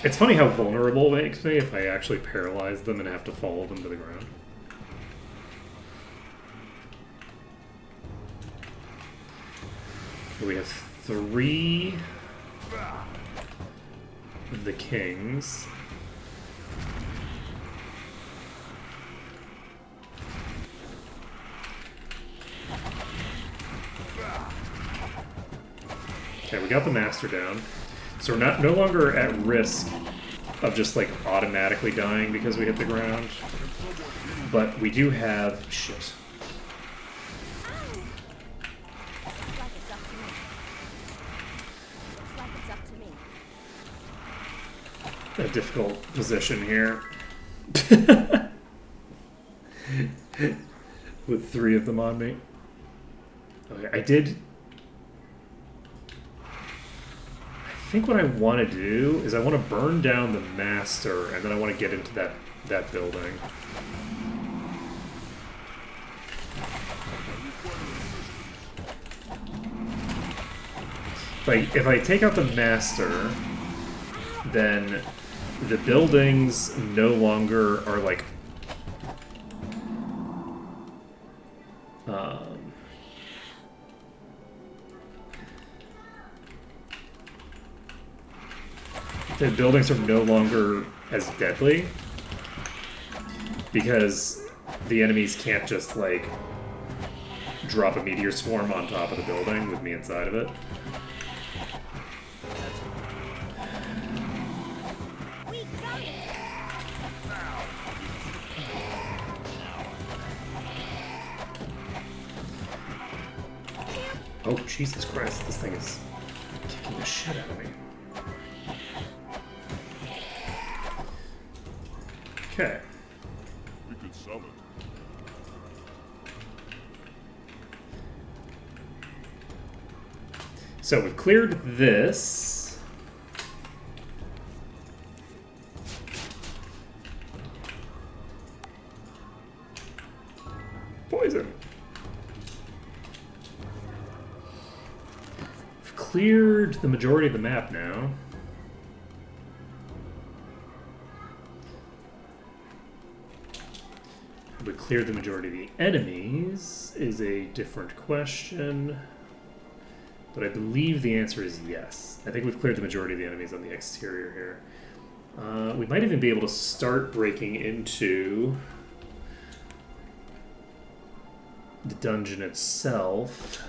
It's funny how vulnerable it makes me if I actually paralyze them and have to follow them to the ground. We have 3 of the kings. Okay, we got the master down. So we're no longer at risk of just like automatically dying because we hit the ground. But we do have shit. Looks like it's up to me. Looks like it's up to me. A difficult position here. With 3 of them on me. Okay, I think what I want to do is I want to burn down the master, and then I want to get into that building. If I take out the master, then the buildings no longer are like the buildings are no longer as deadly because the enemies can't just like drop a meteor swarm on top of the building with me inside of it. Oh, Jesus Christ, this thing is kicking the shit out of me. Okay. We could sell it. So we've cleared this. Poison. We've cleared the majority of the map now. We cleared the majority of the enemies is a different question, but I believe the answer is yes. I think we've cleared the majority of the enemies on the exterior here. We might even be able to start breaking into the dungeon itself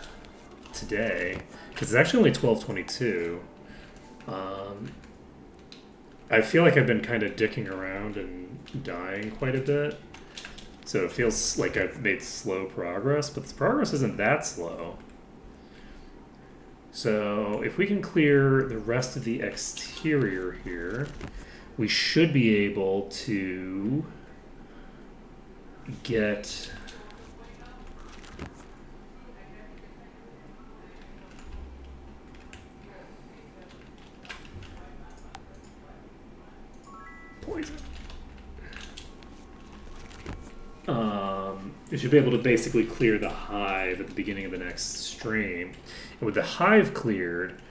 today, because it's actually only 12:22. I feel like I've been kind of dicking around and dying quite a bit. So it feels like I've made slow progress, but this progress isn't that slow. So if we can clear the rest of the exterior here, we should be able to get poison. We should be able to basically clear the hive at the beginning of the next stream. And with the hive cleared,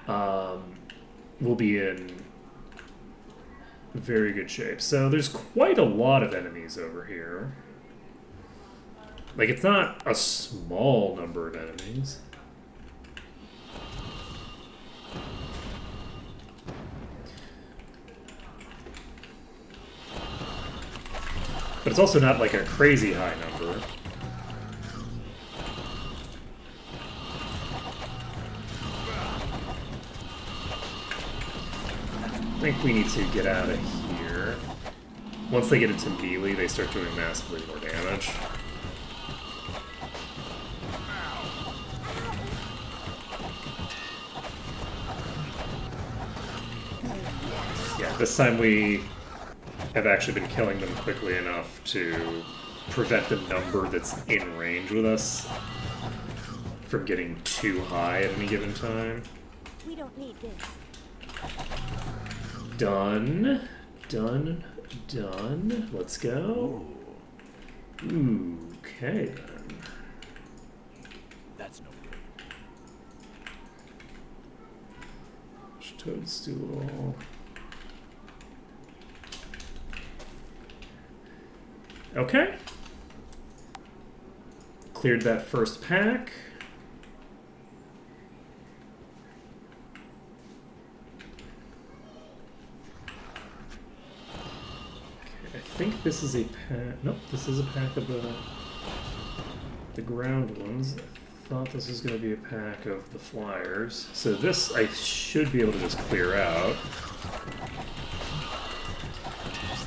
we'll be in very good shape. So there's quite a lot of enemies over here. Like, it's not a small number of enemies. But it's also not like a crazy high number. I think we need to get out of here. Once they get into melee, they start doing massively more damage. Yeah, this time we have actually been killing them quickly enough to prevent the number that's in range with us from getting too high at any given time. We don't need this. Done. Done. Done. Let's go. Ooh, okay then. That's no good. Toadstool. Okay. Cleared that first pack. Okay, I think this is a pack. Nope, this is a pack of the ground ones. I thought this was going to be a pack of the flyers. So this I should be able to just clear out.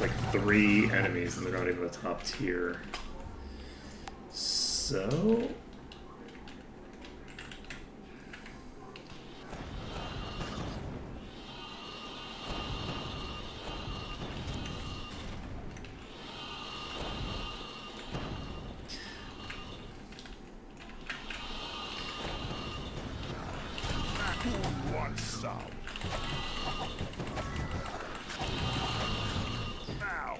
Like 3 enemies and they're not even the top tier. So Who wants some? Ow.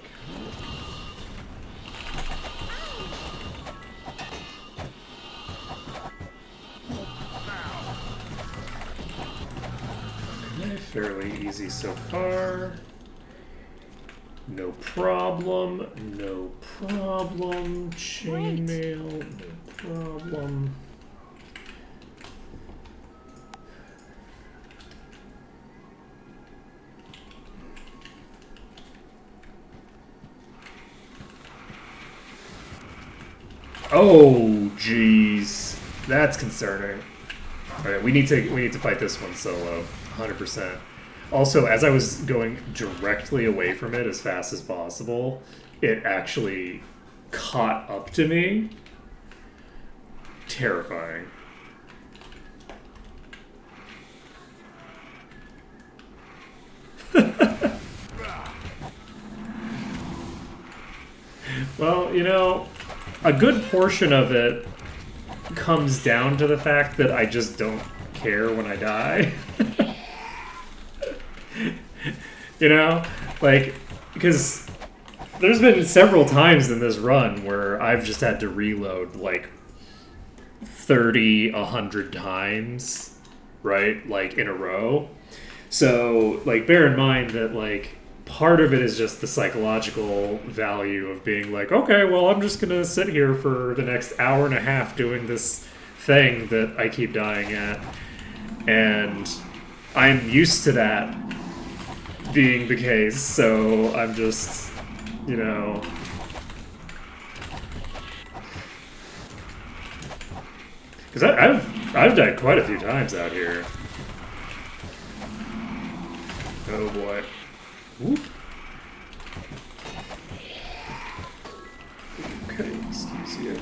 okay, fairly easy so far. No problem. No problem. Chainmail. No problem. Oh, jeez, that's concerning. All right, we need to fight this one solo, 100%. Also, as I was going directly away from it as fast as possible, it actually caught up to me. Terrifying. Well, you know, a good portion of it comes down to the fact that I just don't care when I die. You know? Like, because there's been several times in this run where I've just had to reload, like, 30, 100 times, right? Like, in a row. So, like, bear in mind that, like, part of it is just the psychological value of being like, okay, well, I'm just gonna sit here for the next hour and a half doing this thing that I keep dying at. And I'm used to that being the case, so I'm just, you know... Because I've died quite a few times out here. Oh boy. Whoop. Okay, excuse you.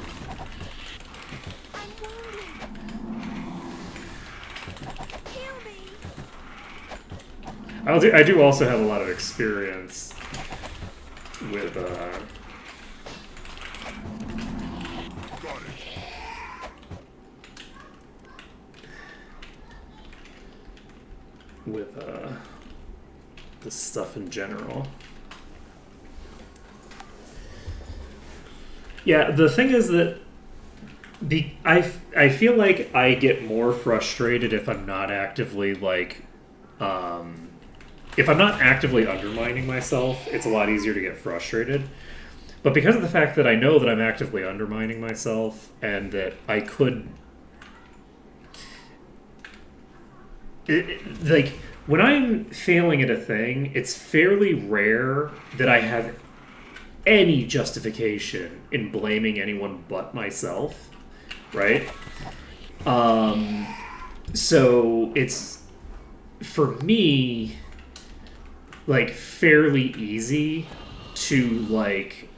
I'm wounded. Heal me. I do also have a lot of experience with Got it. with this stuff in general. Yeah, the thing is that I feel like I get more frustrated if I'm not actively like if I'm not actively undermining myself, it's a lot easier to get frustrated. But because of the fact that I know that I'm actively undermining myself and that I could like when I'm failing at a thing, it's fairly rare that I have any justification in blaming anyone but myself, right? So it's for me like fairly easy to like